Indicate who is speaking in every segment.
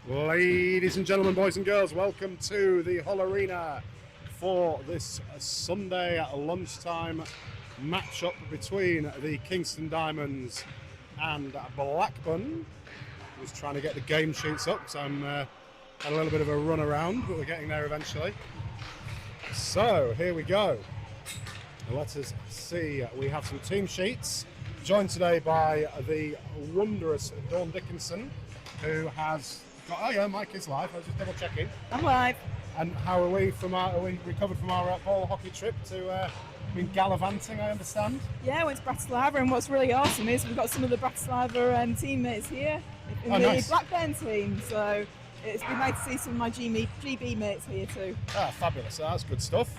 Speaker 1: Ladies and gentlemen, boys and girls, welcome to the Hull Arena for this Sunday lunchtime match-up between the Kingston Diamonds and Blackburn. Just trying to get the game sheets up, so I'm had a little bit of a run around, but we're getting there eventually. So here we go. Let us see. We have some team sheets, joined today by the wondrous Dawn Dickinson, who has got, oh yeah, Mike is live. I was just double checking.
Speaker 2: I'm live.
Speaker 1: And how are we are we recovered from our ball hockey trip to been gallivanting, I understand?
Speaker 2: Yeah, I went to Bratislava, and what's really awesome is we've got some of the Bratislava teammates here in the
Speaker 1: nice.
Speaker 2: Blackburn team, so it's been nice to see some of my GB mates here too.
Speaker 1: Ah, fabulous. That's good stuff.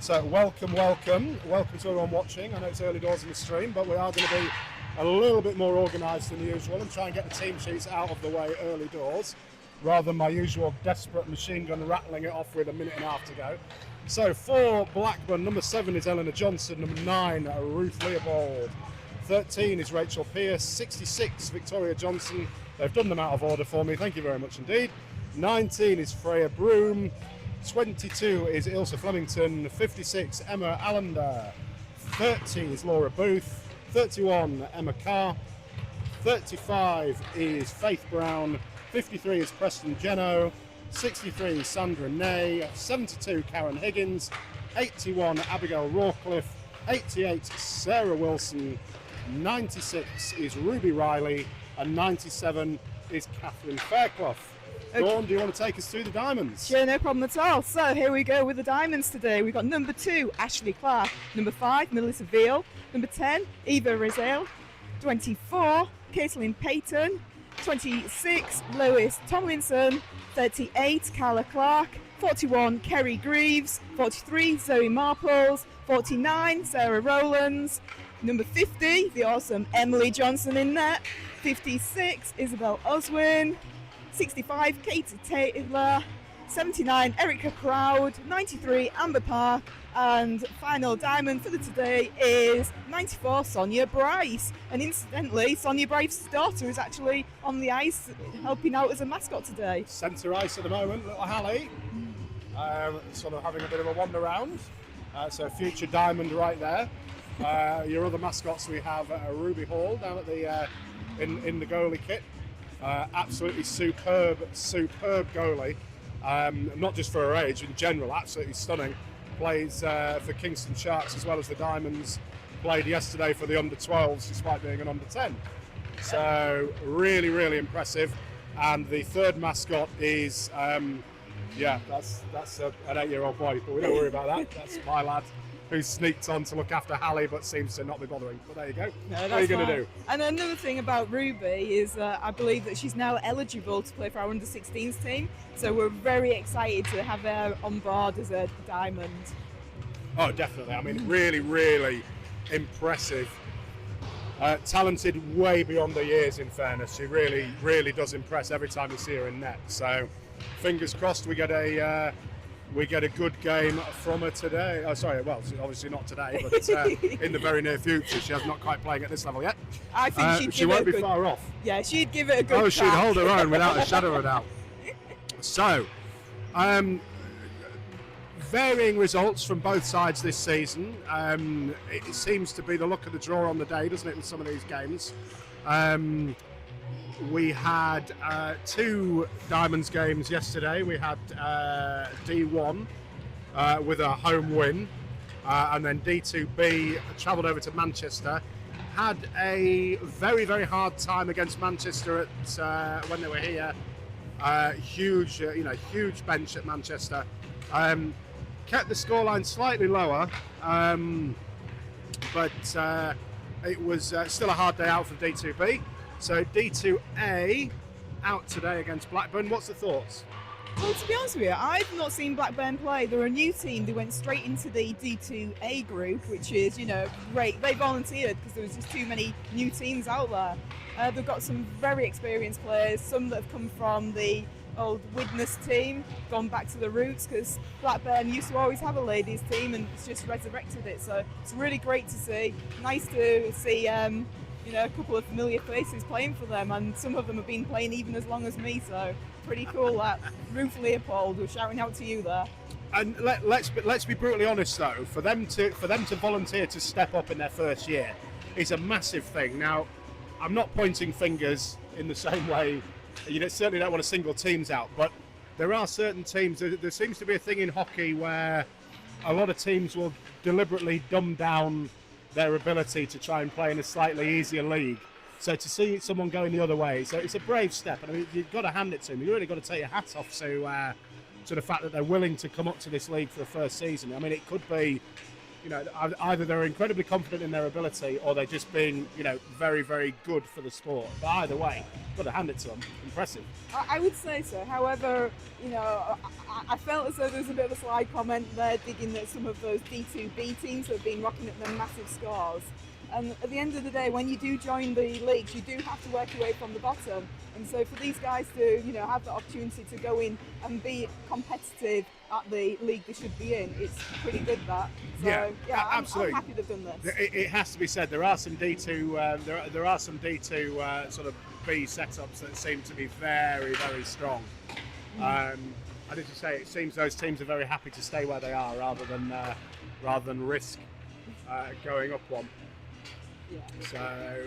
Speaker 1: So welcome to everyone watching. I know it's early doors in the stream, but we are going to be a little bit more organised than usual and try and get the team sheets out of the way early doors, rather than my usual desperate machine gun rattling it off with a minute and a half to go. So for Blackburn, number 7 is Eleanor Johnson, number 9 Ruth Leopold, 13 is Rachel Pearce, 66 Victoria Johnson. They've done them out of order for me, thank you very much indeed. 19 is Freya Broom, 22 is Ilse Flemington, 56 Emma Allender, 30 is Laura Booth, 31 Emma Carr, 35 is Faith Brown, 53 is Preston Jeno, 63 is Sandra Ney, 72 Karen Higgins, 81 Abigail Rawcliffe, 88 Sarah Wilson, 96 is Ruby Riley, and 97 is Catherine Fairclough.
Speaker 2: Okay.
Speaker 1: Dawn, do you want to take us through the Diamonds?
Speaker 2: Sure, no problem at all. So here we go with the Diamonds today. We've got number 2, Ashley Clark, number 5, Melissa Veal, number 10, Eva Rizal, 24, Caitlin Payton, 26, Lois Tomlinson, 38, Carla Clark, 41, Kerry Greaves, 43, Zoe Marples, 49, Sarah Rowlands, number 50, the awesome Emily Johnson in net, 56, Isabel Oswin, 65, Katie Taylor, 79, Erica Crowd, 93, Amber Park, and final diamond for the today is 94, Sonia Bryce. And incidentally, Sonia Bryce's daughter is actually on the ice helping out as a mascot today.
Speaker 1: Centre ice at the moment, little Hallie, sort of having a bit of a wander around. So future diamond right there. Your other mascots, we have Ruby Hall down at the in the goalie kit. Absolutely superb goalie. Not just for her age, in general, absolutely stunning. Plays for Kingston Sharks as well as the Diamonds. Played yesterday for the under-12s despite being an under-10. So really, really impressive. And the third mascot is, that's an 8-year-old boy, but we don't worry about that. That's my lad, who sneaked on to look after Hallie but seems to not be bothering. But there you go.
Speaker 2: No,
Speaker 1: what are you going to do?
Speaker 2: And another thing about Ruby is I believe that she's now eligible to play for our under-16s team. So we're very excited to have her on board as a diamond.
Speaker 1: Oh, definitely. I mean, really, really impressive. Talented way beyond her years, in fairness. She really, really does impress every time you see her in net. So fingers crossed we get a good game from her today. Oh, sorry, well, obviously not today, but in the very near future. She has not quite playing at this level yet.
Speaker 2: I think
Speaker 1: she won't be far off.
Speaker 2: Yeah, she'd give it a good
Speaker 1: Oh, she'd
Speaker 2: crack.
Speaker 1: hold her own without a shadow of a doubt. So, varying results from both sides this season. It seems to be the luck of the draw on the day, doesn't it, with some of these games? We had 2 Diamonds games yesterday. We had D1 with a home win, and then D2B travelled over to Manchester. Had a very, very hard time against Manchester at when they were here. Huge bench at Manchester. Kept the scoreline slightly lower, but it was still a hard day out for D2B. So D2A out today against Blackburn. What's the thoughts?
Speaker 2: Well, to be honest with you, I've not seen Blackburn play. They're a new team. They went straight into the D2A group, which is, great. They volunteered because there was just too many new teams out there. They've got some very experienced players, some that have come from the old Widnes team, gone back to the roots, because Blackburn used to always have a ladies team and it's just resurrected it. So it's really great to see. Nice to see a couple of familiar faces playing for them, and some of them have been playing even as long as me, so Pretty cool. That Ruth Leopold was shouting out to you there.
Speaker 1: And let's be brutally honest though, for them to volunteer to step up in their first year is a massive thing. Now, I'm not pointing fingers in the same way. You certainly don't want to single teams out, but there are certain teams. There seems to be a thing in hockey where a lot of teams will deliberately dumb down their ability to try and play in a slightly easier league. So to see someone going the other way, so it's a brave step, and I mean, you've got to hand it to them. You've really got to take your hat off to the fact that they're willing to come up to this league for the first season. I mean, it could be, either they're incredibly confident in their ability or they're just being, very, very good for the sport. But either way, got to hand it to them. Impressive.
Speaker 2: I would say so. However, I felt as though there was a bit of a sly comment there, digging at some of those D2B teams that have been rocking up their massive scores. And at the end of the day, when you do join the leagues, you do have to work your way from the bottom. And so for these guys to, have the opportunity to go in and be competitive at the league they should be in, it's pretty good that. So,
Speaker 1: absolutely.
Speaker 2: I'm happy they've done this.
Speaker 1: It has to be said, there are some D2, there are some D2 sort of B setups that seem to be very, very strong. And as you say, it seems those teams are very happy to stay where they are rather than risk going up one.
Speaker 2: Yeah.
Speaker 1: So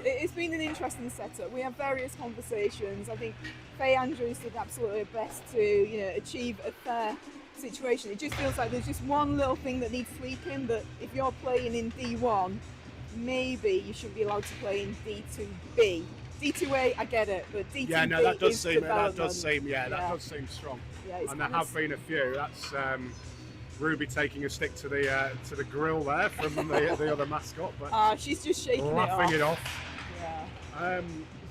Speaker 2: it's been an interesting setup. We have various conversations. I think Faye Andrews did absolutely her best to achieve a fair situation. It just feels like there's just one little thing that needs tweaking, that if you're playing in D1, maybe you should be allowed to play in D2B. D2A, I get it, but D2B
Speaker 1: that does seem strong.
Speaker 2: Yeah,
Speaker 1: and there have been a few. That's Ruby taking a stick to the grill there from the other mascot, but
Speaker 2: she's just shaking
Speaker 1: laughing
Speaker 2: it off.
Speaker 1: Yeah.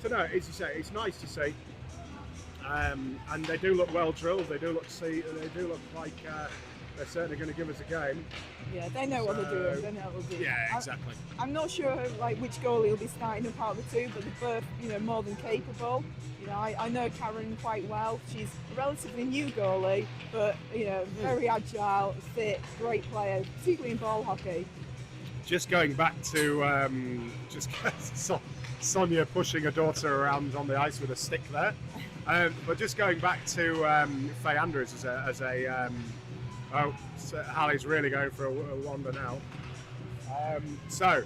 Speaker 1: So no, as you say, it's nice to see, and they do look well drilled. They do look like they're certainly going to give us a game.
Speaker 2: Yeah, they know what they're doing. They know what they're doing.
Speaker 1: Yeah, exactly.
Speaker 2: I'm not sure which goalie will be starting up out of the two, but they're both more than capable. I know Karen quite well. She's a relatively new goalie, but very agile, fit, great player, particularly in ball hockey.
Speaker 1: Just going back to Sonia pushing her daughter around on the ice with a stick there, but just going back to Faye Andrews as a so Hallie's really going for a wander now. So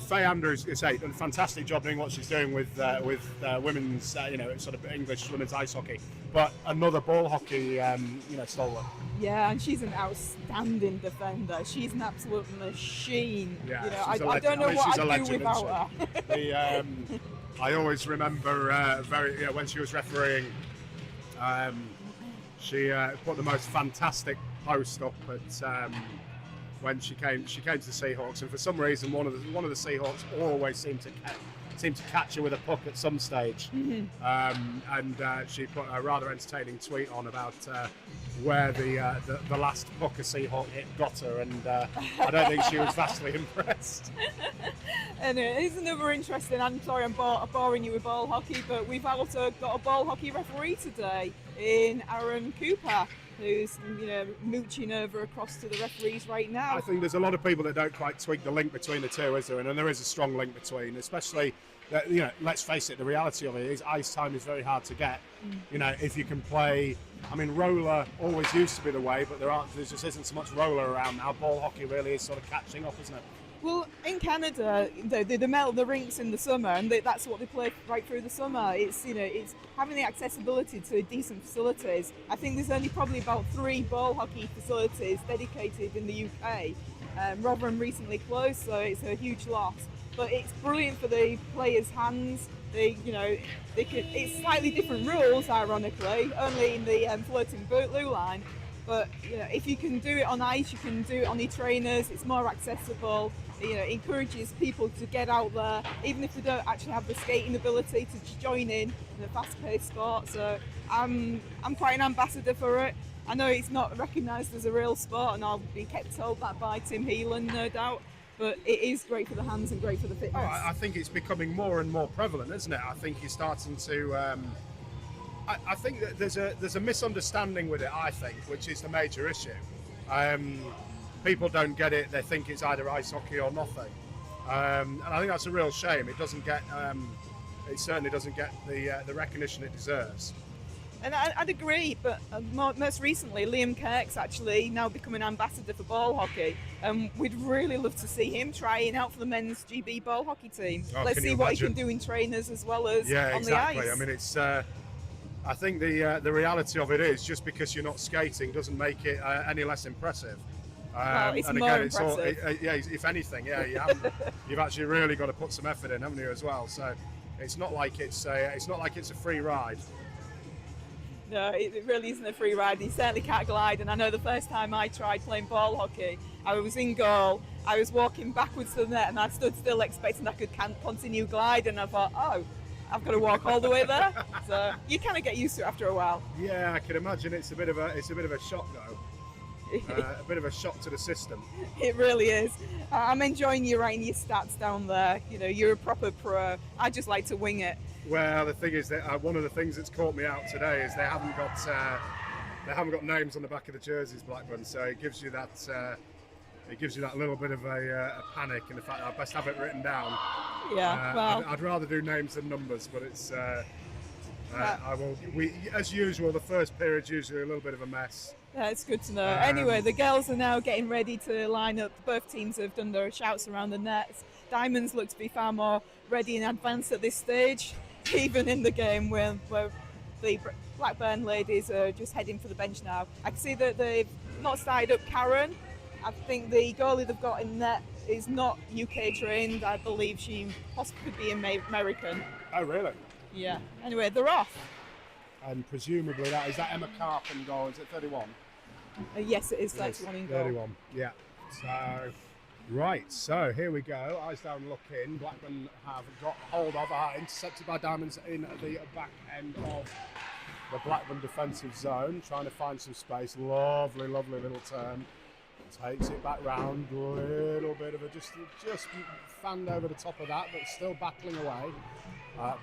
Speaker 1: Faye Andrews has done a fantastic job doing what she's doing with women's, sort of English women's ice hockey. But another ball hockey, stalwart.
Speaker 2: Yeah, and she's an outstanding defender. She's an absolute machine.
Speaker 1: Yeah,
Speaker 2: I don't know what I'd do without her.
Speaker 1: I always remember when she was refereeing. She put the most fantastic post up at when she came to the Seahawks, and for some reason one of the Seahawks always seemed to catch her with a puck at some stage. Mm-hmm. And she put a rather entertaining tweet on about where the last puck a Seahawk hit got her, and I don't think she was vastly impressed.
Speaker 2: And here's another interesting. I'm sorry, I'm boring you with ball hockey, but we've also got a ball hockey referee today in Aaron Cooper, who's mooching over across to the referees right now.
Speaker 1: I think there's a lot of people that don't quite twig the link between the two, is there? And there is a strong link between, especially that, let's face it, the reality of it is ice time is very hard to get. If you can play, I mean, roller always used to be the way, but there just isn't so much roller around now. Ball hockey really is sort of catching up, isn't it?
Speaker 2: Well, in Canada, they melt the rinks in the summer, and that's what they play right through the summer. It's it's having the accessibility to decent facilities. I think there's only probably about 3 ball hockey facilities dedicated in the UK. Rotherham recently closed, so it's a huge loss. But it's brilliant for the players' hands. It's slightly different rules, ironically, only in the floating blue line. But if you can do it on ice, you can do it on your trainers. It's more accessible. It encourages people to get out there, even if they don't actually have the skating ability, to join in a fast-paced sport. So I'm quite an ambassador for it. I know it's not recognised as a real sport, and I'll be kept told that by Tim Heelan, no doubt. But it is great for the hands and great for the fitness.
Speaker 1: I think it's becoming more and more prevalent, isn't it? I think you're starting to. I think that there's a misunderstanding with it, I think, which is the major issue. People don't get it; they think it's either ice hockey or nothing, and I think that's a real shame. It doesn't get, it certainly doesn't get the recognition it deserves.
Speaker 2: And I'd agree, but most recently, Liam Kirk's actually now become an ambassador for ball hockey. We'd really love to see him trying out for the men's GB ball hockey team.
Speaker 1: Oh,
Speaker 2: Let's see what he can do in trainers as well as on the ice.
Speaker 1: I mean, it's. I think the reality of it is just because you're not skating doesn't make it any less impressive.
Speaker 2: Well, it's
Speaker 1: and
Speaker 2: more
Speaker 1: again,
Speaker 2: impressive.
Speaker 1: if anything, you've actually really got to put some effort in, haven't you, as well? So it's not like it's a free ride.
Speaker 2: No, it really isn't a free ride. He certainly can't glide. And I know the first time I tried playing ball hockey, I was in goal. I was walking backwards to the net, and I stood still expecting I could continue gliding. And I thought, oh, I've got to walk all the way there. So you kind of get used to it after a while.
Speaker 1: Yeah, I can imagine it's a bit of a shock though. A bit of a shock to the system.
Speaker 2: It really is. I'm enjoying you writing your stats down there. You know, you're a proper pro. I just like to wing it.
Speaker 1: Well, the thing is that one of the things that's caught me out today is they haven't got names on the back of the jerseys, Blackburn. So it gives you that little bit of a panic in the fact that I best have it written down.
Speaker 2: Yeah, well,
Speaker 1: I'd rather do names than numbers, but it's. I will. As usual, the first period's usually a little bit of a mess.
Speaker 2: Yeah, it's good to know. Anyway, the girls are now getting ready to line up. Both teams have done their shouts around the nets. Diamonds look to be far more ready in advance at this stage, even in the game where the Blackburn ladies are just heading for the bench now. I can see that they've not started up Karen. I think the goalie they've got in net is not UK trained. I believe she possibly could be American.
Speaker 1: Oh, really?
Speaker 2: Yeah. Anyway, they're off.
Speaker 1: And presumably is that Emma Carp in goal? Is it 31?
Speaker 2: Yes, it is 31 in goal.
Speaker 1: 31, yeah. So, right, so here we go. Eyes down, look in. Blackburn have got hold of, intercepted by Diamonds in the back end of the Blackburn defensive zone, trying to find some space. Lovely, lovely little turn. Takes it back round, little bit of a just fanned over the top of that, but still battling away.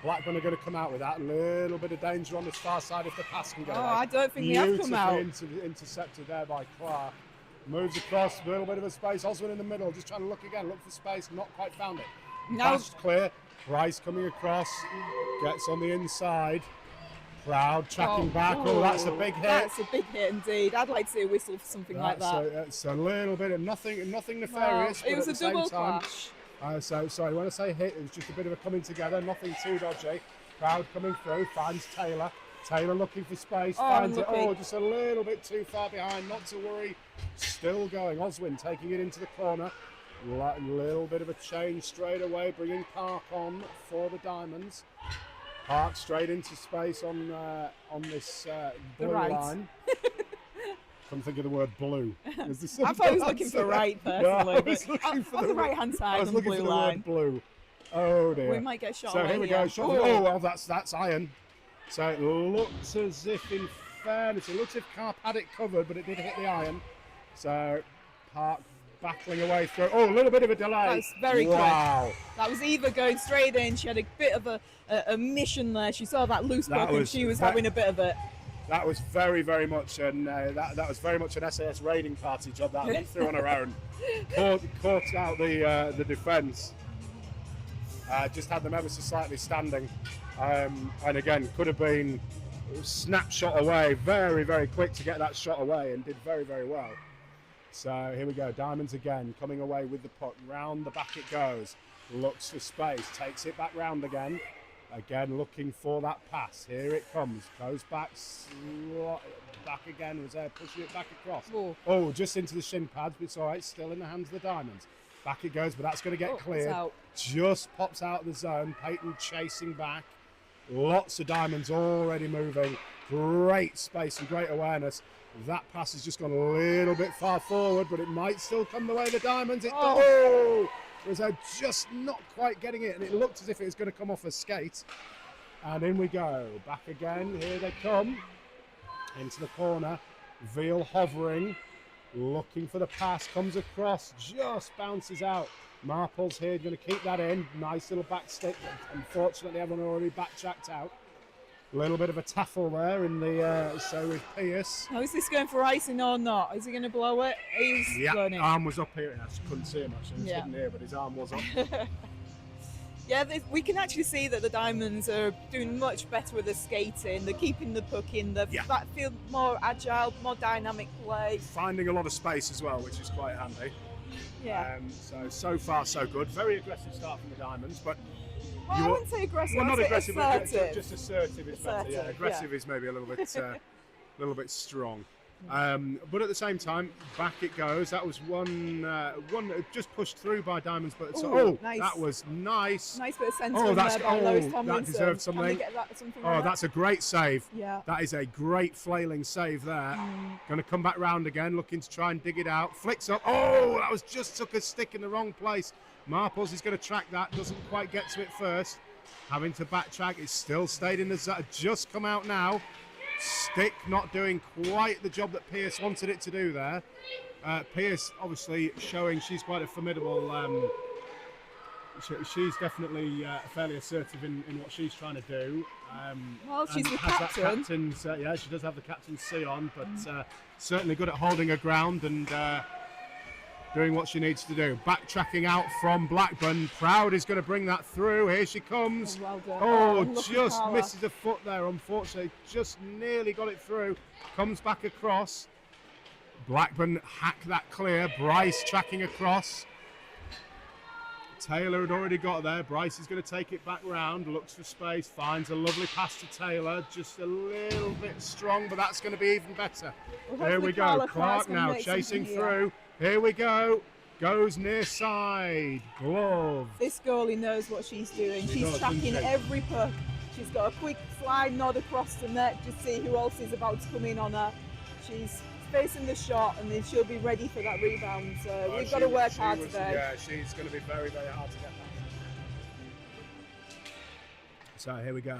Speaker 1: Blackburn are going to come out with that. A little bit of danger on the far side if the pass can get away.
Speaker 2: I don't think they have come out.
Speaker 1: Intercepted there by Clark. Moves across, a little bit of a space. Oswin in the middle, just trying to look again, look for space, not quite found it. Pass clear. Price coming across, gets on the inside. Proud tracking back. Oh, that's a big hit.
Speaker 2: That's a big hit indeed. I'd like to see a whistle for something like that.
Speaker 1: It's a little bit of nothing nefarious.
Speaker 2: Well, it was a double clash.
Speaker 1: So sorry, when I say hit, it was just a bit of a coming together, nothing too dodgy. Proud coming through, finds Taylor. Taylor looking for space, finds it. Oh, just a little bit too far behind, not to worry. Still going. Oswin taking it into the corner. Little bit of a change straight away, bringing Park on for the Diamonds. Park straight into space on this blue line. Couldn't think of the word blue.
Speaker 2: I thought I was looking for right, personally. No,
Speaker 1: I was looking for
Speaker 2: on the right-hand side on the blue line.
Speaker 1: I was looking for the word blue. Oh dear.
Speaker 2: We might get shot.
Speaker 1: So here we go. Oh well, that's iron. So it looks as if, in fairness, it looks as if Carp had it covered, but it did hit the iron. So Park battling away through. Oh, a little bit of a delay.
Speaker 2: That's very quick.
Speaker 1: Wow.
Speaker 2: That was Eva going straight in. She had a bit of a mission there. She saw that loose puck and she was having a bit of it.
Speaker 1: That was very, very much that was very much an SAS raiding party job that went through on her own. Caught out the defence. Just had them ever so slightly standing, and again could have been snapshot away. Very, very quick to get that shot away, and did very, very well. So here we go. Diamonds again coming away with the puck. Round the back it goes. Looks for space. Takes it back round again. Again looking for that pass. Here it comes. Goes back. Back again. Was there pushing it back across. Oh, just into the shin pads. But it's all right. Still in the hands of the Diamonds. Back it goes, but that's going to get cleared. Just pops out of the zone. Peyton chasing back. Lots of Diamonds already moving. Great space and great awareness. That pass has just gone a little bit far forward, but it might still come the way of the Diamonds. It was just not quite getting it, and it looked as if it was going to come off a skate. And in we go. Back again. Here they come. Into the corner. Veal hovering. Looking for the pass, comes across, just bounces out. Marple's here, going to keep that in. Nice little back stick. Unfortunately, everyone already backtracked out. A little bit of a taffle there in the so with Pierce.
Speaker 2: Is this going for icing or not? Is he going to blow it? He's
Speaker 1: arm was up here. I couldn't see him actually. He was hidden here, but his arm was up.
Speaker 2: Yeah, we can actually see that the Diamonds are doing much better with the skating. They're keeping the puck in. They feel more agile, more dynamic play.
Speaker 1: Finding a lot of space as well, which is quite handy.
Speaker 2: Yeah.
Speaker 1: So far so good. Very aggressive start from the Diamonds, but
Speaker 2: I wouldn't say aggressive.
Speaker 1: Well, not aggressive, but
Speaker 2: assertive.
Speaker 1: just assertive is better. Yeah, aggressive is maybe a little bit strong. But at the same time, back it goes. That was one just pushed through by Diamonds, but
Speaker 2: nice.
Speaker 1: That was nice.
Speaker 2: Nice bit of centering there by Lois Tomlinson.
Speaker 1: That deserved something. That's a great save.
Speaker 2: Yeah.
Speaker 1: That is a great flailing save there. Going to come back round again, looking to try and dig it out. Flicks up. Oh, that was just took a stick in the wrong place. Marples is going to track that. Doesn't quite get to it first. Having to backtrack. It's still stayed in the zone. Just come out now. Stick not doing quite the job that Pierce wanted it to do there. Pierce obviously showing she's quite a formidable. She's definitely fairly assertive in what she's trying to do.
Speaker 2: Well, she's the captain.
Speaker 1: She does have the captain's C on, but certainly good at holding her ground and doing what she needs to do. Backtracking out from Blackburn. Proud is going to bring that through. Here she comes.
Speaker 2: Well done.
Speaker 1: Just misses a foot there, unfortunately. Just nearly got it through. Comes back across. Blackburn hack that clear. Bryce tracking across. Taylor had already got there. Bryce is going to take it back round. Looks for space. Finds a lovely pass to Taylor. Just a little bit strong, but that's going to be even better. Here we go. Clark now chasing through. Here we go. Goes near side. Glove.
Speaker 2: This goalie knows what she's doing. She's tracking every puck. She's got a quick slide nod across the net to see who else is about to come in on her. She's facing the shot and then she'll be ready for that rebound. So we've got to work hard today.
Speaker 1: Yeah, she's going to be very, very hard to get that. So here we go.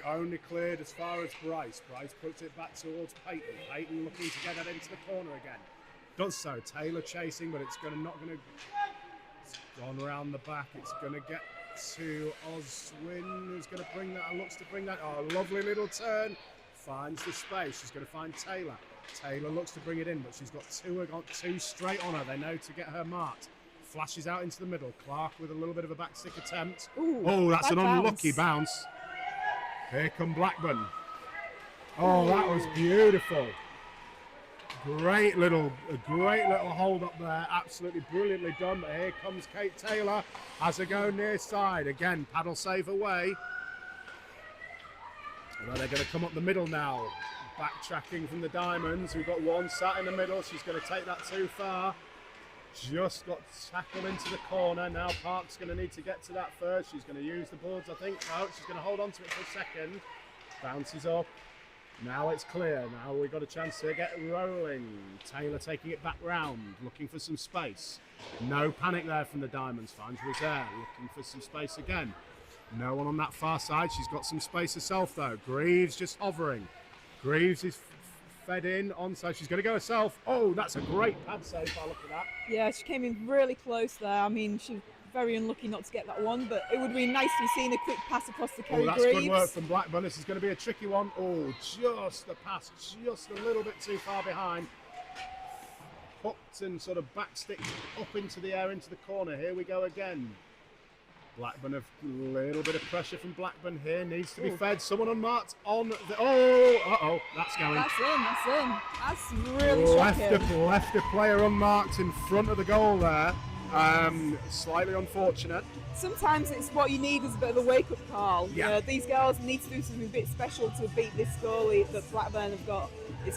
Speaker 1: Only cleared as far as Bryce. Bryce puts it back towards Peyton. Peyton looking to get that into the corner again. Does so. Taylor chasing, but it's gone around the back. It's going to get to Oswin, who's going to bring that and looks to bring that. Oh, lovely little turn. Finds the space. She's going to find Taylor. Taylor looks to bring it in, but she's got two straight on her. They know to get her marked. Flashes out into the middle. Clark with a little bit of a backstick attempt. That's an unlucky bounce. Here come Blackburn. That was beautiful. Great little hold up there. Absolutely brilliantly done. But here comes Kate Taylor. Has a go near side. Again, paddle save away. Well, they're going to come up the middle now. Backtracking from the Diamonds. We've got one sat in the middle. She's going to take that too far. Just got tackled into the corner. Now Park's going to need to get to that first. She's going to use the boards, I think. No, she's going to hold on to it for a second. Bounces up. Now it's clear. Now we've got a chance to get rolling. Taylor taking it back round, looking for some space. No panic there from the Diamonds. Finds Rosaire, looking for some space again. No one on that far side. She's got some space herself though. Greaves just hovering. Greaves is fed in onside. She's going to go herself. Oh, that's a great pad save by look at that.
Speaker 2: Yeah, she came in really close there. I mean, she's very unlucky not to get that one, but it would be nice to see a quick pass across the Kerry
Speaker 1: Greaves.
Speaker 2: Greaves.
Speaker 1: Good work from Blackburn. This is going to be a tricky one. Oh, just the pass, just a little bit too far behind. Hooked and sort of backstick up into the air, into the corner. Here we go again. Blackburn, a little bit of pressure from Blackburn here. Needs to be fed. Someone unmarked on the... that's going.
Speaker 2: That's in. That's really shocking.
Speaker 1: Left a player unmarked in front of the goal there. Slightly unfortunate.
Speaker 2: Sometimes it's what you need is a bit of a wake-up call.
Speaker 1: Yeah.
Speaker 2: You know, these girls need to do something a bit special to beat this goalie that Blackburn have got. They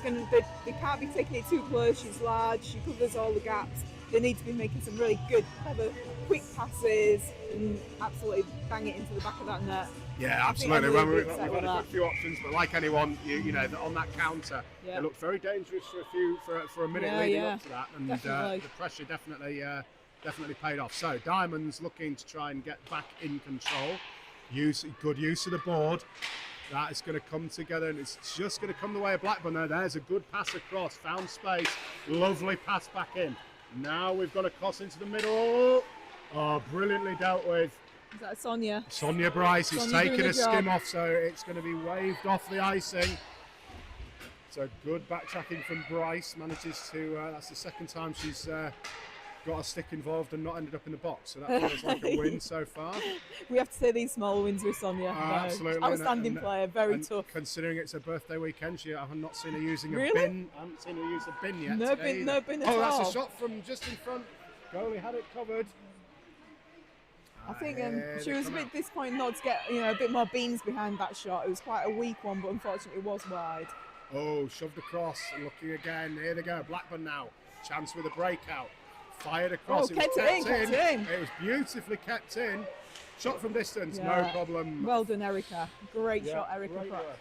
Speaker 2: can't be taking it too close. She's large. She covers all the gaps. They need to be making some really good, clever, quick passes and absolutely bang it into the back of that net.
Speaker 1: Yeah, absolutely. We've had a few options, but like anyone, you know, on that counter, it looked very dangerous for a minute leading up to that, and the pressure definitely paid off. So Diamonds looking to try and get back in control. Good use of the board. That is going to come together, and it's just going to come the way of Blackburn there. There's a good pass across, found space, lovely pass back in. Now we've got a cross into the middle. Oh, brilliantly dealt with.
Speaker 2: Is that Sonia?
Speaker 1: Sonia Bryce is taking a skim off, so it's going to be waved off the icing. So good backtracking from Bryce. Manages to, that's the second time she's got a stick involved and not ended up in the box. So that feels like a win so far.
Speaker 2: We have to say these small wins with Sonia.
Speaker 1: Absolutely.
Speaker 2: Outstanding player, very
Speaker 1: and
Speaker 2: tough.
Speaker 1: Considering it's her birthday weekend, I have not seen her using a
Speaker 2: Really?
Speaker 1: bin. I haven't seen her use a bin yet.
Speaker 2: No
Speaker 1: today
Speaker 2: bin, no
Speaker 1: either.
Speaker 2: bin at
Speaker 1: Oh,
Speaker 2: all.
Speaker 1: that's a shot from just in front. Goalie had it covered.
Speaker 2: I think
Speaker 1: Here
Speaker 2: she
Speaker 1: they
Speaker 2: was a
Speaker 1: come
Speaker 2: bit
Speaker 1: out.
Speaker 2: disappointed not to get a bit more beans behind that shot. It was quite a weak one, but unfortunately it was wide.
Speaker 1: Oh, shoved across, looking again. Here they go. Blackburn now. Chance with a breakout. Fired across.
Speaker 2: Oh, kept it in.
Speaker 1: It was beautifully kept in. Shot from distance, no
Speaker 2: Yeah.
Speaker 1: problem.
Speaker 2: Well done, Erica. Great
Speaker 1: Yeah,
Speaker 2: shot, Erica.
Speaker 1: great
Speaker 2: Pratt.
Speaker 1: work.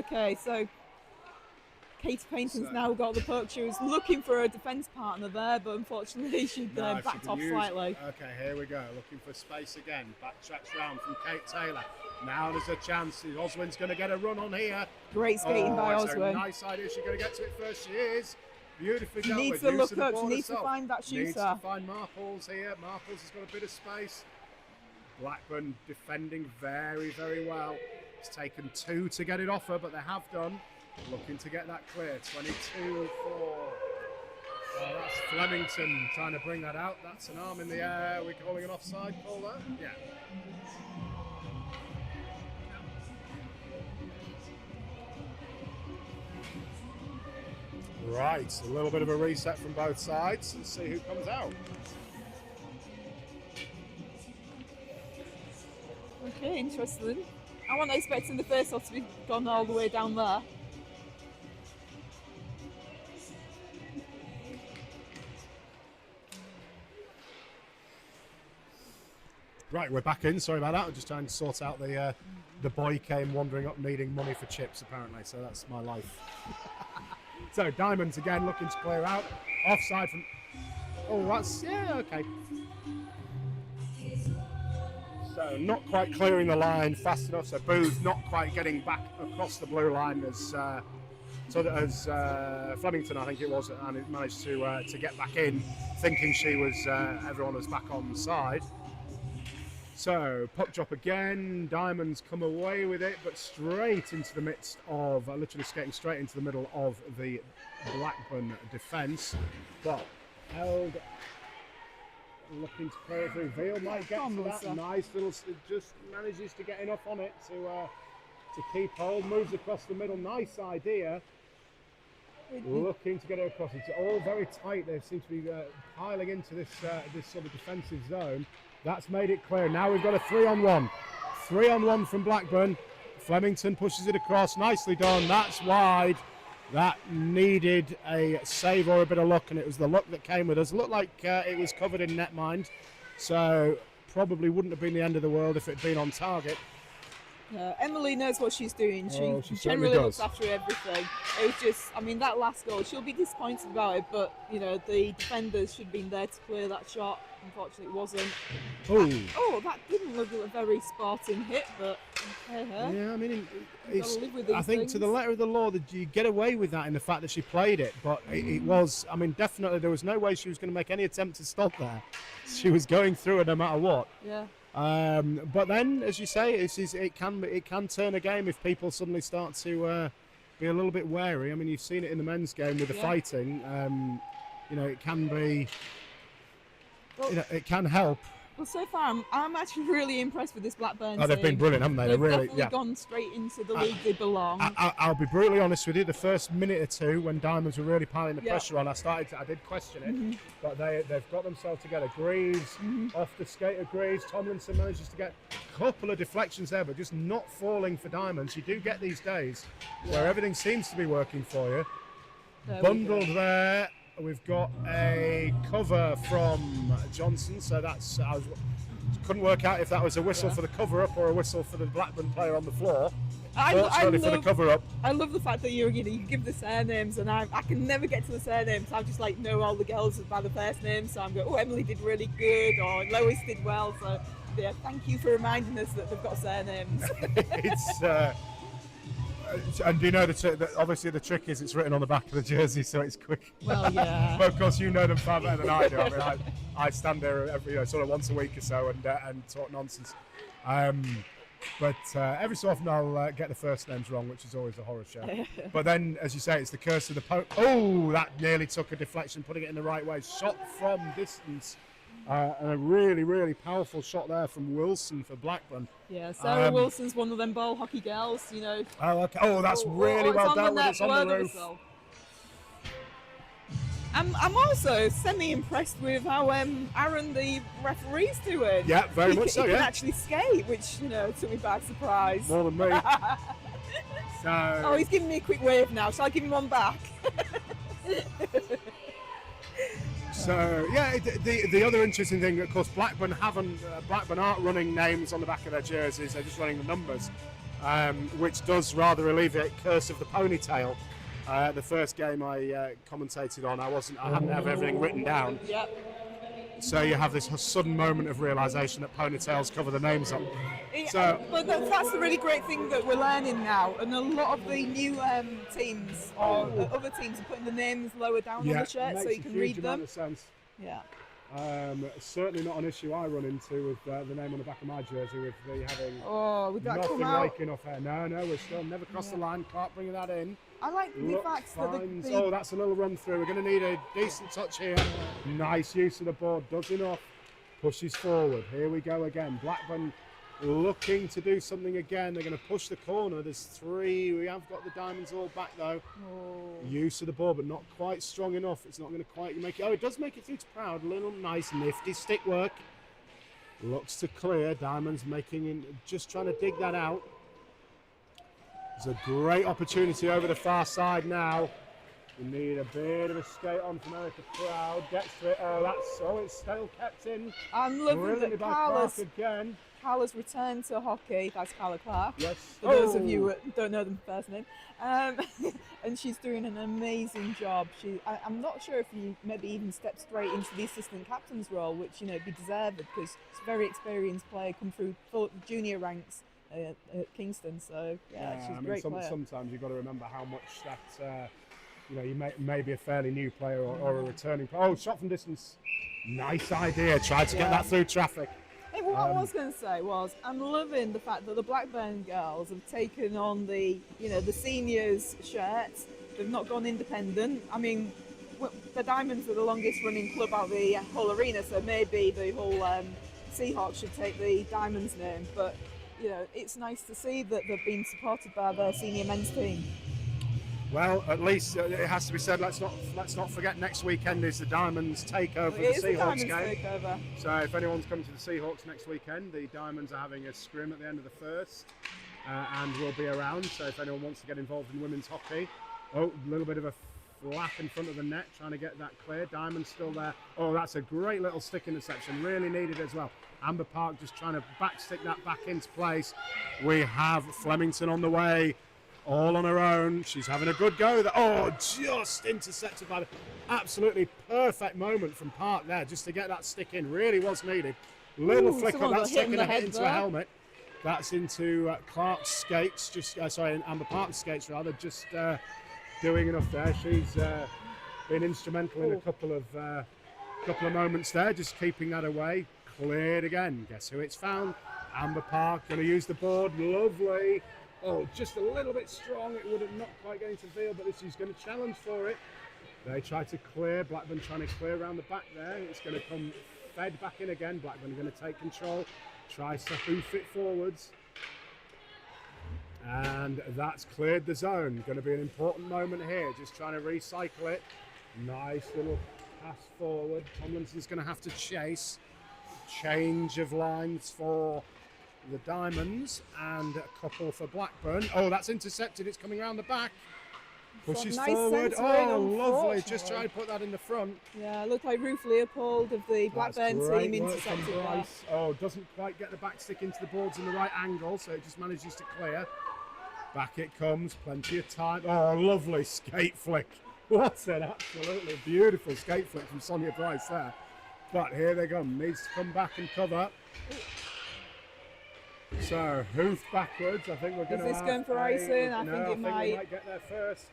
Speaker 2: Okay, so Katie Paynton's
Speaker 1: So-
Speaker 2: now got the puck. She was looking for a defence partner there, but unfortunately she'd
Speaker 1: No,
Speaker 2: backed
Speaker 1: she can
Speaker 2: off
Speaker 1: use-
Speaker 2: slightly.
Speaker 1: Okay, here we go. Looking for space again. Backtracks round from Kate Taylor. Now there's a chance. Oswin's going to get a run on here.
Speaker 2: Great skating by
Speaker 1: it's a
Speaker 2: Oswin.
Speaker 1: nice idea. She's going to get to it first. She is. Beautifully
Speaker 2: She
Speaker 1: dealt
Speaker 2: needs
Speaker 1: with.
Speaker 2: to
Speaker 1: Use
Speaker 2: look
Speaker 1: of the
Speaker 2: up. She
Speaker 1: ball
Speaker 2: needs to
Speaker 1: herself.
Speaker 2: find that
Speaker 1: Needs
Speaker 2: shooter.
Speaker 1: to find Marples here. Marples has got a bit of space. Blackburn defending very, very well. It's taken 2 to get it off her, but they have done. Looking to get that clear. 22-4. Oh, that's Flemington trying to bring that out. That's an arm in the air. Are we calling an offside call that? Yeah. Right, a little bit of a reset from both sides and see who comes out.
Speaker 2: Okay, interesting. I wasn't expecting the first off to be gone all the way down there.
Speaker 1: Right, we're back in. Sorry about that. I'm just trying to sort out the boy came wandering up needing money for chips apparently. So that's my life. So Diamonds again looking to clear out. Offside from. Oh, that's okay. So not quite clearing the line fast enough. So Booth not quite getting back across the blue line as Flemington, I think it was, and it managed to get back in, thinking she was everyone was back on side. So, puck drop again, Diamonds come away with it, but straight into the midst of, literally skating straight into the middle of the Blackburn defence. But held, looking to clear through. Veal might get to that. Nice little, just manages to get enough on it to keep hold, moves across the middle, nice idea. Looking to get it across. It's all very tight. They seem to be piling into this sort of defensive zone. That's made it clear. Now we've got a 3-on-1. 3-on-1 from Blackburn. Flemington pushes it across. Nicely done. That's wide. That needed a save or a bit of luck, and it was the luck that came with us. Looked like it was covered in netmind, so probably wouldn't have been the end of the world if it had been on target.
Speaker 2: Emily knows what she's doing.
Speaker 1: Oh,
Speaker 2: She
Speaker 1: she
Speaker 2: generally
Speaker 1: certainly
Speaker 2: looks
Speaker 1: does.
Speaker 2: after everything. It was just, I mean, that last goal, she'll be disappointed about it, but, the defenders should have been there to clear that shot. Unfortunately, it wasn't.
Speaker 1: Oh,
Speaker 2: That didn't look like a very sporting hit, but hey.
Speaker 1: yeah. I mean,
Speaker 2: gotta live with these
Speaker 1: I think
Speaker 2: things.
Speaker 1: to the letter of the law that you get away with that in the fact that she played it, but it was. I mean, definitely there was no way she was going to make any attempt to stop there. She was going through it no matter what.
Speaker 2: Yeah.
Speaker 1: But then, as you say, it can turn a game if people suddenly start to be a little bit wary. I mean, you've seen it in the men's game with the fighting. It can be.
Speaker 2: Well,
Speaker 1: It can help.
Speaker 2: Well, so far, I'm actually really impressed with this Blackburn
Speaker 1: Oh, they've been
Speaker 2: team.
Speaker 1: brilliant, haven't they?
Speaker 2: They've
Speaker 1: really,
Speaker 2: definitely gone straight into the league they belong.
Speaker 1: I'll be brutally honest with you. The first minute or two, when Diamonds were really piling the pressure on, I did question it, but they've got themselves together. Greaves off the skater, Greaves. Tomlinson manages to get a couple of deflections there, but just not falling for Diamonds. You do get these days where everything seems to be working for you.
Speaker 2: There we
Speaker 1: Bundled
Speaker 2: go.
Speaker 1: there. We've got a cover from Johnson, so couldn't work out if that was a whistle for the cover-up or a whistle for the Blackburn player on the floor. Fortunately for the cover-up.
Speaker 2: I love the fact that you give the surnames, and I can never get to the surnames. I just know all the girls by the first name, so I'm going, oh, Emily did really good, or Lois did well. So yeah, thank you for reminding us that they've got surnames.
Speaker 1: It's and you know that obviously the trick is it's written on the back of the jersey, so it's quick.
Speaker 2: Well, yeah.
Speaker 1: But of course, you know them far better than I do. I mean, I stand there every sort of once a week or so and talk nonsense. But every so often I'll get the first names wrong, which is always a horror show. But then, as you say, it's the curse of the Oh, that nearly took a deflection, putting it in the right way. Shot from distance. And a really, really powerful shot there from Wilson for Blackburn.
Speaker 2: Yeah, Sarah Wilson's one of them ball hockey girls, you know.
Speaker 1: Oh, okay. Oh, that's really well dealt with. It's on the roof.
Speaker 2: I'm also semi-impressed with how Aaron, the referee's doing.
Speaker 1: Yeah, very much so,
Speaker 2: He
Speaker 1: yeah.
Speaker 2: can actually skate, which, you know, took me by surprise.
Speaker 1: More than me.
Speaker 2: Oh, he's giving me a quick wave now. Shall I give him one back?
Speaker 1: So yeah, the other interesting thing, of course, Blackburn aren't running names on the back of their jerseys; they're just running the numbers, which does rather alleviate curse of the ponytail. The first game I commentated on, I hadn't have everything written down.
Speaker 2: Yep.
Speaker 1: So you have this sudden moment of realization that ponytails cover the names up.
Speaker 2: But that's the really great thing that we're learning now, and a lot of the new teams or other teams are putting the names lower down on the shirt so you can read them.
Speaker 1: Of sense.
Speaker 2: Yeah.
Speaker 1: Certainly not an issue I run into with the name on the back of my jersey with the having
Speaker 2: would that
Speaker 1: nothing
Speaker 2: come out?
Speaker 1: raking off hair. No, we're still never crossed the line. Can't bring that in.
Speaker 2: I like the fact that
Speaker 1: Oh, that's a little run through. We're going to need a decent touch here. Nice use of the board. Does enough. Pushes forward. Here we go again. Blackburn looking to do something again. They're going to push the corner. There's three. We have got the diamonds all back though. Use of the ball, but not quite strong enough. It's not going to quite make it. Oh, it does make it through to Proud. Little nice nifty stick work. Looks to clear. Diamonds just trying to dig that out. There's a great opportunity over the far side now. We need a bit of a skate on from Erica Proud. Gets to it. It's still kept in.
Speaker 2: I'm loving that Carla's returned to hockey. That's Carla Clark.
Speaker 1: Yes.
Speaker 2: For those of you who don't know them first name. And she's doing an amazing job. I'm not sure if you maybe even stepped straight into the assistant captain's role, which, you know, be deserved because she's a very experienced player, come through junior ranks at Kingston. So she's a great player.
Speaker 1: Sometimes you've got to remember how much that you may be a fairly new player or a returning player. Oh, shot from distance. Nice idea. Tried to get that through traffic.
Speaker 2: Hey, what I was going to say was I'm loving the fact that the Blackburn girls have taken on the seniors shirts. They've not gone independent. I mean, the Diamonds are the longest running club out the whole arena, so maybe the whole Seahawks should take the Diamonds name. But you know, it's nice to see that they've been supported by their senior men's team.
Speaker 1: Well, at least it has to be said. Let's not forget next weekend is the Diamonds takeover for the Seahawks game.
Speaker 2: Takeover.
Speaker 1: So if anyone's coming to the Seahawks next weekend, the Diamonds are having a scrim at the end of the first, and will be around. So if anyone wants to get involved in women's hockey, a little bit of a flap in front of the net, trying to get that clear. Diamonds still there. Oh, that's a great little stick interception, really needed as well. Amber Park just trying to backstick that back into place. We have Flemington on the way. All on her own. She's having a good go. Just intercepted by the absolutely perfect moment from Park there, just to get that stick in. Really was needed. Little flick up. That's taking a hit into a helmet. That's into Clark's skates. Amber Park's skates rather. Just doing enough there. She's been instrumental in a couple of moments there, just keeping that away. Cleared again. Guess who it's found? Amber Park. Going to use the board. Lovely. Oh, just a little bit strong. It would have not quite getting to Veal, but this is going to challenge for it. They try to clear. Blackburn trying to clear around the back there. It's going to come fed back in again. Blackburn going to take control. Tries to hoof it forwards. And that's cleared the zone. Going to be an important moment here. Just trying to recycle it. Nice little pass forward. Tomlinson's going to have to chase. Change of lines for the Diamonds and a couple for Blackburn. Oh, that's intercepted. It's coming around the back. Pushes
Speaker 2: nice
Speaker 1: forward. Oh, lovely. Just try to put that in the front.
Speaker 2: Yeah, looked like Ruth Leopold of the Blackburn team intercepted that.
Speaker 1: Oh, doesn't quite get the back stick into the boards in the right angle, so it just manages to clear. Back it comes. Plenty of time. Oh, lovely skate flick. What an absolutely beautiful skate flick from Sonia Bryce there. But here they go. Needs to come back and cover. So, hoof backwards. I think we're going to.
Speaker 2: Is this going for icing? I think
Speaker 1: we might get there first.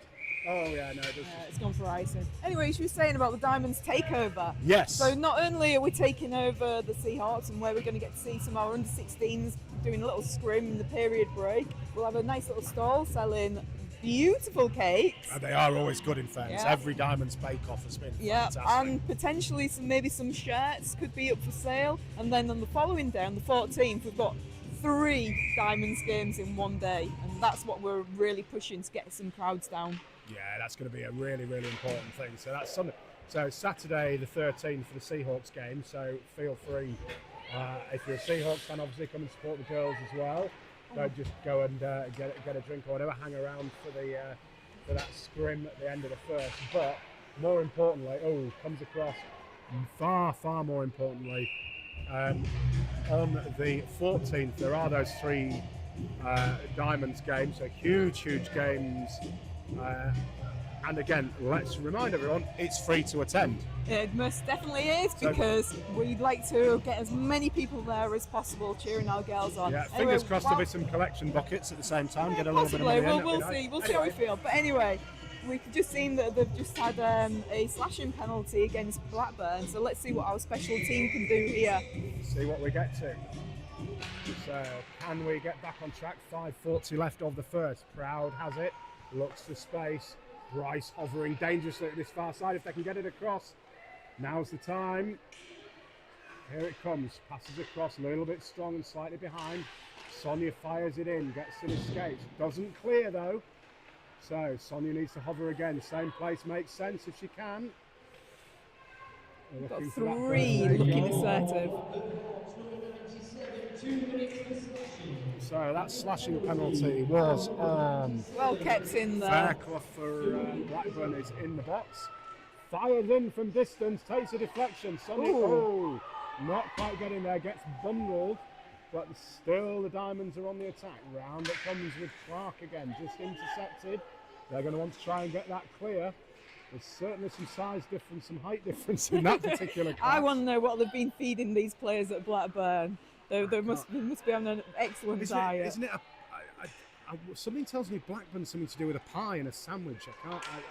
Speaker 1: Oh yeah, no, it does.
Speaker 2: It's gone for icing. Anyway, she was saying about the Diamonds takeover.
Speaker 1: Yes.
Speaker 2: So not only are we taking over the Seahawks and where we're going to get to see some of our under-16s doing a little scrim in the period break, we'll have a nice little stall selling beautiful cakes.
Speaker 1: And they are always good, in fairness.
Speaker 2: Yeah.
Speaker 1: Every Diamonds Bake-Off has been
Speaker 2: Yeah,
Speaker 1: fantastic.
Speaker 2: and potentially maybe some shirts could be up for sale. And then on the following day, on the 14th, we've got 3 Diamonds games in one day, and that's what we're really pushing to get some crowds down.
Speaker 1: Yeah, that's going to be a really, really important thing. So that's Sunday. So Saturday the 13th for the Seahawks game. So feel free, if you're a Seahawks fan, obviously come and support the girls as well. Don't just go and get a drink or whatever. Hang around for that scrim at the end of the first. But more importantly, comes across far more importantly. On the 14th, there are those 3 Diamonds games, so huge games. And again, let's remind everyone, it's free to attend.
Speaker 2: It most definitely is, because we'd like to get as many people there as possible cheering our girls on.
Speaker 1: Yeah, fingers crossed there'll be some collection buckets at the same time. Get a little
Speaker 2: possibly.
Speaker 1: bit of money in.
Speaker 2: We'll see how we feel. But anyway, we've just seen that they've just had a slashing penalty against Blackburn, so let's see what our special team can do here.
Speaker 1: See what we get to. So, can we get back on track? 5:40 left of the first. Proud has it, looks for space. Bryce hovering dangerously at this far side. If they can get it across, now's the time. Here it comes, passes across, a little bit strong and slightly behind. Sonia fires it in, gets an escape. Doesn't clear though. So Sonia needs to hover again. Same place makes sense if she can.
Speaker 2: We've got 3 looking assertive.
Speaker 1: So that slashing penalty was
Speaker 2: well kept in there.
Speaker 1: Fairclough for Blackburn is in the box. Fired in from distance, takes a deflection. Sonia, not quite getting there, gets bundled, but still the Diamonds are on the attack. Round it comes with Clark again, just intercepted. They're going to want to try and get that clear. There's certainly some size difference, some height difference in that particular class.
Speaker 2: I want to know what they've been feeding these players at Blackburn. They must be having an excellent diet.
Speaker 1: Isn't it something tells me Blackburn's something to do with a pie and a sandwich.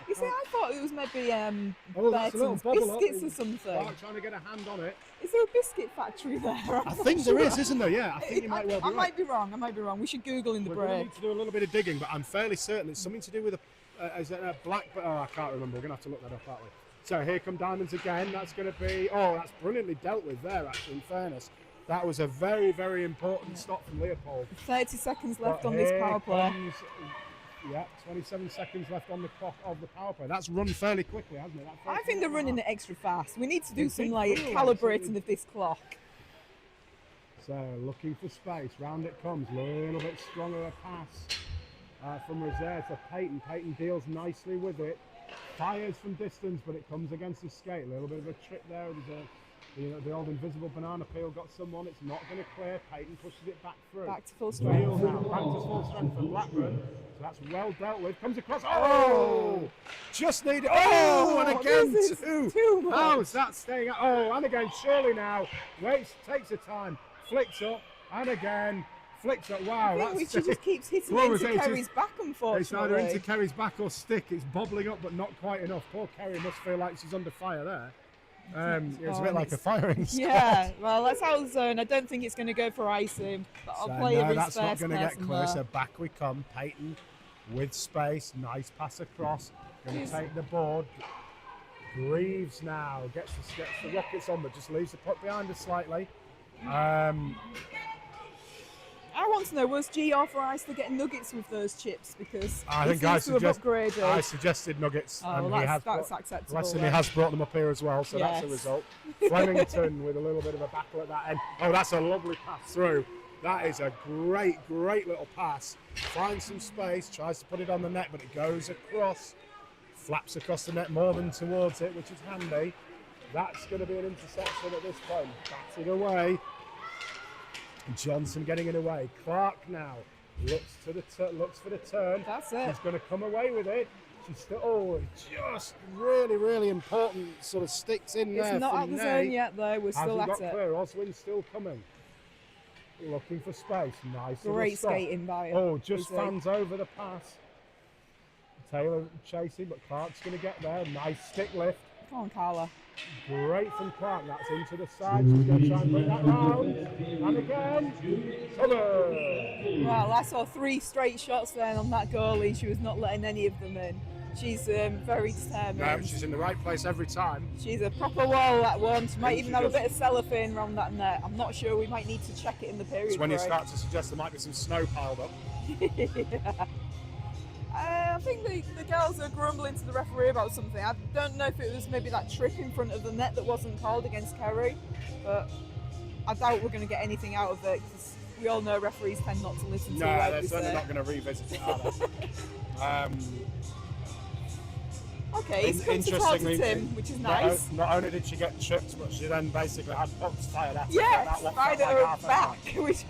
Speaker 2: You see, I thought it was maybe
Speaker 1: that's a little bubble
Speaker 2: biscuits or something.
Speaker 1: Clark trying to get a hand on it.
Speaker 2: Is there a biscuit factory there?
Speaker 1: I think there is, isn't there? Yeah, I think you might well be
Speaker 2: I
Speaker 1: right.
Speaker 2: might be wrong. We should Google in the
Speaker 1: We're
Speaker 2: break.
Speaker 1: going to need to do a little bit of digging, but I'm fairly certain it's something to do with is it a Blackburn? Oh, I can't remember. We're going to have to look that up, aren't we? So here come Diamonds again. That's going to be, that's brilliantly dealt with there, actually, in fairness. That was a very, very important stop from Leopold.
Speaker 2: 30 seconds left on this power play.
Speaker 1: 27 seconds left on the clock of the power play. That's run fairly quickly, hasn't it?
Speaker 2: I think they're running it extra fast. We need to do some calibrating
Speaker 1: absolutely.
Speaker 2: of this clock.
Speaker 1: So looking for space. Round it comes. A little bit stronger a pass from Rosette to Peyton. Peyton deals nicely with it. Fires from distance, but it comes against the skate. A little bit of a trip there. The old invisible banana peel got someone. It's not going to clear. Peyton pushes it back through.
Speaker 2: Back to full strength.
Speaker 1: Now. Back to full strength from Blackburn. So that's well dealt with. Comes across. Just needed. And again
Speaker 2: too much.
Speaker 1: How's that staying out? And again Shirley now. Waits, takes her time, flicks up, and again flicks up. Wow,
Speaker 2: I think she just keeps hitting it into Kerry's back, unfortunately.
Speaker 1: It's either into Kerry's back or stick. It's bobbling up, but not quite enough. Poor Kerry must feel like she's under fire there. It's a bit like a firing squad.
Speaker 2: Yeah, well, that's out of the zone. I don't think it's going to go for icing, but I'll play a
Speaker 1: that's not
Speaker 2: going
Speaker 1: to get clear. So back we come. Peyton with space. Nice pass across. Going to take the board. Greaves now gets the rockets on, but just leaves the puck behind us slightly.
Speaker 2: I want to know, was G authorised to get nuggets with those chips? Because
Speaker 1: I think I
Speaker 2: suggested
Speaker 1: nuggets.
Speaker 2: That's acceptable.
Speaker 1: Bless him, he has brought them up here as well, so that's a result. Flemington with a little bit of a battle at that end. That's a lovely pass through. That is a great little pass. Finds some space, tries to put it on the net, but it goes across. Flaps across the net more than towards it, which is handy. That's going to be an interception at this point. Batted away. Johnson getting it away. Clark now looks for the turn.
Speaker 2: That's it.
Speaker 1: She's going to come away with it. She's still just really important. Sort of sticks in there.
Speaker 2: It's not out the zone yet, though. We're still at it.
Speaker 1: Hasn't got clear. Oswin's still coming. Looking for space. Nice.
Speaker 2: Great skating by him.
Speaker 1: Just fans over the pass. Taylor chasing, but Clark's going to get there. Nice stick lift.
Speaker 2: Come on, Carla.
Speaker 1: Great from Clark. That's into the side. She's going to try and bring that round. And again, cover.
Speaker 2: Well, I saw 3 straight shots then on that goalie. She was not letting any of them in. She's very determined.
Speaker 1: No, she's in the right place every time.
Speaker 2: She's a proper wall, that one. She might even have a bit of cellophane around that net. I'm not sure. We might need to check it in the period.
Speaker 1: It's when you
Speaker 2: break.
Speaker 1: start to suggest there might be some snow piled up.
Speaker 2: Yeah. I think the girls are grumbling to the referee about something. I don't know if it was maybe that trip in front of the net that wasn't called against Kerry, but I doubt we're going to get anything out of it because we all know referees tend not to listen to
Speaker 1: No,
Speaker 2: what
Speaker 1: they're
Speaker 2: we
Speaker 1: certainly
Speaker 2: say.
Speaker 1: not going to revisit it, are they?
Speaker 2: Okay, he's come to talk to Tim, which is nice.
Speaker 1: Not only did she get tripped, but she then basically had pucks fired at her.
Speaker 2: Yes,
Speaker 1: That
Speaker 2: right
Speaker 1: felt
Speaker 2: at
Speaker 1: like
Speaker 2: her
Speaker 1: half an
Speaker 2: back,
Speaker 1: hour.
Speaker 2: which,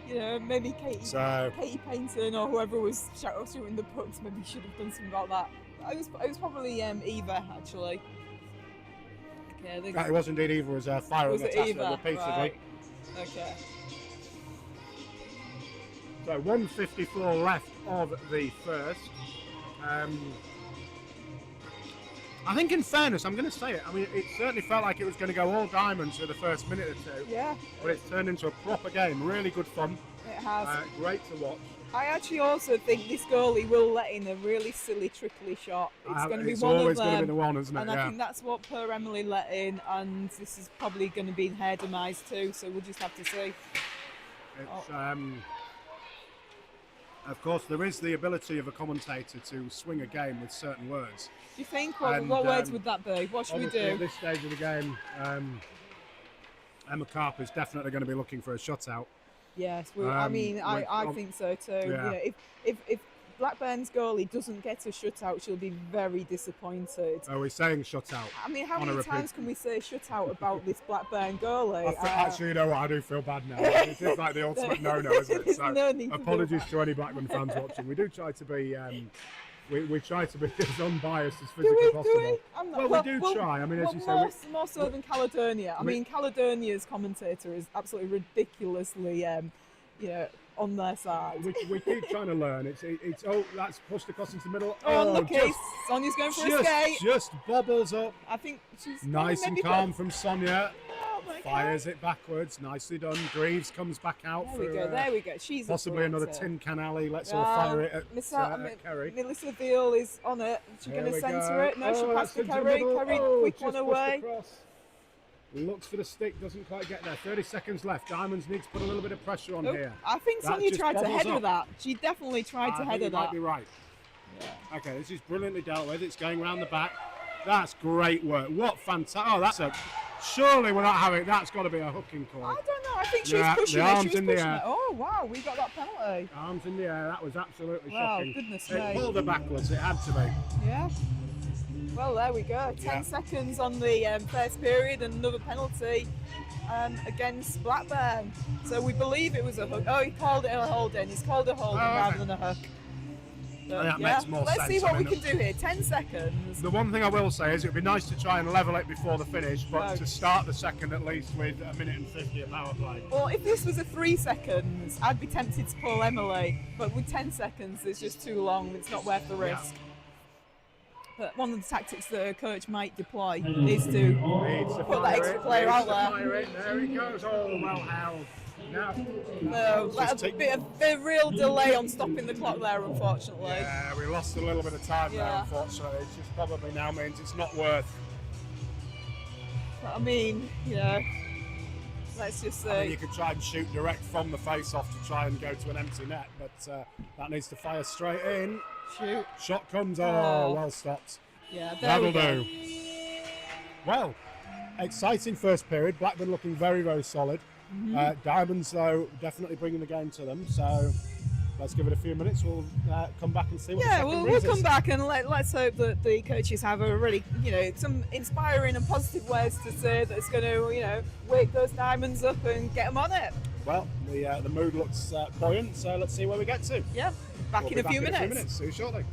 Speaker 2: you know, maybe Katie
Speaker 1: So-
Speaker 2: Payton or whoever was shooting the pucks maybe should have done something about that. It was probably Eva, actually. Okay,
Speaker 1: It was indeed Eva was firing
Speaker 2: was
Speaker 1: at
Speaker 2: it Eva?
Speaker 1: her repeatedly.
Speaker 2: Right. Okay.
Speaker 1: So 1:54 left of the first. I think in fairness, I'm going to say it, I mean, it certainly felt like it was going to go all diamonds for the first minute or two.
Speaker 2: Yeah,
Speaker 1: But it's turned into a proper game. Really good fun.
Speaker 2: it has.
Speaker 1: Great to watch.
Speaker 2: I actually also think this goalie will let in a really silly, trickly shot. It's going to be
Speaker 1: It's
Speaker 2: one of
Speaker 1: always
Speaker 2: them.
Speaker 1: going to be the one, isn't it?
Speaker 2: And I think that's what poor Emily let in, and this is probably going to be hair demise too, so we'll just have to see.
Speaker 1: It's, of course, there is the ability of a commentator to swing a game with certain words.
Speaker 2: Do you think?
Speaker 1: And,
Speaker 2: What words would that be? What should we
Speaker 1: Obviously,
Speaker 2: do?
Speaker 1: at this stage of the game, Emma Carp is definitely going to be looking for a shutout.
Speaker 2: Yes, I mean, I think so too.
Speaker 1: Yeah.
Speaker 2: You know, if Blackburn's goalie doesn't get a shutout, she'll be very disappointed.
Speaker 1: Are we saying shutout?
Speaker 2: I mean, how
Speaker 1: on a
Speaker 2: many
Speaker 1: repeat?
Speaker 2: times can we say shutout about this Blackburn goalie?
Speaker 1: Actually, you know what? I do feel bad now. It is like the ultimate no-no, isn't it?
Speaker 2: There's
Speaker 1: So,
Speaker 2: no need to feel
Speaker 1: apologies
Speaker 2: bad.
Speaker 1: to any Blackburn fans watching. We do try to be, we try to be as unbiased as
Speaker 2: Do
Speaker 1: physically
Speaker 2: we?
Speaker 1: possible.
Speaker 2: Do we? I'm not,
Speaker 1: Well, we do try. I mean, as you say,
Speaker 2: more so than Caledonia. I
Speaker 1: we-
Speaker 2: mean, Caledonia's commentator is absolutely ridiculously, you know, on their side.
Speaker 1: we keep trying to learn. It's oh, that's pushed across into the middle.
Speaker 2: Oh, unlucky.
Speaker 1: just-
Speaker 2: Sonia's going for a skate.
Speaker 1: Just bobbles up.
Speaker 2: I think she's
Speaker 1: Nice and
Speaker 2: maybe
Speaker 1: calm from Sonia.
Speaker 2: Oh my
Speaker 1: Fires it backwards. Nicely done. Greaves comes back out
Speaker 2: God.
Speaker 1: for
Speaker 2: There we go. There we go. She's
Speaker 1: possibly
Speaker 2: a
Speaker 1: another
Speaker 2: brilliant
Speaker 1: tin can alley. Let's all
Speaker 2: Yeah,
Speaker 1: fire it at
Speaker 2: Kerry.
Speaker 1: Kerry.
Speaker 2: Melissa Veal is on it. She's
Speaker 1: Here
Speaker 2: going to
Speaker 1: we
Speaker 2: centre
Speaker 1: go.
Speaker 2: it. No, she
Speaker 1: Oh,
Speaker 2: passed to
Speaker 1: that's into
Speaker 2: Kerry.
Speaker 1: the middle.
Speaker 2: Kerry,
Speaker 1: Oh,
Speaker 2: quick
Speaker 1: just
Speaker 2: one
Speaker 1: pushed
Speaker 2: away.
Speaker 1: across. Looks for the stick, doesn't quite get there. 30 seconds left. Diamonds need to put a little bit of pressure on
Speaker 2: Nope.
Speaker 1: here.
Speaker 2: I think
Speaker 1: That
Speaker 2: Sonia
Speaker 1: just
Speaker 2: tried to
Speaker 1: bobbles
Speaker 2: header
Speaker 1: up.
Speaker 2: that. She definitely tried to
Speaker 1: I
Speaker 2: header
Speaker 1: think you might
Speaker 2: that.
Speaker 1: be right.
Speaker 2: Yeah.
Speaker 1: Okay, this is brilliantly dealt with. It's going round the back. That's great work. What fantastic! Oh, that's a. Surely we're not having. That's got to be a hooking call.
Speaker 2: I don't know. I think she
Speaker 1: Yeah,
Speaker 2: was pushing
Speaker 1: the
Speaker 2: it. She
Speaker 1: arms
Speaker 2: was
Speaker 1: in the
Speaker 2: pushing
Speaker 1: air.
Speaker 2: it. Oh wow, we got that penalty.
Speaker 1: Arms in the air. That was absolutely
Speaker 2: Wow,
Speaker 1: shocking.
Speaker 2: goodness
Speaker 1: It
Speaker 2: me.
Speaker 1: pulled her backwards. It had to be.
Speaker 2: Yeah. Well, there we go. 10
Speaker 1: Yeah.
Speaker 2: seconds on the first period and another penalty against Blackburn. So we believe it was a hook. Oh, he called it a hold-in. He's called it a hold-in
Speaker 1: Oh, okay.
Speaker 2: rather than a hook. But,
Speaker 1: That makes more
Speaker 2: Let's
Speaker 1: sense.
Speaker 2: see what
Speaker 1: I
Speaker 2: we
Speaker 1: mean,
Speaker 2: can do here. 10 seconds.
Speaker 1: The one thing I will say is it would be nice to try and level it before the finish, but
Speaker 2: Right.
Speaker 1: to start the second at least with a minute and 50 of power play.
Speaker 2: Well, if this was a 3 seconds, I'd be tempted to pull Emily. But with 10 seconds, it's just too long. It's not worth the
Speaker 1: Yeah.
Speaker 2: risk. But one of the tactics that a coach might deploy is to
Speaker 1: Needs to
Speaker 2: put that
Speaker 1: fire
Speaker 2: extra
Speaker 1: it,
Speaker 2: player
Speaker 1: needs
Speaker 2: out
Speaker 1: to
Speaker 2: there.
Speaker 1: fire it. There he goes. Oh, well held. Now,
Speaker 2: like
Speaker 1: just
Speaker 2: a bit of real delay on stopping the clock there, unfortunately.
Speaker 1: yeah, we lost a little bit of time there,
Speaker 2: Yeah.
Speaker 1: unfortunately. It just probably now means it's not worth.
Speaker 2: But I mean, you know, let's just
Speaker 1: I mean,
Speaker 2: say
Speaker 1: you could try and shoot direct from the face-off to try and go to an empty net, but that needs to fire straight in.
Speaker 2: shoot.
Speaker 1: Shot comes.
Speaker 2: Oh.
Speaker 1: Oh, well stopped.
Speaker 2: Yeah, there we
Speaker 1: That'll
Speaker 2: go.
Speaker 1: do. Well, exciting first period. Blackburn looking very, very solid.
Speaker 2: Mm-hmm.
Speaker 1: Diamonds, though, definitely bringing the game to them. So let's give it a few minutes. We'll come back and see what the
Speaker 2: Yeah,
Speaker 1: second
Speaker 2: we'll
Speaker 1: brings us.
Speaker 2: come back and let's hope that the coaches have a really, you know, some inspiring and positive words to say that's going to, you know, wake those diamonds up and get them on it.
Speaker 1: Well, the mood looks buoyant, so let's see where we get to.
Speaker 2: Yeah, back
Speaker 1: We'll
Speaker 2: in
Speaker 1: be
Speaker 2: a few
Speaker 1: in a few
Speaker 2: minutes.
Speaker 1: minutes. See you shortly.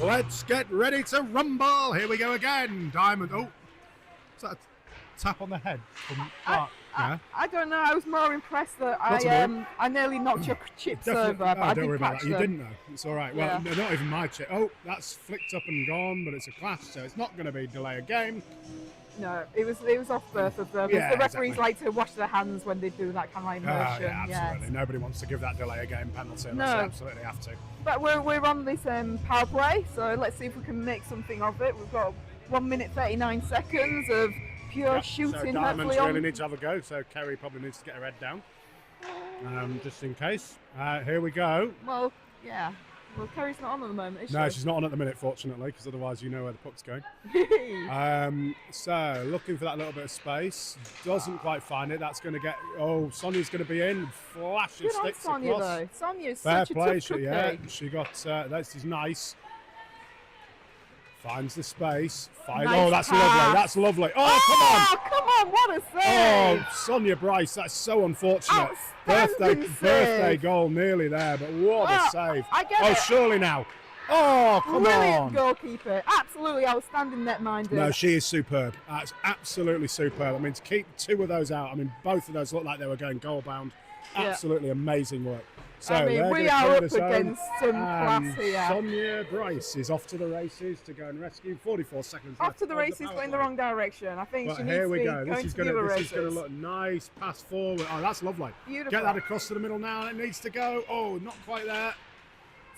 Speaker 1: Let's get ready to rumble. Here we go again. Diamond. Oh, is that a tap on the head from Clark? Yeah.
Speaker 2: I don't know. I was more impressed that I nearly knocked your chips
Speaker 1: Definitely.
Speaker 2: over, but I
Speaker 1: don't worry
Speaker 2: didn't
Speaker 1: about
Speaker 2: catch
Speaker 1: that. You
Speaker 2: them.
Speaker 1: didn't know. It's all right. Well, no, not even my chip. Oh, that's flicked up and gone, but it's a clash, so it's not going to be delay a game.
Speaker 2: No, it was off both of them.
Speaker 1: Yeah,
Speaker 2: The referees
Speaker 1: exactly.
Speaker 2: like to wash their hands when they do that kind of like motion.
Speaker 1: Yeah, absolutely. Nobody wants to give that delay a game penalty unless
Speaker 2: No.
Speaker 1: they absolutely have to.
Speaker 2: But we're on this power play, so let's see if we can make something of it. We've got 1 minute 39 seconds of pure shooting.
Speaker 1: So Diamonds
Speaker 2: hopefully
Speaker 1: really need to have a go, so Kerry probably needs to get her head down, just in case. Here we go.
Speaker 2: Well, yeah. Well, Kerry's not on at the moment, is she?
Speaker 1: No, she's not on at the minute, fortunately, because otherwise you know where the puck's going. So looking for that little bit of space, doesn't quite find it. That's going to get. Oh, Sonia's going to be in. Flashing
Speaker 2: Good on
Speaker 1: sticks
Speaker 2: Sonia
Speaker 1: across.
Speaker 2: though. Sonia's
Speaker 1: Fair
Speaker 2: such a
Speaker 1: play,
Speaker 2: tough cookie.
Speaker 1: she got. This is nice. Finds the space.
Speaker 2: Nice
Speaker 1: Oh, that's
Speaker 2: pass.
Speaker 1: lovely. That's lovely. Oh, come on!
Speaker 2: Oh, come on! What a save!
Speaker 1: Oh, Sonia Bryce, that's so unfortunate.
Speaker 2: Outstanding
Speaker 1: Birthday
Speaker 2: save.
Speaker 1: goal nearly there, but what a save.
Speaker 2: I get
Speaker 1: Oh,
Speaker 2: it.
Speaker 1: surely now. Oh, come
Speaker 2: Brilliant
Speaker 1: on.
Speaker 2: goalkeeper. Absolutely outstanding netminder.
Speaker 1: No, she is superb. That's absolutely superb. I mean, to keep two of those out, I mean, both of those looked like they were going goal bound.
Speaker 2: Yeah.
Speaker 1: Absolutely amazing work. So
Speaker 2: I mean,
Speaker 1: they're
Speaker 2: we
Speaker 1: gonna
Speaker 2: are
Speaker 1: clear
Speaker 2: up
Speaker 1: this home,
Speaker 2: against some class
Speaker 1: and
Speaker 2: here.
Speaker 1: Sonia Bryce is off to the races to go and rescue. 44 seconds left.
Speaker 2: Off to the
Speaker 1: of
Speaker 2: races,
Speaker 1: power
Speaker 2: but in the
Speaker 1: play.
Speaker 2: wrong direction. I think
Speaker 1: But
Speaker 2: she needs
Speaker 1: here
Speaker 2: to
Speaker 1: we
Speaker 2: be
Speaker 1: go.
Speaker 2: going
Speaker 1: This is
Speaker 2: to
Speaker 1: going
Speaker 2: the
Speaker 1: to
Speaker 2: races.
Speaker 1: look nice. Pass forward. Oh, that's lovely.
Speaker 2: Beautiful.
Speaker 1: Get that across to the middle now. It needs to go. Oh, not quite there.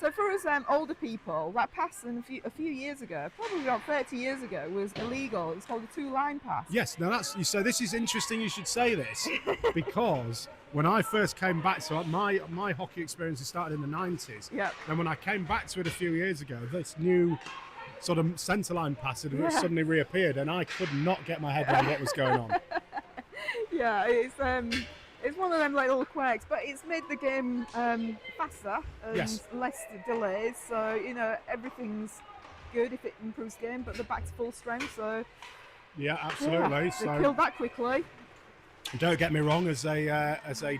Speaker 2: So for us older people, that pass a few years ago, probably about 30 years ago, was illegal. It's called a two-line pass.
Speaker 1: Yes. Now that's so. This is interesting. You should say this because when I first came back, so my hockey experience started in the 90s.
Speaker 2: Yeah.
Speaker 1: And when I came back to it a few years ago, this new sort of centre line pass had suddenly reappeared, and I could not get my head around what was going on.
Speaker 2: Yeah, it's one of them like little quirks, but it's made the game faster and
Speaker 1: Yes.
Speaker 2: less delays. So everything's good if it improves the game, but they're back to full strength. So
Speaker 1: Yeah, absolutely.
Speaker 2: they
Speaker 1: So
Speaker 2: killed that quickly.
Speaker 1: don't get me wrong, as a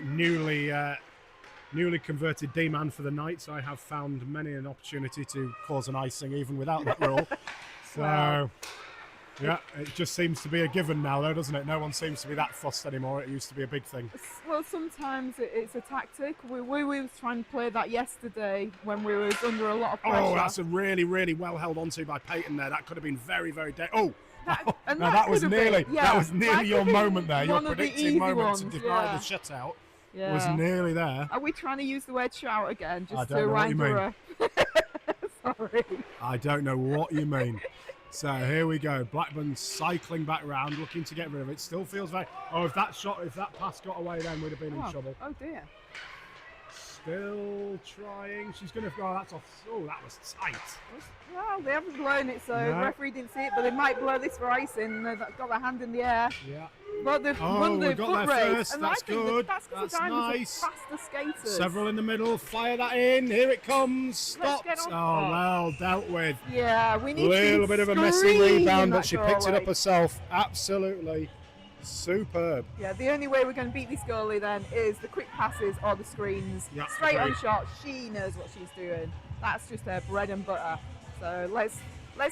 Speaker 1: newly converted D-man for the Knights, I have found many an opportunity to cause an icing even without that rule. So.
Speaker 2: Wow.
Speaker 1: Yeah, it just seems to be a given now, though, doesn't it? No one seems to be that fussed anymore. It used to be a big thing.
Speaker 2: Well, sometimes it's a tactic. We was trying to play that yesterday when we was under a lot of pressure.
Speaker 1: Oh, that's a really, really well held onto by Peyton there. That could have been very, very
Speaker 2: and
Speaker 1: that was
Speaker 2: could have
Speaker 1: nearly
Speaker 2: been, yeah,
Speaker 1: that was
Speaker 2: that
Speaker 1: nearly
Speaker 2: could
Speaker 1: your
Speaker 2: have been
Speaker 1: moment there. Your
Speaker 2: one of the
Speaker 1: predicting
Speaker 2: easy
Speaker 1: moment
Speaker 2: ones,
Speaker 1: to deny
Speaker 2: yeah.
Speaker 1: the shutout
Speaker 2: Yeah.
Speaker 1: was nearly there.
Speaker 2: Are we trying to use the word shout again
Speaker 1: I
Speaker 2: just
Speaker 1: don't
Speaker 2: to
Speaker 1: know what you
Speaker 2: wind her up? Sorry.
Speaker 1: I don't know what you mean. So here we go. Blackburn cycling back round, looking to get rid of it. Still feels very. Oh, if that pass got away, then we'd have been in trouble.
Speaker 2: Oh dear.
Speaker 1: Still trying. She's going to. Oh, that's off. Oh, that was tight.
Speaker 2: Well, they haven't blown it, so
Speaker 1: No.
Speaker 2: the referee didn't see it, but they might blow this for icing. They've got their hand in the air.
Speaker 1: Yeah.
Speaker 2: But they've
Speaker 1: Oh,
Speaker 2: won the
Speaker 1: we got
Speaker 2: foot
Speaker 1: there
Speaker 2: race,
Speaker 1: first.
Speaker 2: and
Speaker 1: That's
Speaker 2: I think
Speaker 1: good.
Speaker 2: That's because
Speaker 1: That's
Speaker 2: the Diamonds
Speaker 1: nice.
Speaker 2: are faster skaters.
Speaker 1: Several in the middle. Fire that in. Here it comes.
Speaker 2: Let's
Speaker 1: Stopped.
Speaker 2: get
Speaker 1: Oh,
Speaker 2: on.
Speaker 1: well dealt with.
Speaker 2: Yeah, we
Speaker 1: A
Speaker 2: need
Speaker 1: little
Speaker 2: to
Speaker 1: bit of a messy
Speaker 2: scream
Speaker 1: rebound,
Speaker 2: in
Speaker 1: but
Speaker 2: that
Speaker 1: she picked it up
Speaker 2: goalie.
Speaker 1: herself. Absolutely superb.
Speaker 2: Yeah, the only way we're going to beat this goalie then is the quick passes or the screens.
Speaker 1: Yeah,
Speaker 2: Straight on
Speaker 1: agreed.
Speaker 2: shot. She knows what she's doing. That's just her bread and butter. So let's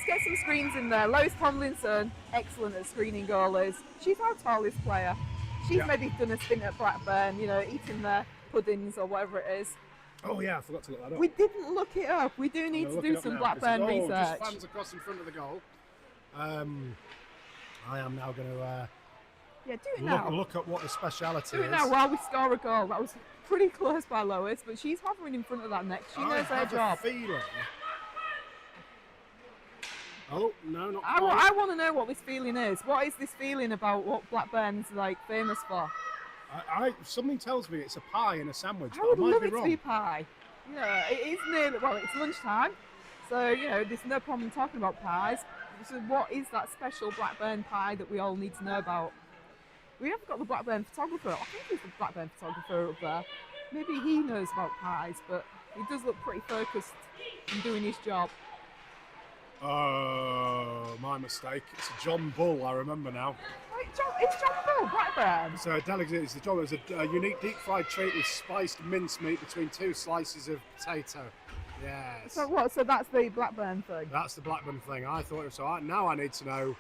Speaker 2: get some screens in there. Lois Tomlinson, excellent at screening goalies. She's our tallest player. She's
Speaker 1: Yeah.
Speaker 2: maybe done a stint at Blackburn, eating their puddings or whatever it is.
Speaker 1: Oh yeah, I forgot to look that up.
Speaker 2: We didn't look it up. We do need to
Speaker 1: Look it
Speaker 2: do
Speaker 1: up
Speaker 2: some
Speaker 1: now,
Speaker 2: Blackburn
Speaker 1: 'cause-
Speaker 2: research.
Speaker 1: Just fans across in front of the goal. I am now going to
Speaker 2: Yeah, do it now.
Speaker 1: look at what the speciality
Speaker 2: Do
Speaker 1: is.
Speaker 2: it now while we score a goal. That was pretty close by Lois, but she's hovering in front of that net. She
Speaker 1: I
Speaker 2: knows her
Speaker 1: have a
Speaker 2: job.
Speaker 1: feeling. Oh no, not
Speaker 2: I
Speaker 1: quite.
Speaker 2: want to know what this feeling is. What is this feeling about what Blackburn's famous for?
Speaker 1: Something tells me it's a pie and a sandwich,
Speaker 2: I
Speaker 1: but
Speaker 2: would
Speaker 1: I might
Speaker 2: love
Speaker 1: be
Speaker 2: it to
Speaker 1: wrong.
Speaker 2: be pie. It is nearly, it's lunchtime, so there's no problem talking about pies. So what is that special Blackburn pie that we all need to know about? We haven't got the Blackburn photographer. I think he's the Blackburn photographer up there. Maybe he knows about pies, but he does look pretty focused in doing his job.
Speaker 1: Oh, my mistake. It's John Bull, I remember now.
Speaker 2: It's John Bull, Blackburn.
Speaker 1: So it's the John. It's a unique deep fried treat with spiced mincemeat between two slices of potato. Yes.
Speaker 2: So what? So that's the Blackburn thing.
Speaker 1: That's the Blackburn thing. I thought so. Now I need to know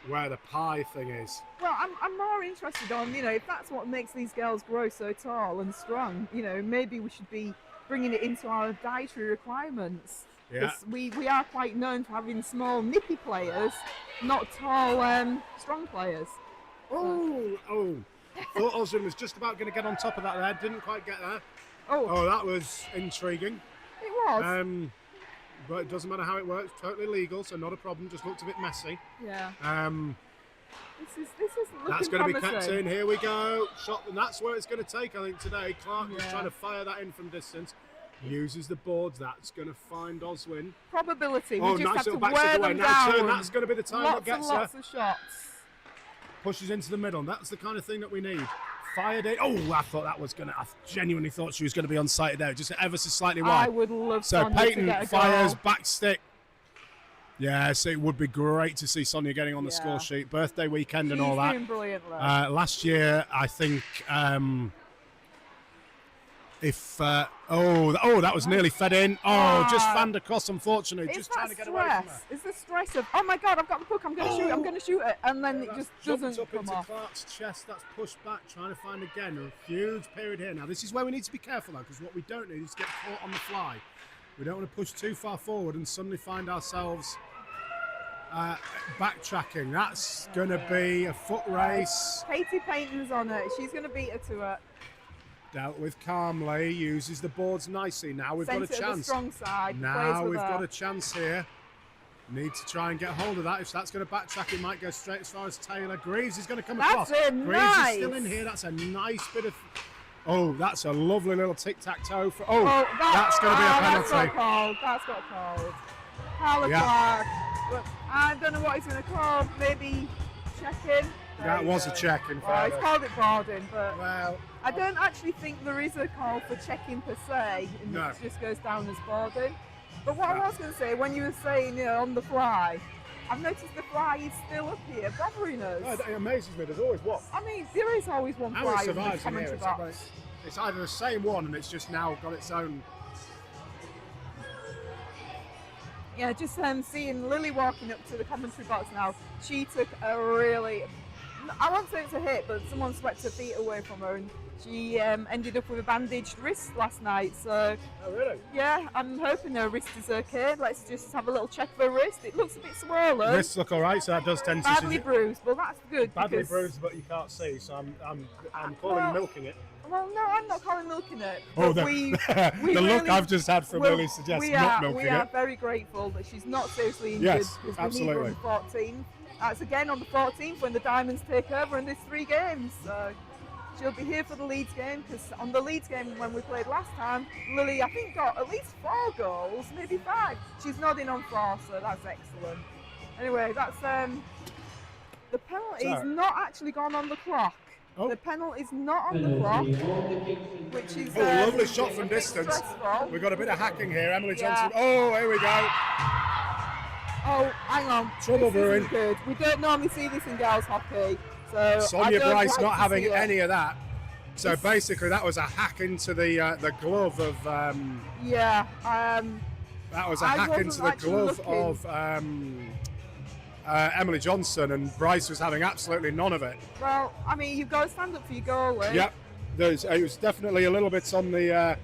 Speaker 1: where the pie thing is.
Speaker 2: Well, I'm more interested on, if that's what makes these girls grow so tall and strong, maybe we should be bringing it into our dietary requirements.
Speaker 1: Yeah.
Speaker 2: We are quite known for having small, nippy players, not tall, strong players.
Speaker 1: Oh. Thought Osman was just about going to get on top of that there. Didn't quite get there.
Speaker 2: Oh,
Speaker 1: That was intriguing.
Speaker 2: it was.
Speaker 1: But it doesn't matter how it works. Totally legal, so not a problem. Just looked a bit messy.
Speaker 2: Yeah. This is looking
Speaker 1: That's going to be
Speaker 2: promising.
Speaker 1: kept in. Here we go. Shot, and that's where it's going to take, I think, today. Clark is
Speaker 2: Yeah.
Speaker 1: trying to fire that in from distance. Uses the boards. That's going to find Oswin.
Speaker 2: Probability. We
Speaker 1: Oh,
Speaker 2: just
Speaker 1: nice
Speaker 2: have to
Speaker 1: little back
Speaker 2: wear
Speaker 1: step away.
Speaker 2: them
Speaker 1: Now
Speaker 2: down.
Speaker 1: turn. That's going to be the time
Speaker 2: lots
Speaker 1: that gets
Speaker 2: and lots
Speaker 1: her.
Speaker 2: of shots.
Speaker 1: Pushes into the middle. That's the kind of thing that we need. Fired in. Oh, I thought that was going to. I genuinely thought she was going to be unsighted there. Just ever so slightly wide.
Speaker 2: I would love
Speaker 1: So
Speaker 2: Sonia to
Speaker 1: Peyton
Speaker 2: get a
Speaker 1: fires
Speaker 2: goal.
Speaker 1: back stick. Yes, it would be great to see Sonia getting on the
Speaker 2: Yeah.
Speaker 1: score sheet. Birthday weekend and
Speaker 2: She's
Speaker 1: all that.
Speaker 2: doing brilliantly.
Speaker 1: Last year, I think. That was nearly fed in. Just fanned across, unfortunately.
Speaker 2: It's
Speaker 1: Just
Speaker 2: that
Speaker 1: trying to get away from her.
Speaker 2: stress. It's the stress of, oh my God, I've got the puck, I'm going to shoot it, I'm going to shoot it, and then it
Speaker 1: That's
Speaker 2: just
Speaker 1: jumped
Speaker 2: doesn't
Speaker 1: up
Speaker 2: come
Speaker 1: into
Speaker 2: off.
Speaker 1: Clark's chest. That's pushed back, trying to find again. A huge period here. Now, this is where we need to be careful, though, because what we don't need is to get caught on the fly. We don't want to push too far forward and suddenly find ourselves backtracking. That's going to be a foot race.
Speaker 2: Katie Payton's on it. She's going to beat her to it.
Speaker 1: Dealt with calmly, uses the boards nicely. Now we've
Speaker 2: Sent
Speaker 1: got a
Speaker 2: it to the
Speaker 1: chance.
Speaker 2: strong side.
Speaker 1: Now
Speaker 2: plays with
Speaker 1: we've
Speaker 2: her.
Speaker 1: got a chance here. Need to try and get hold of that. If that's going to backtrack, it might go straight as far as Taylor. Greaves is going to come
Speaker 2: That's
Speaker 1: across.
Speaker 2: it,
Speaker 1: Greaves
Speaker 2: nice.
Speaker 1: is still in here. That's a nice bit of. Oh, that's a lovely little tic-tac-toe. That's going to be a penalty.
Speaker 2: That's got called. That's got called. Carla
Speaker 1: Yeah.
Speaker 2: Clark. But I don't know what he's going to call. Maybe check-in.
Speaker 1: That was a check, in
Speaker 2: Oh,
Speaker 1: fact.
Speaker 2: he's called it boarding, but
Speaker 1: Well,
Speaker 2: I don't actually think there is a call for check-in per se. And
Speaker 1: No.
Speaker 2: it just goes down as boarding. But what
Speaker 1: No.
Speaker 2: I was going to say, when you were saying on the fly, I've noticed the fly is still up here bothering us.
Speaker 1: it amazes me. There's always what?
Speaker 2: I mean, there is always one
Speaker 1: How
Speaker 2: fly
Speaker 1: it
Speaker 2: in the
Speaker 1: survives in here.
Speaker 2: commentary box.
Speaker 1: It's either the same one and it's just now got its own.
Speaker 2: Yeah, just seeing Lily walking up to the commentary box now, she took a really, I won't say it's a hit, but someone swept her feet away from her and she ended up with a bandaged wrist last night. So,
Speaker 1: Oh, really?
Speaker 2: yeah, I'm hoping her wrist is okay. Let's just have a little check of her wrist. It looks a bit swollen.
Speaker 1: Wrists look all right, so that does tend to.
Speaker 2: Badly bruised. Well, that's good.
Speaker 1: Badly
Speaker 2: because,
Speaker 1: bruised, but you can't see, so I'm calling
Speaker 2: Well,
Speaker 1: milking it.
Speaker 2: Well, no, I'm not calling milking it.
Speaker 1: Oh,
Speaker 2: but
Speaker 1: the look
Speaker 2: really-
Speaker 1: I've just had from
Speaker 2: Well,
Speaker 1: Lily suggests
Speaker 2: we
Speaker 1: not
Speaker 2: are,
Speaker 1: milking
Speaker 2: we are
Speaker 1: it.
Speaker 2: very grateful that she's not seriously injured.
Speaker 1: Yes,
Speaker 2: because
Speaker 1: absolutely.
Speaker 2: We need her on the 14th. That's again on the 14th when the Diamonds take over and there's 3 games. So she'll be here for the Leeds game because on the Leeds game when we played last time, Lily I think got at least 4 goals, maybe 5. She's nodding on 4, so that's excellent. Anyway, that's the penalty's not actually gone on the clock.
Speaker 1: Oh.
Speaker 2: The penalty's not on the clock, which is
Speaker 1: Lovely shot from
Speaker 2: a bit
Speaker 1: distance.
Speaker 2: stressful.
Speaker 1: We've got a bit of hacking here. Emily
Speaker 2: Yeah.
Speaker 1: Johnson. Oh, here we go.
Speaker 2: Oh, hang on.
Speaker 1: Trouble
Speaker 2: This isn't
Speaker 1: brewing.
Speaker 2: good. We don't normally see this in girls hockey. So I
Speaker 1: Sonia
Speaker 2: don't
Speaker 1: Bryce
Speaker 2: like
Speaker 1: not
Speaker 2: to
Speaker 1: having
Speaker 2: see it.
Speaker 1: any of that. So basically, that was a hack into the glove of.
Speaker 2: Yeah.
Speaker 1: That was a
Speaker 2: I
Speaker 1: hack
Speaker 2: wasn't
Speaker 1: into the
Speaker 2: actually
Speaker 1: glove
Speaker 2: looking.
Speaker 1: of Emily Johnson, and Bryce was having absolutely none of it.
Speaker 2: Well, I mean, you've got to stand up for your goalie.
Speaker 1: Yep, it was definitely a little bit on the.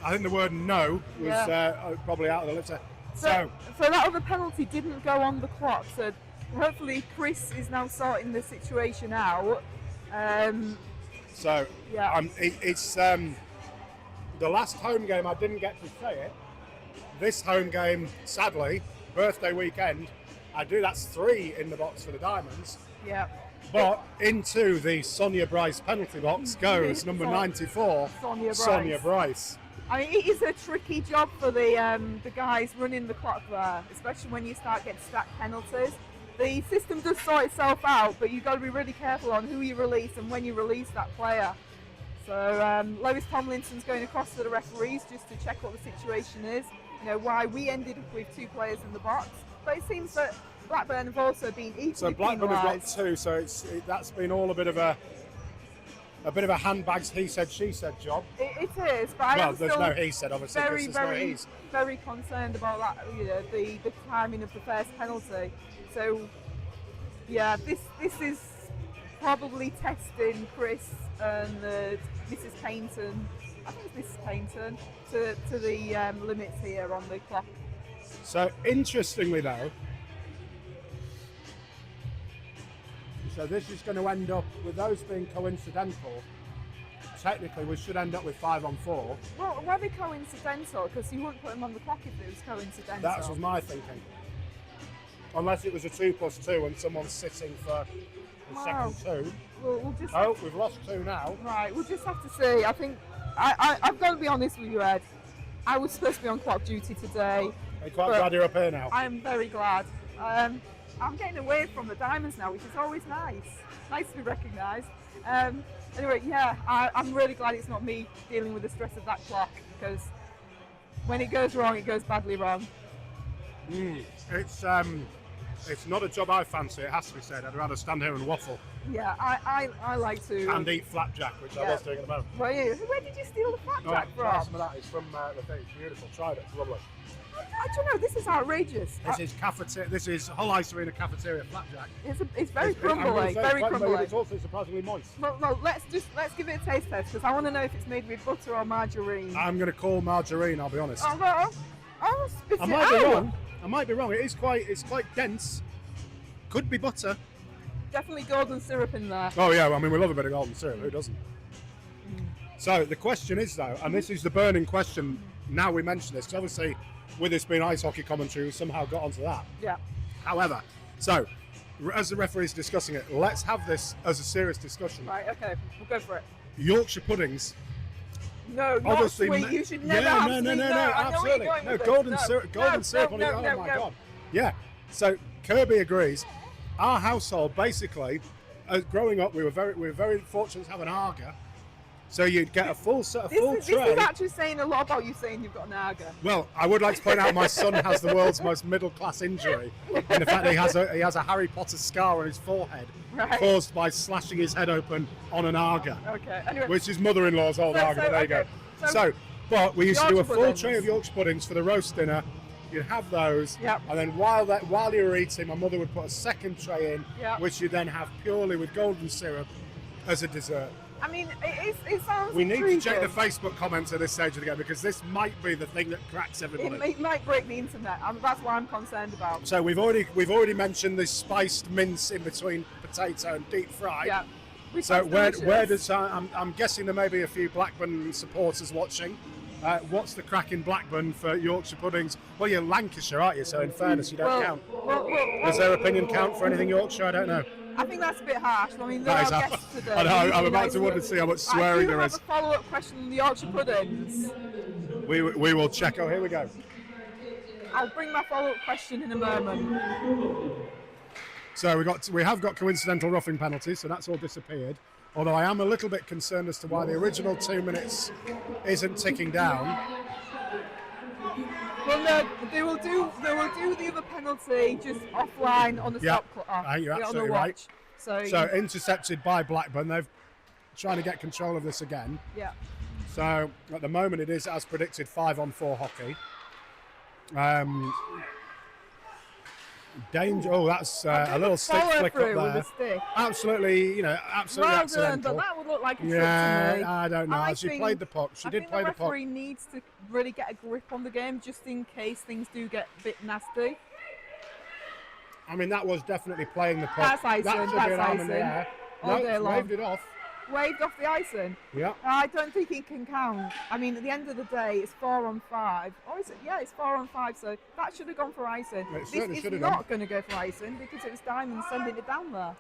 Speaker 1: I think the word no was probably out of the lips.
Speaker 2: So that other penalty didn't go on the clock. So hopefully Chris is now sorting the situation out.
Speaker 1: So
Speaker 2: Yeah.
Speaker 1: it's the last home game I didn't get to say it. This home game, sadly, birthday weekend, that's 3 in the box for the Diamonds.
Speaker 2: Yeah.
Speaker 1: But into the Sonia Bryce penalty box goes number 94,
Speaker 2: Sonia Bryce.
Speaker 1: Bryce.
Speaker 2: I mean, it is a tricky job for the guys running the clock there, especially when you start getting stacked penalties. The system does sort itself out, but you've got to be really careful on who you release and when you release that player. So Lois Tomlinson's going across to the referees just to check what the situation is, why we ended up with 2 players in the box. But it seems that Blackburn have also been equally
Speaker 1: So Blackburn have got
Speaker 2: penalised.
Speaker 1: 2, so that's been all a bit of a a bit of a handbags he said, she said job.
Speaker 2: It is, but I
Speaker 1: Well,
Speaker 2: am
Speaker 1: there's
Speaker 2: still
Speaker 1: no he said, obviously,
Speaker 2: very,
Speaker 1: because there's no
Speaker 2: very,
Speaker 1: he's.
Speaker 2: very concerned about that. You know, the timing of the first penalty. So, yeah, this is probably testing Chris and Mrs. Paynton. I think it's Mrs. Paynton to the limits here on the clock.
Speaker 1: So, interestingly though, so this is going to end up, with those being coincidental, technically we should end up with 5 on 4.
Speaker 2: Well, were they coincidental? Because you wouldn't put them on the clock if it was coincidental.
Speaker 1: That was my thinking. Unless it was a 2+2 and someone's sitting for the second 2.
Speaker 2: We'll just
Speaker 1: We've lost 2 now.
Speaker 2: Right, we'll just have to see. I think I've got to be honest with you, Ed. I was supposed to be on clock duty today.
Speaker 1: I'm quite glad you're up here now.
Speaker 2: I'm very glad. I'm getting away from the diamonds now, which is always nice. Nice to be recognised. Anyway, yeah, I'm really glad it's not me dealing with the stress of that clock, because when it goes wrong, it goes badly wrong.
Speaker 1: It's not a job I fancy, it has to be said. I'd rather stand here and waffle.
Speaker 2: Yeah, I like to.
Speaker 1: And eat flapjack, which I was doing at the moment.
Speaker 2: Well, where did you steal the flapjack from?
Speaker 1: Some of that is from the thing. It's beautiful. Tried it. It's lovely.
Speaker 2: I don't know. This is outrageous.
Speaker 1: This is Hull Ice Arena cafeteria flapjack.
Speaker 2: It's very crumbly. Very crumbly.
Speaker 1: It's also surprisingly moist.
Speaker 2: Well, let's give it a taste test, because I want to know if it's made with butter or margarine.
Speaker 1: I'm going to call margarine. I'll be honest.
Speaker 2: Oh well, I'll spit
Speaker 1: I
Speaker 2: it
Speaker 1: might
Speaker 2: out.
Speaker 1: be wrong. I might be wrong. It's quite dense. Could be butter.
Speaker 2: Definitely golden syrup in there.
Speaker 1: Oh yeah, well, I mean we love a bit of golden syrup. Who doesn't? So the question is though, and this is the burning question. Now we mention this, 'cause obviously with this being ice hockey commentary, we somehow got onto that.
Speaker 2: Yeah.
Speaker 1: However, so as the referee is discussing it, let's have this as a serious discussion.
Speaker 2: Right. Okay. We'll go for it.
Speaker 1: Yorkshire puddings.
Speaker 2: No, not
Speaker 1: Obviously,
Speaker 2: sweet. You should never
Speaker 1: yeah,
Speaker 2: have
Speaker 1: no,
Speaker 2: sweet.
Speaker 1: no,
Speaker 2: I know where
Speaker 1: absolutely.
Speaker 2: you're going
Speaker 1: No,
Speaker 2: with
Speaker 1: golden
Speaker 2: this.
Speaker 1: syrup on it. Oh my god. Yeah. So Kirby agrees. Our household basically, growing up, we were very fortunate to have an Arga. So you'd get a full tray.
Speaker 2: This is actually saying a lot about you saying you've got an Arga.
Speaker 1: Well, I would like to point out my son has the world's most middle class injury, in the fact that he has a Harry Potter scar on his forehead, caused by slashing his head open on an Arga.
Speaker 2: Okay. Anyway.
Speaker 1: Which is mother-in-law's old Arga. But there you go. But we used to do a full tray of Yorkshire puddings for the roast dinner. You'd have those, and then while you were eating, my mother would put a second tray in, which you then have purely with golden syrup as a dessert.
Speaker 2: I mean, it sounds.
Speaker 1: We need to check the Facebook comments at this stage of the game, because this might be the thing that cracks everybody.
Speaker 2: It might break the internet. That's what I'm concerned about.
Speaker 1: So we've already mentioned this spiced mince in between potato and deep fry.
Speaker 2: Yeah.
Speaker 1: So where does I'm guessing there may be a few Blackburn supporters watching. What's the crack in Blackburn for Yorkshire puddings? Well, you're Lancashire, aren't you? So in fairness, you don't count. Does their opinion count for anything Yorkshire? I don't know.
Speaker 2: I think that's a bit harsh. I mean, there are guests today.
Speaker 1: I know, I'm about to wonder to see how much swearing there is.
Speaker 2: I do have a follow-up question on the Yorkshire puddings.
Speaker 1: We will check. Oh, here we go.
Speaker 2: I'll bring my follow-up question in a moment.
Speaker 1: So we have got coincidental roughing penalties, so that's all disappeared. Although I am a little bit concerned as to why the original 2 minutes isn't ticking down.
Speaker 2: Well, no, they will do the other penalty just offline on the stop clock.
Speaker 1: You're absolutely right.
Speaker 2: So
Speaker 1: intercepted by Blackburn. They're trying to get control of this again.
Speaker 2: Yeah.
Speaker 1: So at the moment it is, as predicted, 5 on 4 hockey. Danger! Oh, that's a little stick flick up there.
Speaker 2: With a stick.
Speaker 1: Absolutely, absolutely accidental.
Speaker 2: But that would look like a trick
Speaker 1: to
Speaker 2: me.
Speaker 1: I don't know. She played the puck. She did play the puck.
Speaker 2: The referee needs to really get a grip on the game, just in case things do get a bit nasty.
Speaker 1: I mean, that was definitely playing the puck.
Speaker 2: That's icing.
Speaker 1: That should be an arm in the air.
Speaker 2: All day long.
Speaker 1: Waved it off.
Speaker 2: Waved off the icing?
Speaker 1: Yeah.
Speaker 2: I don't think it can count. I mean, at the end of the day, it's 4 on 5. Or is it? Yeah, it's 4 on 5, so that should have gone for icing.
Speaker 1: This is
Speaker 2: not going to go for icing because it was Diamond sending it down there.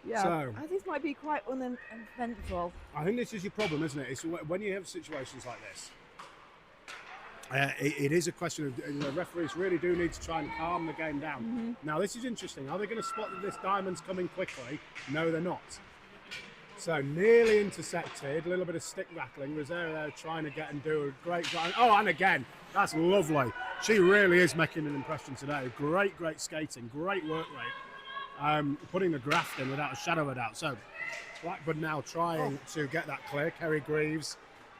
Speaker 2: Yeah,
Speaker 1: so,
Speaker 2: this might be quite uneventful.
Speaker 1: I think this is your problem, isn't it? It's when you have situations like this. It is a question of the referees really do need to try and calm the game down.
Speaker 2: Mm-hmm.
Speaker 1: Now this is interesting. Are they going to spot that this diamond's coming quickly? No, they're not. So nearly intercepted, a little bit of stick rattling. Rosario there trying to get and do a great drive. Oh, and again, that's lovely. She really is making an impression today. Great skating, great work rate. putting the graft in without a shadow of a doubt. So Blackburn now trying to get that clear. Kerry Greaves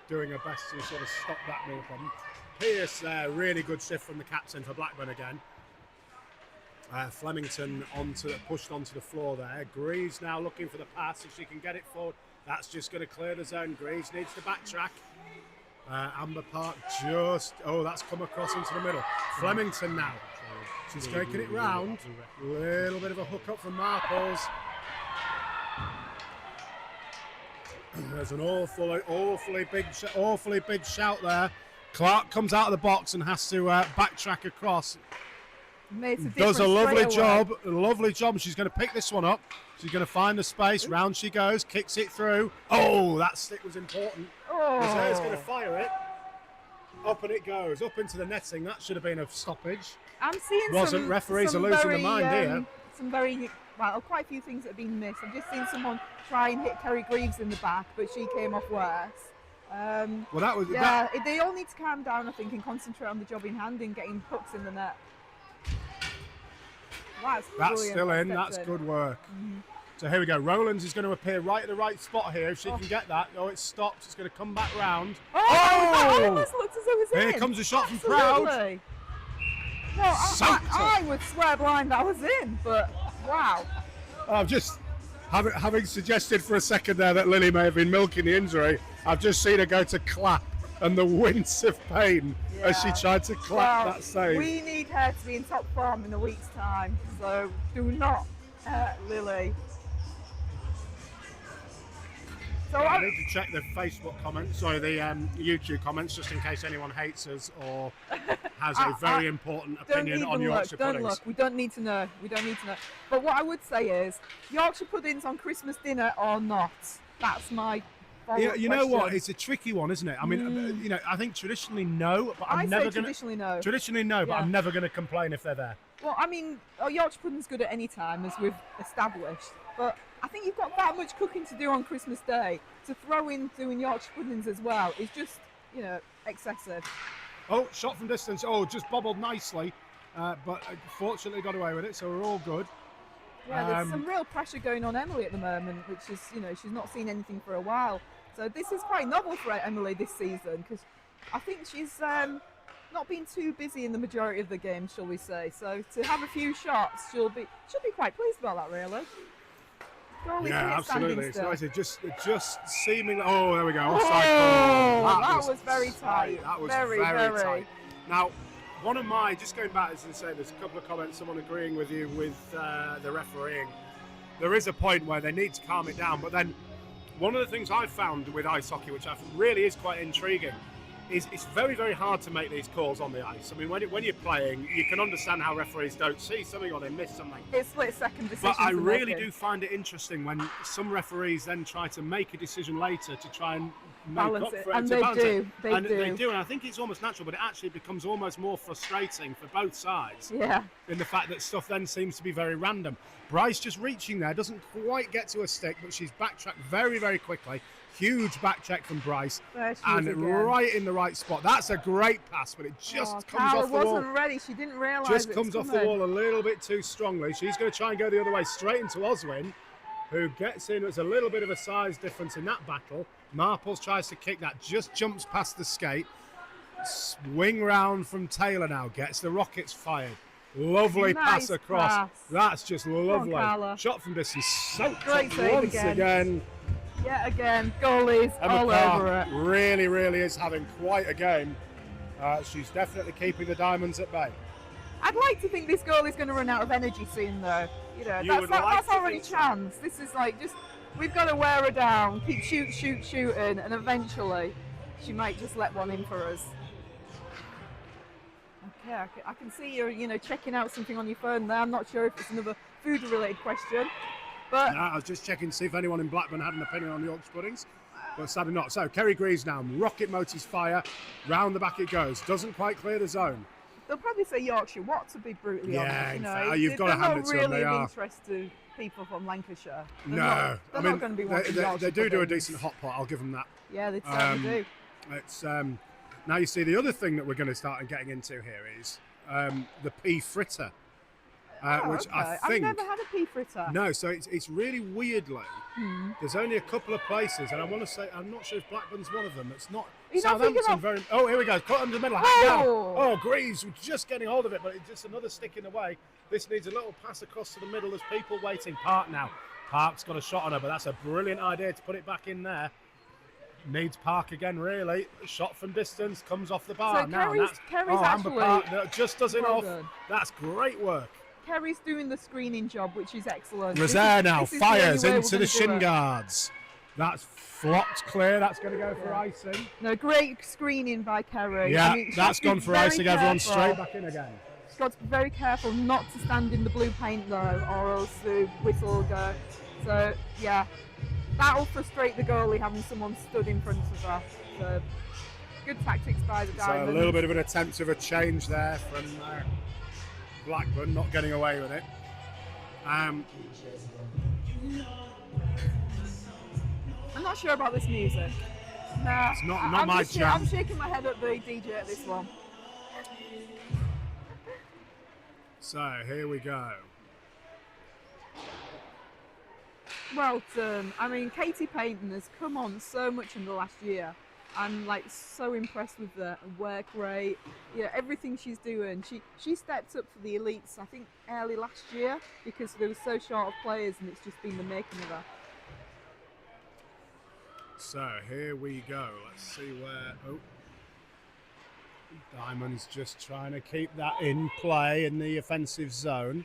Speaker 1: doing her best to sort of stop that real problem. Pierce there, really good shift from the captain for Blackburn again. Flemington pushed onto the floor there. Greaves now looking for the pass if she can get it forward. That's just going to clear the zone. Greaves needs to backtrack. Amber Park that's come across into the middle. Flemington now. She's taking it round. Little bit of a hook up from Marples. There's an awfully big shout there. Clark comes out of the box and has to backtrack across. Does a lovely job. She's going to pick this one up. She's going to find the space. Round she goes, kicks it through. Oh, that stick was important. Rosair's going to fire it. Up and it goes, up into the netting. That should have been a stoppage.
Speaker 2: I'm seeing
Speaker 1: referees are losing their mind here.
Speaker 2: Quite a few things that have been missed. I've just seen someone try and hit Kerry Greaves in the back, but she came off worse. They all need to calm down, I think, and concentrate on the job in hand and getting hooks in the net. That's
Speaker 1: still in. That's good work. Mm-hmm. So here we go. Rowlands is going to appear right at the right spot here. If she can get that. Oh, it stopped. It's going to come back round.
Speaker 2: That almost looked as though it was in.
Speaker 1: Here comes a shot from Proud.
Speaker 2: No, I would swear blind that was in, but wow.
Speaker 1: I've just, having suggested for a second there that Lily may have been milking the injury, I've just seen her go to clap and the wince of pain as she tried to clap that save.
Speaker 2: We need her to be in top form in a week's time, so do not hurt Lily. So
Speaker 1: I need to check the Facebook comments, the YouTube comments, just in case anyone hates us or has a very important opinion on Yorkshire puddings.
Speaker 2: Don't look. We don't need to know. But what I would say is, Yorkshire puddings on Christmas dinner or not? That's my
Speaker 1: you know what? It's a tricky one, isn't it? I mean, I think traditionally no, but I'm never going to. Traditionally no, but I'm never going to complain if they're there.
Speaker 2: Well, I mean, Yorkshire pudding's good at any time, as we've established. But I think you've got that much cooking to do on Christmas Day. To throw in doing Yorkshire puddings as well is just, excessive.
Speaker 1: Oh, shot from distance. Oh, just bobbled nicely, but fortunately got away with it, so we're all good.
Speaker 2: Yeah, there's some real pressure going on Emily at the moment, which is, she's not seen anything for a while. So this is quite novel for Emily this season, because I think she's not been too busy in the majority of the games, shall we say. So to have a few shots, she'll be quite pleased about that, really.
Speaker 1: Yeah, absolutely. It's nice. Just seeming. Oh, there we go. Offside
Speaker 2: call. That was very tight.
Speaker 1: That was very tight. Now, one of my, just going back, as I say, there's a couple of comments, someone agreeing with you with the refereeing. There is a point where they need to calm it down, but then one of the things I've found with ice hockey, which I think really is quite intriguing, is it's very, very hard to make these calls on the ice. I mean, when you're playing, you can understand how referees don't see something or they miss something.
Speaker 2: It's split-second decisions.
Speaker 1: But I really do find it interesting when some referees then try to make a decision later to try and
Speaker 2: balance
Speaker 1: up
Speaker 2: it.
Speaker 1: for it.
Speaker 2: And
Speaker 1: to
Speaker 2: they
Speaker 1: balance
Speaker 2: do.
Speaker 1: It. They do, and I think it's almost natural, but it actually becomes almost more frustrating for both sides.
Speaker 2: Yeah.
Speaker 1: In the fact that stuff then seems to be very random. Bryce just reaching there, doesn't quite get to a stick, but she's backtracked very, very quickly. Huge back check from Bryce, and right in the right spot. That's a great pass, but it just comes off the wall.
Speaker 2: Wasn't ready. She didn't realise.
Speaker 1: Just comes off the wall a little bit too strongly. She's going to try and go the other way, straight into Oswin, who gets in. There's a little bit of a size difference in that battle. Marples tries to kick that, just jumps past the skate. Swing round from Taylor now, gets the rockets fired. Lovely pass across. That's just lovely. Shot from distance, soaked up once again.
Speaker 2: Yet again, goalies all over it.
Speaker 1: Really, really is having quite a game. She's definitely keeping the Diamonds at bay.
Speaker 2: I'd like to think this goalie's going to run out of energy soon, though. That's already chance. This is we've got to wear her down, keep shooting, and eventually she might just let one in for us. Okay, I can see you're, checking out something on your phone there. I'm not sure if it's another food-related question. But
Speaker 1: I was just checking to see if anyone in Blackburn had an opinion on the Yorkshire puddings, but sadly not. So Kerry Greaves now, rocket motors fire, round the back it goes, doesn't quite clear the zone.
Speaker 2: They'll probably say Yorkshire, what, to be brutally honest.
Speaker 1: You've got to hand it to them.
Speaker 2: They're not really of interest to people from Lancashire. They're not going to be watching
Speaker 1: Yorkshire. They do a decent hot pot, I'll give them that.
Speaker 2: Yeah, they certainly do.
Speaker 1: It's now you see the other thing that we're going to start getting into here is the pea fritter. which
Speaker 2: okay.
Speaker 1: I think...
Speaker 2: I've never had a pea fritter.
Speaker 1: No, so it's really weirdly, there's only a couple of places, and I want to say, I'm not sure if Blackburn's one of them. It's not.
Speaker 2: You're not thinking
Speaker 1: Southampton,
Speaker 2: of-
Speaker 1: Oh, here we go. Cut under the middle.
Speaker 2: Oh.
Speaker 1: Down. Oh, Greaves was just getting hold of it, but it's just another stick in the way. This needs a little pass across to the middle. There's people waiting. Park now. Park's got a shot on her, but that's a brilliant idea to put it back in there. Needs Park again, really. Shot from distance, comes off the bar.
Speaker 2: So
Speaker 1: now,
Speaker 2: Kerry's
Speaker 1: Amber
Speaker 2: actually
Speaker 1: Park, no, just does it
Speaker 2: well
Speaker 1: off.
Speaker 2: done.
Speaker 1: That's great work.
Speaker 2: Kerry's doing the screening job, which is excellent.
Speaker 1: Rosaire now
Speaker 2: this is the
Speaker 1: fires
Speaker 2: only way
Speaker 1: into
Speaker 2: we're
Speaker 1: the
Speaker 2: gonna do
Speaker 1: shin
Speaker 2: it.
Speaker 1: guards. That's flopped clear. That's going to go for icing.
Speaker 2: No, great screening by Kerry.
Speaker 1: Yeah,
Speaker 2: I mean, she
Speaker 1: that's
Speaker 2: has to be
Speaker 1: gone for
Speaker 2: very
Speaker 1: icing. Everyone's
Speaker 2: careful.
Speaker 1: straight back in again.
Speaker 2: She's got to be very careful not to stand in the blue paint though, or else the whistle will go. So yeah, that'll frustrate the goalie having someone stood in front of her. So good tactics by the
Speaker 1: So
Speaker 2: Diamonds.
Speaker 1: a little bit of an attempt of a change there from Blackburn, not getting away with it.
Speaker 2: I'm not sure about this music. Nah,
Speaker 1: It's not
Speaker 2: I'm
Speaker 1: my
Speaker 2: just
Speaker 1: jam.
Speaker 2: I'm shaking my head at the DJ at this one.
Speaker 1: So here we go.
Speaker 2: Well done. I mean, Katie Payton has come on so much in the last year. I'm like so impressed with the work rate, everything she's doing. She stepped up for the elites, I think, early last year because they were so short of players, and it's just been the making of her.
Speaker 1: So here we go. Let's see where. Oh, Diamond's just trying to keep that in play in the offensive zone.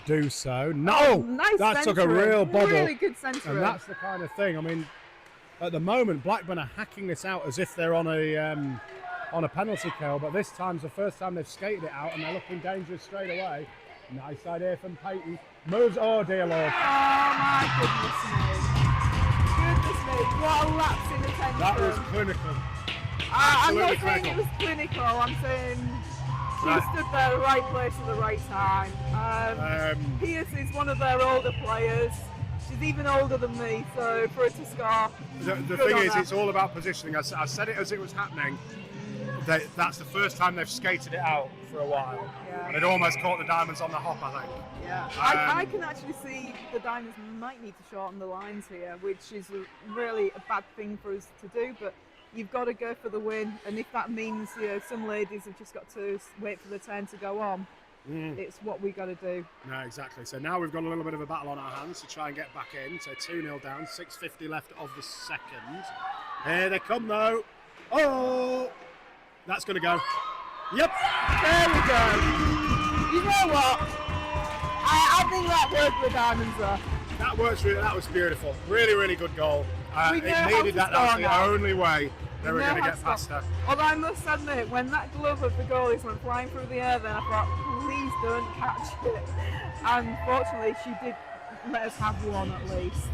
Speaker 1: Do so. No!
Speaker 2: Nice
Speaker 1: That took a
Speaker 2: centering.
Speaker 1: real bobble.
Speaker 2: Really good centering.
Speaker 1: And that's the kind of thing. I mean, at the moment, Blackburn are hacking this out as if they're on a penalty kill, but this time's the first time they've skated it out, and they're looking dangerous straight away. Nice idea from Payton. Moves. Oh dear Lord.
Speaker 2: Oh my goodness me! Goodness me! What a lapse in attention.
Speaker 1: That was clinical.
Speaker 2: I'm not
Speaker 1: Absolutely
Speaker 2: saying it was clinical. I'm saying she
Speaker 1: Right.
Speaker 2: stood there at the right place at the right time. Pierce is one of their older players. She's even older than me, so for her to score.
Speaker 1: The
Speaker 2: good
Speaker 1: thing
Speaker 2: on
Speaker 1: is,
Speaker 2: her.
Speaker 1: it's all about positioning. I said it as it was happening. That's the first time they've skated it out for a while.
Speaker 2: Yeah.
Speaker 1: And it almost caught the Diamonds on the hop, I think.
Speaker 2: Yeah, I can actually see the Diamonds might need to shorten the lines here, which is really a bad thing for us to do, but you've got to go for the win, and if that means some ladies have just got to wait for the turn to go on, it's what we got to do.
Speaker 1: No, exactly. So now we've got a little bit of a battle on our hands to try and get back in. So 2-0 down, 6:50 left of the second. Here they come though. Oh, that's going to go. Yep.
Speaker 2: There we go. You know what? I think that worked with Diamonds there.
Speaker 1: That works really. That was beautiful. Really, really good goal.
Speaker 2: We
Speaker 1: It
Speaker 2: know how
Speaker 1: needed
Speaker 2: to
Speaker 1: that. That's
Speaker 2: score
Speaker 1: the
Speaker 2: now.
Speaker 1: only way they were
Speaker 2: know
Speaker 1: going to
Speaker 2: how
Speaker 1: get
Speaker 2: to
Speaker 1: past
Speaker 2: stop.
Speaker 1: her.
Speaker 2: Although I must admit, when that glove of the goalie's went flying through the air, then I thought, please don't catch it. And fortunately, she did let us have one at least.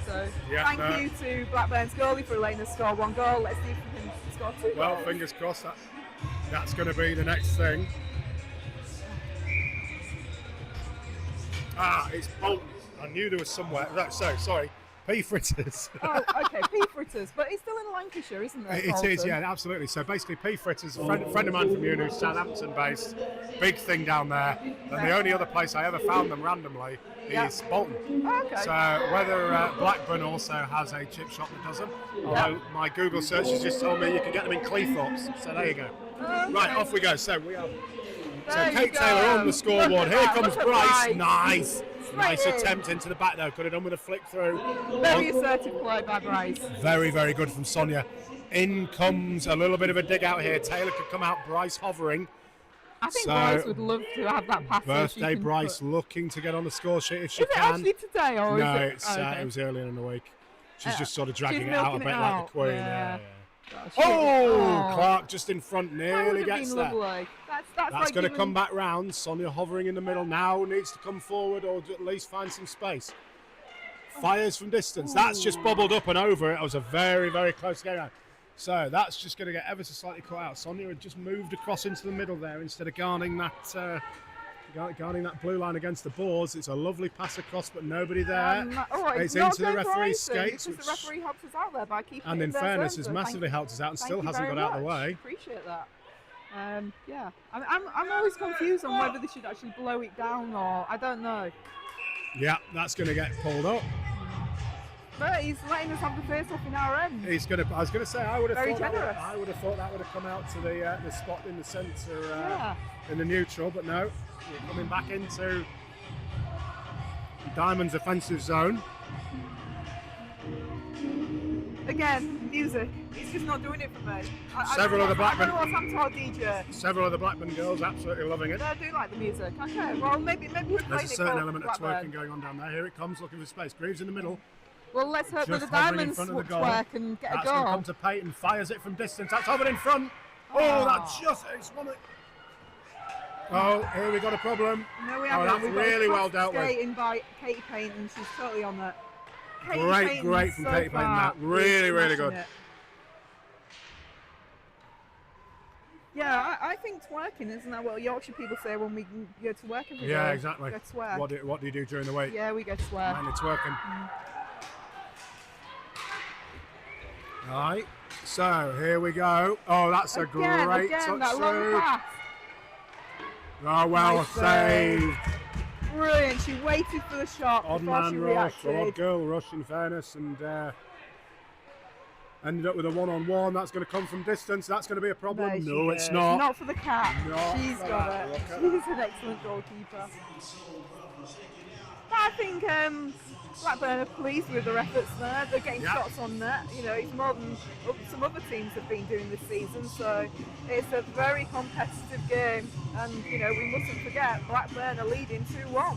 Speaker 2: So
Speaker 1: Yeah,
Speaker 2: thank
Speaker 1: no.
Speaker 2: you to Blackburn's goalie for letting us score one goal. Let's see if we can score two
Speaker 1: Well,
Speaker 2: goals.
Speaker 1: fingers crossed. That's going to be the next thing. It's Bolton. I knew there was somewhere. Sorry. Pea fritters.
Speaker 2: Oh, okay, pea fritters, but it's still in Lancashire, isn't it?
Speaker 1: It is, yeah, absolutely. So basically, pea fritters, a friend of mine from uni, Southampton based, big thing down there. And the only other place I ever found them randomly is Bolton.
Speaker 2: Oh, okay.
Speaker 1: So whether Blackburn also has a chip shop that does them, although my Google search has just told me you can get them in Cleethorpes. So there you go.
Speaker 2: Okay.
Speaker 1: Right, off we go. So we are. So
Speaker 2: There you
Speaker 1: Kate
Speaker 2: go.
Speaker 1: Taylor on the scoreboard.
Speaker 2: Look at
Speaker 1: Here
Speaker 2: that,
Speaker 1: comes
Speaker 2: look at
Speaker 1: Bryce.
Speaker 2: Bryce.
Speaker 1: Nice. Nice
Speaker 2: in.
Speaker 1: attempt into the back though. Could have done with a flick through.
Speaker 2: Very assertive play by Bryce.
Speaker 1: Very, very good from Sonia. In comes a little bit of a dig out here. Taylor could come out. Bryce hovering.
Speaker 2: I think
Speaker 1: So,
Speaker 2: Bryce would love to have that pass. so she
Speaker 1: Birthday
Speaker 2: can
Speaker 1: Bryce
Speaker 2: put-
Speaker 1: looking to get on the score sheet if she
Speaker 2: Is it
Speaker 1: can.
Speaker 2: actually today or
Speaker 1: No,
Speaker 2: is it?
Speaker 1: it's,
Speaker 2: okay.
Speaker 1: it was earlier in the week. She's just sort of
Speaker 2: she's
Speaker 1: dragging it out a
Speaker 2: milking
Speaker 1: bit
Speaker 2: it
Speaker 1: like
Speaker 2: out,
Speaker 1: the Queen.
Speaker 2: yeah.
Speaker 1: Yeah.
Speaker 2: She-
Speaker 1: Oh, Clark just in front,
Speaker 2: that
Speaker 1: nearly
Speaker 2: would have
Speaker 1: gets
Speaker 2: been
Speaker 1: there.
Speaker 2: lovely. That's
Speaker 1: That's
Speaker 2: like
Speaker 1: going to
Speaker 2: giving-
Speaker 1: come back round. Sonia hovering in the middle now, needs to come forward or at least find some space. Fires from distance. That's just bubbled up and over. It was a very, very close game. So that's just going to get ever so slightly cut out. Sonia had just moved across into the middle there instead of guarding that blue line against the boards. It's a lovely pass across, but nobody there. It's
Speaker 2: not
Speaker 1: into the
Speaker 2: going for
Speaker 1: referee's
Speaker 2: icing,
Speaker 1: skates,
Speaker 2: because the referee helped us out there by keeping
Speaker 1: and
Speaker 2: it
Speaker 1: in
Speaker 2: their
Speaker 1: fairness,
Speaker 2: zone,
Speaker 1: has
Speaker 2: so
Speaker 1: massively helped us out and
Speaker 2: thank
Speaker 1: still
Speaker 2: you
Speaker 1: hasn't
Speaker 2: very
Speaker 1: got out of the
Speaker 2: much.
Speaker 1: way.
Speaker 2: Appreciate that. Yeah, I'm always confused on whether they should actually blow it down or I don't know.
Speaker 1: Yeah, that's going to get pulled up.
Speaker 2: But he's letting us have the face off in our end.
Speaker 1: He's going to. I was going to say I would have
Speaker 2: Very
Speaker 1: thought
Speaker 2: generous.
Speaker 1: I would have thought that would have come out to the spot in the centre in the neutral, but no, we're coming back into Diamond's offensive zone.
Speaker 2: Again, music. He's just not doing it for me.
Speaker 1: Several of the Blackburn.
Speaker 2: I don't know what's happened to our DJ.
Speaker 1: Several of the Blackburn girls absolutely loving it.
Speaker 2: They do like the music. Okay, well maybe we're playing
Speaker 1: There's a certain
Speaker 2: it
Speaker 1: element of
Speaker 2: Blackburn.
Speaker 1: twerking going on down there. Here it comes, looking for space. Greaves in the middle.
Speaker 2: Well, let's hope that
Speaker 1: Just
Speaker 2: the
Speaker 1: hovering in
Speaker 2: Diamonds
Speaker 1: front of the goal.
Speaker 2: twerk and get
Speaker 1: That's
Speaker 2: a
Speaker 1: going to
Speaker 2: goal.
Speaker 1: come to Peyton. Fires it from distance. That's over in front. Oh, that just it's one. Oh, here we got a problem.
Speaker 2: No, we
Speaker 1: Oh,
Speaker 2: haven't.
Speaker 1: that's
Speaker 2: We've got
Speaker 1: really
Speaker 2: a
Speaker 1: well
Speaker 2: fast
Speaker 1: dealt with.
Speaker 2: skating by Katie Payton. She's totally on that. Katie
Speaker 1: Great
Speaker 2: Payton
Speaker 1: from
Speaker 2: so
Speaker 1: Katie Payton.
Speaker 2: far
Speaker 1: That really, really
Speaker 2: smashing
Speaker 1: good.
Speaker 2: it. Yeah, I think twerking, isn't that what Yorkshire people say when we go to work every day?
Speaker 1: Yeah, exactly.
Speaker 2: We go twerk.
Speaker 1: What do you do during the week?
Speaker 2: Yeah, we go twerk.
Speaker 1: Mainly twerking. All right. So here we go. Oh, that's a great
Speaker 2: Again, that
Speaker 1: touch
Speaker 2: long
Speaker 1: through.
Speaker 2: pass.
Speaker 1: Oh, well
Speaker 2: Nice
Speaker 1: saved.
Speaker 2: Brilliant. She waited for the shot
Speaker 1: Odd
Speaker 2: before she
Speaker 1: man rush, or
Speaker 2: reacted.
Speaker 1: odd girl rush in fairness, and ended up with a one-on-one. That's going to come from distance. That's going to be a problem.
Speaker 2: There she
Speaker 1: No, it's
Speaker 2: goes.
Speaker 1: not.
Speaker 2: Not for the cat.
Speaker 1: Not
Speaker 2: She's
Speaker 1: for
Speaker 2: got
Speaker 1: that.
Speaker 2: it.
Speaker 1: Look at
Speaker 2: She's an excellent goalkeeper. But I think Blackburn are pleased with their efforts there. They're getting
Speaker 1: Yeah.
Speaker 2: shots on net. You know, it's more than some other teams have been doing this season. So it's a very competitive game. And, you know, we mustn't forget Blackburn are leading 2-1.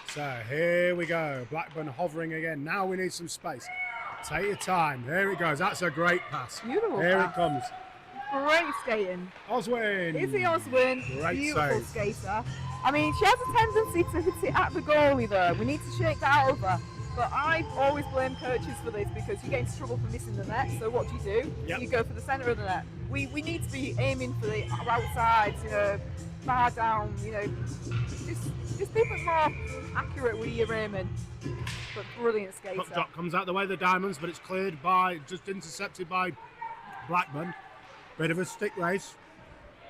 Speaker 1: So here we go. Blackburn hovering again. Now we need some space. Take your time. Here it goes. That's a great pass.
Speaker 2: Beautiful
Speaker 1: Here
Speaker 2: pass.
Speaker 1: it comes.
Speaker 2: Great skating.
Speaker 1: Oswin.
Speaker 2: Izzy Oswin,
Speaker 1: Great
Speaker 2: beautiful
Speaker 1: save.
Speaker 2: skater. I mean, she has a tendency to hit it at the goalie though. We need to shake that out of her. But I always blame coaches for this because you get into trouble for missing the net. So what do?
Speaker 1: Yep.
Speaker 2: You go for the centre of the net. We need to be aiming for the outsides, you know, far down, you know, just be a bit more accurate with your aiming. But brilliant skater.
Speaker 1: Puck drop comes out the way of the Diamonds, but it's cleared by, just intercepted by Blackburn. Bit of a stick race.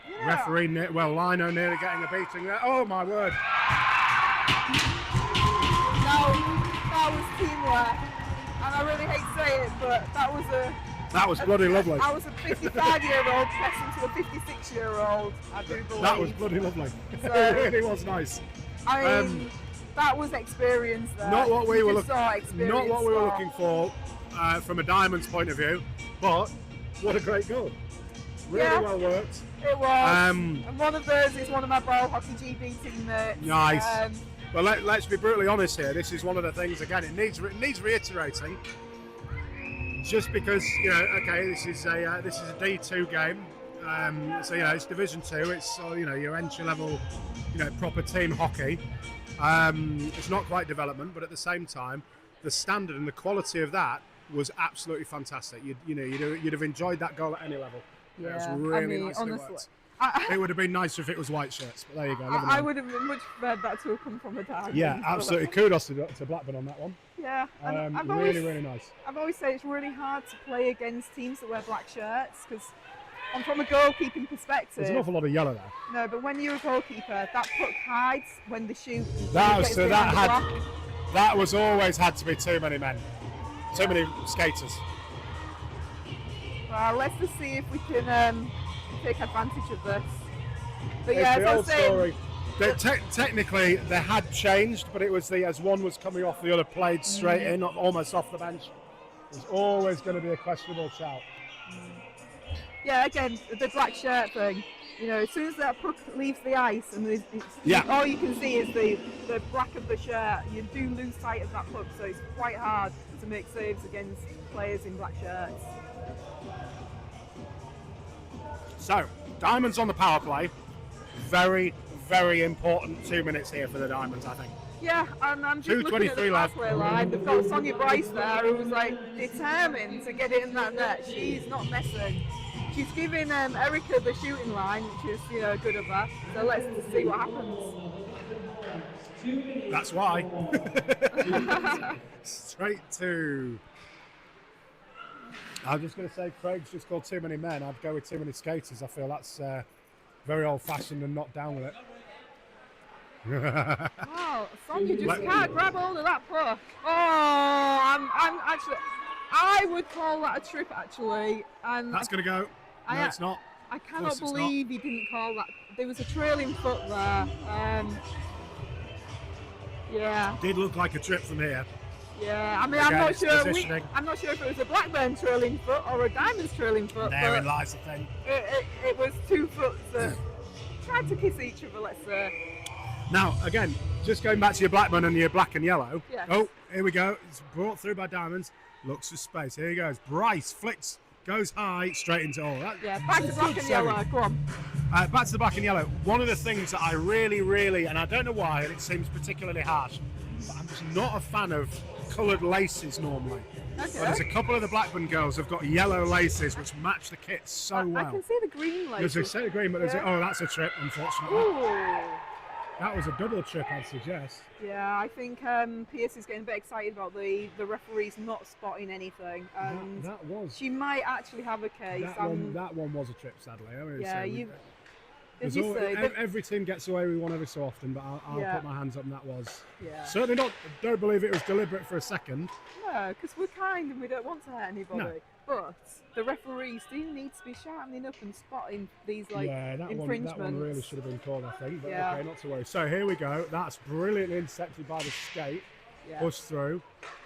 Speaker 2: Yeah.
Speaker 1: Referee, Lino nearly getting a beating there. Oh my word.
Speaker 2: No, that was teamwork. And I really hate to say it, but
Speaker 1: That was bloody lovely.
Speaker 2: I was a 55-year-old pressing to a 56-year-old, I do believe.
Speaker 1: That was bloody lovely.
Speaker 2: So-
Speaker 1: It really was nice.
Speaker 2: I mean, that was experience there.
Speaker 1: Not what we
Speaker 2: You
Speaker 1: were
Speaker 2: just saw experience there.
Speaker 1: looking for from a Diamonds point of view, but what a great goal. Really
Speaker 2: Yeah.
Speaker 1: well worked.
Speaker 2: It was. And one of those is one of my ball hockey GB teammates.
Speaker 1: Nice. Well, let's be brutally honest here. This is one of the things, again, it needs reiterating. Just because, you know, okay, this is a D2 game. So, you know, it's Division 2. It's, you know, your entry level, you know, proper team hockey. It's not quite development, but at the same time, the standard and the quality of that was absolutely fantastic. You'd have enjoyed that goal at any level. Yeah, it was really nicely
Speaker 2: honestly,
Speaker 1: worked. It would have been nicer if it was white shirts, but there you go.
Speaker 2: I would have much preferred that to have come from a dad.
Speaker 1: Yeah, absolutely. Kudos to Blackburn on that one.
Speaker 2: Yeah, and
Speaker 1: Really nice.
Speaker 2: I've always said it's really hard to play against teams that wear black shirts because, from a goalkeeping perspective,
Speaker 1: There's an awful lot of yellow there.
Speaker 2: no, but when you're a goalkeeper, that puck hides when they shoot.
Speaker 1: That was always had to be too many men, too many skaters.
Speaker 2: Well, let's just see if we can take advantage of this. But
Speaker 1: It's
Speaker 2: yeah,
Speaker 1: the
Speaker 2: as I
Speaker 1: old
Speaker 2: was saying,
Speaker 1: story. Technically, they had changed, but it was as one was coming off, the other played straight in, almost off the bench. There's always going to be a questionable shout.
Speaker 2: yeah, again, the black shirt thing. You know, as soon as that puck leaves the ice and
Speaker 1: Yeah.
Speaker 2: all you can see is the black of the shirt, you do lose sight of that puck, so it's quite hard to make saves against players in black shirts.
Speaker 1: So, Diamonds on the power play. Very, very important 2 minutes here for the Diamonds, I think.
Speaker 2: Yeah, and I'm just looking at the
Speaker 1: 2:23 left.
Speaker 2: pathway line. They've got Sonia Bryce there, who's like determined to get it in that net. She's not messing. She's giving Erica the shooting line, which is, you know, good of her. So let's just see what happens.
Speaker 1: That's why. Straight to I'm just going to say Craig's just called too many men. I'd go with too many skaters. I feel that's very old-fashioned and not down with it.
Speaker 2: Wow, Sonia just can't grab hold of that puck. Oh, I'm actually, I would call that a trip actually. And
Speaker 1: That's going to go. No, it's not.
Speaker 2: I cannot believe he didn't call that. There was a trailing foot there. Yeah.
Speaker 1: It did look like a trip from here.
Speaker 2: Yeah, I mean,
Speaker 1: Again,
Speaker 2: I'm not sure if it was a Blackburn trailing foot or a Diamonds trailing foot.
Speaker 1: Therein lies the thing.
Speaker 2: It was 2 foot that tried to kiss each other, let's say.
Speaker 1: Now, again, just going back to your Blackburn and your black and yellow.
Speaker 2: Yes.
Speaker 1: Oh, here we go. It's brought through by Diamonds. Looks for space. Here he goes. Bryce flicks, goes high, straight into all.
Speaker 2: Back to black and yellow. Go on.
Speaker 1: Back to the black and yellow. One of the things that I really, and I don't know why, and it seems particularly harsh, but I'm just not a fan of coloured laces normally.
Speaker 2: Okay.
Speaker 1: But there's a couple of the Blackburn girls have got yellow laces which match the kit so well.
Speaker 2: I can see the green laces.
Speaker 1: There's a set of green, but that's a trip, unfortunately.
Speaker 2: Ooh.
Speaker 1: That was a double trip, I'd suggest.
Speaker 2: Yeah, I think Pierce is getting a bit excited about the referees not spotting anything. And
Speaker 1: that was.
Speaker 2: she might actually have a case.
Speaker 1: That one was a trip, sadly. I mean, every team gets away with one every so often, but I'll put my hands up, and that was certainly not. Don't believe it was deliberate for a second.
Speaker 2: No, because we're kind and we don't want to hurt anybody. No. But the referees do need to be sharpening up and spotting these infringements.
Speaker 1: That one really should have been called, I think. But okay, not to worry. So here we go. That's brilliantly intercepted by the skate. Yeah. Pushed through.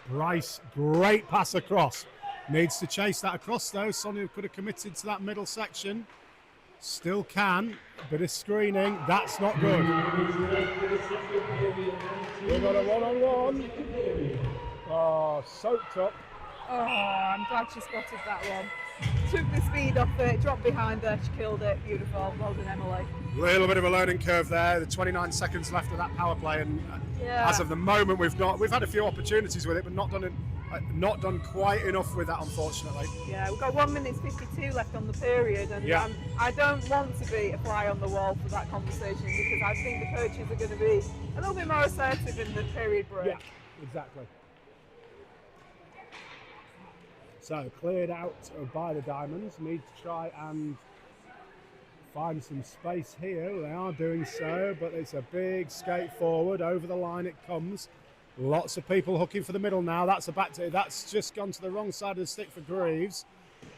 Speaker 1: Bryce, great pass across. Needs to chase that across though. Sonia could have committed to that middle section. Still can. Bit of screening. That's not good. We've got a one-on-one. Oh, soaked up.
Speaker 2: Oh, I'm glad she spotted that one. Took the speed off it, dropped behind her, she killed it. Beautiful. Well done, Emily.
Speaker 1: Little bit of a learning curve there. The 29 seconds left of that power play, and as of the moment, we've had a few opportunities with it, but not done quite enough with that, unfortunately.
Speaker 2: Yeah, we've got 1 minute 52 left on the period, and I don't want to be a fly on the wall for that conversation because I think the coaches are going to be a little bit more assertive in the period break.
Speaker 1: Yeah, exactly. So cleared out by the Diamonds. Need to try and find some space here. They are doing so, but it's a big skate forward. Over the line it comes. Lots of people hooking for the middle now. That's that's just gone to the wrong side of the stick for Greaves.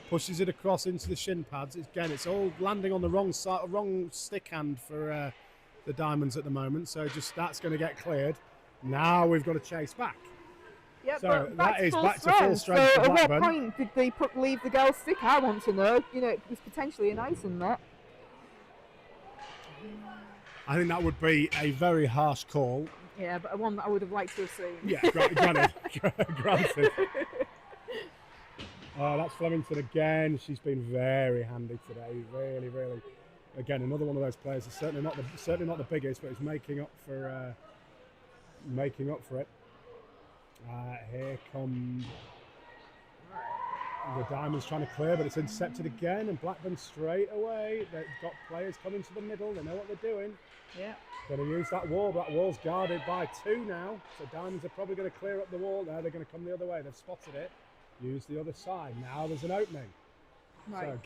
Speaker 1: Pushes it across into the shin pads. Again, it's all landing on the wrong side, wrong stick hand for the Diamonds at the moment. So that's going to get cleared. Now we've got to chase back.
Speaker 2: Yeah,
Speaker 1: so that is back to full strength.
Speaker 2: So at what point did they leave the girl's stick? I want to know. You know, it was potentially an ice in that.
Speaker 1: I think that would be a very harsh call.
Speaker 2: Yeah, but one that I would have liked to have seen.
Speaker 1: Yeah, granted. That's Flemington again. She's been very handy today. Really, really. Again, another one of those players. Is certainly not the biggest, but is making up for it. Here come the Diamonds trying to clear, but it's intercepted again, and Blackburn straight away. They've got players coming to the middle. They know what they're doing.
Speaker 2: Yeah.
Speaker 1: Going to use that wall. That wall's guarded by 2 now. So Diamonds are probably going to clear up the wall now. They're going to come the other way. They've spotted it. Use the other side. Now there's an opening.
Speaker 2: Right,
Speaker 1: so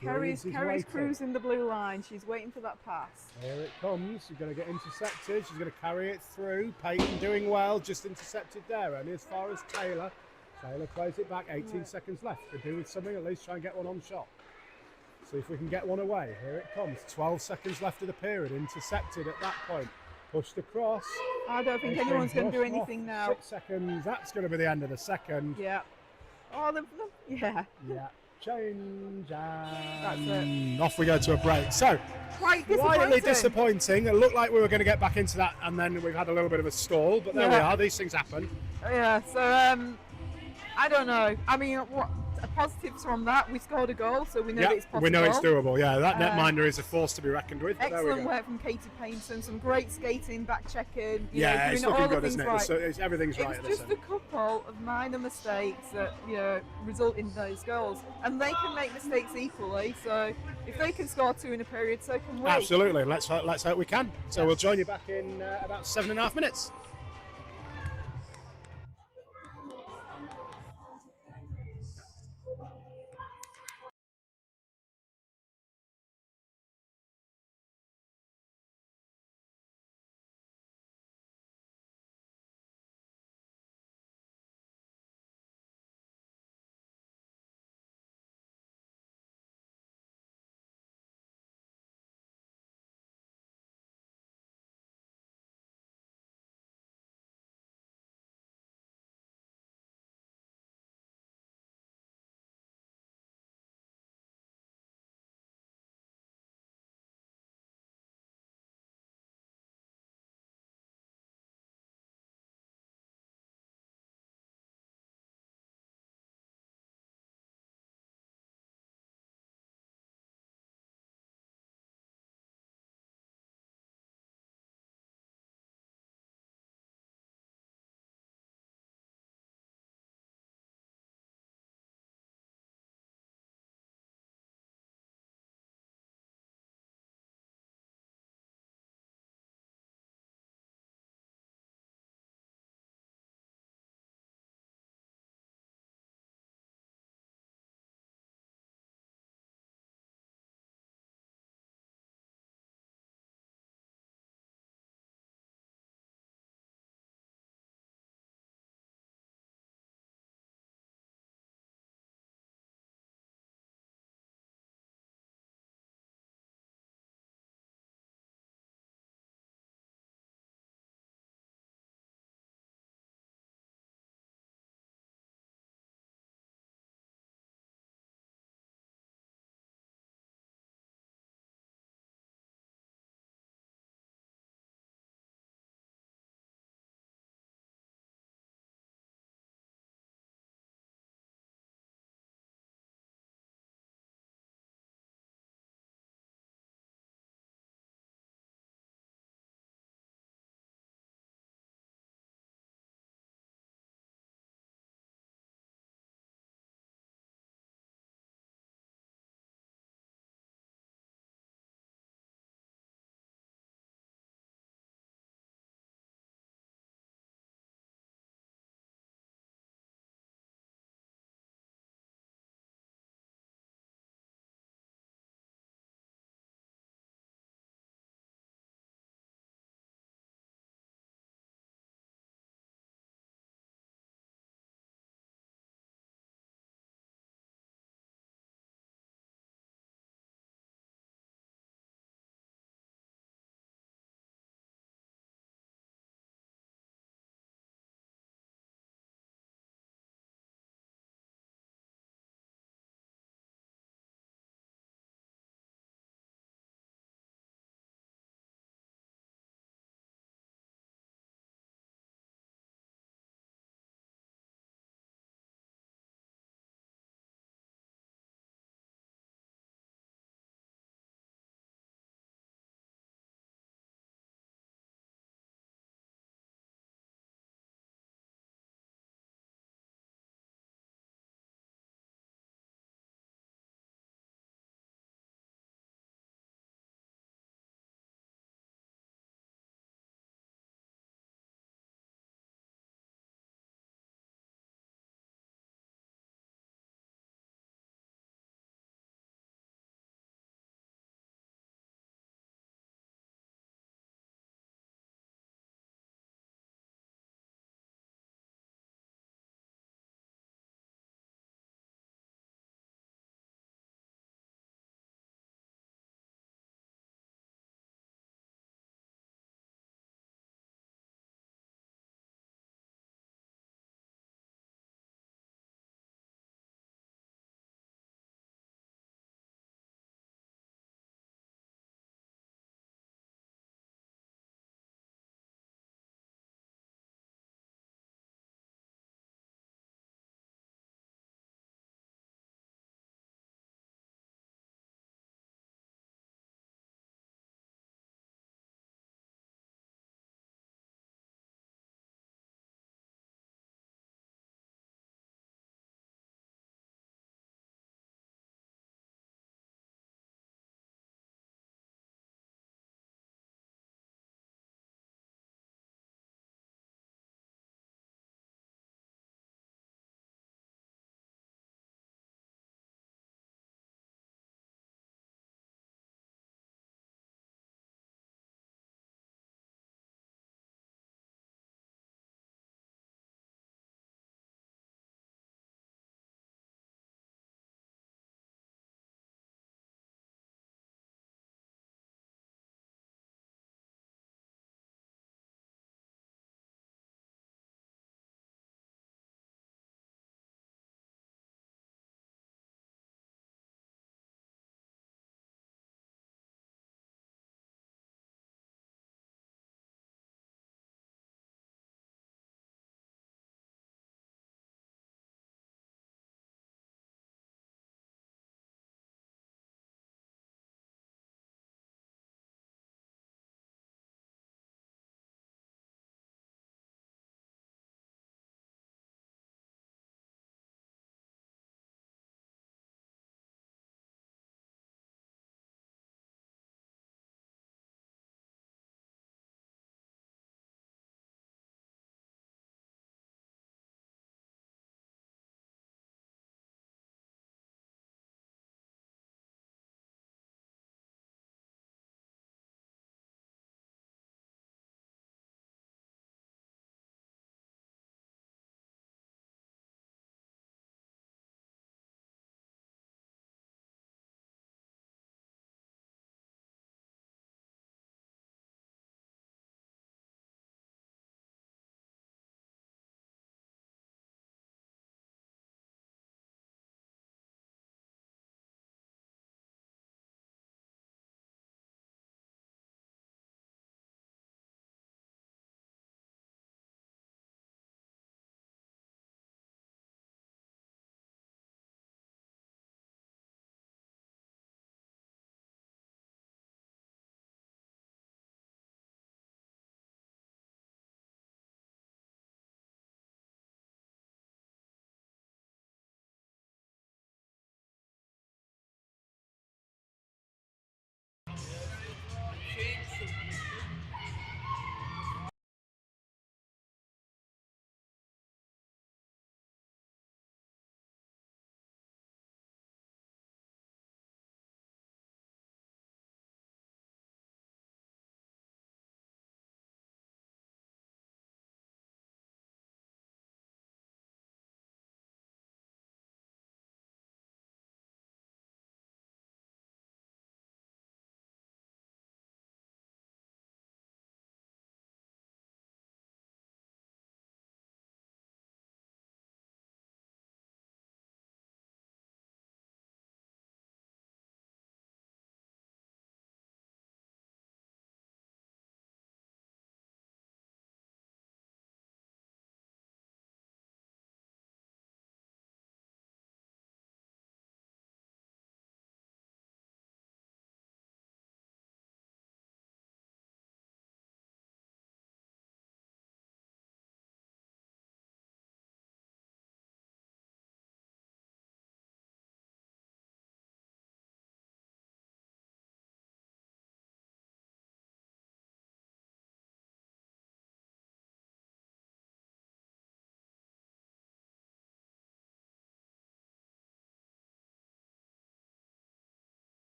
Speaker 2: Kerry's cruising the blue line. She's waiting for that pass.
Speaker 1: Here it comes. She's going to get intercepted. She's going to carry it through. Peyton doing well. Just intercepted there. Only as far as Taylor. Taylor plays it back. 18 seconds left. Could do with something. At least try and get one on shot. See if we can get one away. Here it comes. 12 seconds left of the period. Intercepted at that point. Pushed across.
Speaker 2: I don't think anyone's going to do anything now.
Speaker 1: 6 seconds. That's going to be the end of the second.
Speaker 2: Yeah. Oh, yeah.
Speaker 1: Yeah. Change and
Speaker 2: that's it.
Speaker 1: Off we go to a break. So, slightly disappointing. It looked like we were going to get back into that, and then we've had a little bit of a stall. But there we are. These things happen.
Speaker 2: Yeah. So I don't know. I mean, what positives from that? We scored a goal, so we know that it's possible.
Speaker 1: We know it's doable. Yeah, that netminder is a force to be reckoned with.
Speaker 2: Excellent work from Katie Painton. Some great skating, back checking.
Speaker 1: It's looking good, isn't it? Right. Everything's right.
Speaker 2: It's just a couple of minor mistakes that result in those goals, and they can make mistakes equally. So if they can score 2 in a period, so can we.
Speaker 1: Absolutely. Let's hope we can. So we'll join you back in about 7.5 minutes.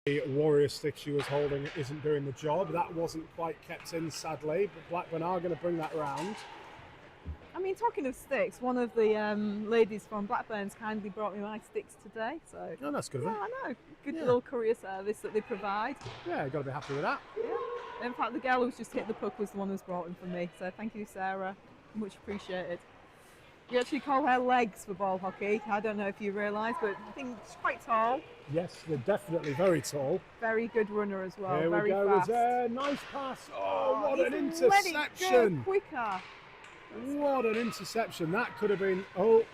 Speaker 1: The warrior stick she was holding isn't doing the job. That wasn't quite kept in, sadly, but Blackburn are going to bring that round.
Speaker 2: I mean, talking of sticks, one of the ladies from Blackburn's kindly brought me my sticks today. So
Speaker 1: Oh, that's good of
Speaker 2: yeah,
Speaker 1: them.
Speaker 2: I know. Good little courier service that they provide.
Speaker 1: Yeah, you've got to be happy with that.
Speaker 2: Yeah. In fact, the girl who's just hit the puck was the one who's brought them for me. So thank you, Sarah. Much appreciated. You actually call her legs for ball hockey. I don't know if you realise, but I think she's quite tall.
Speaker 1: Yes, they're definitely very tall.
Speaker 2: Very good runner as well.
Speaker 1: Here
Speaker 2: very
Speaker 1: we go.
Speaker 2: fast.
Speaker 1: It's a nice pass. Oh, what an
Speaker 2: he's let it
Speaker 1: interception!
Speaker 2: go quicker.
Speaker 1: What an interception. That could have been. Oh,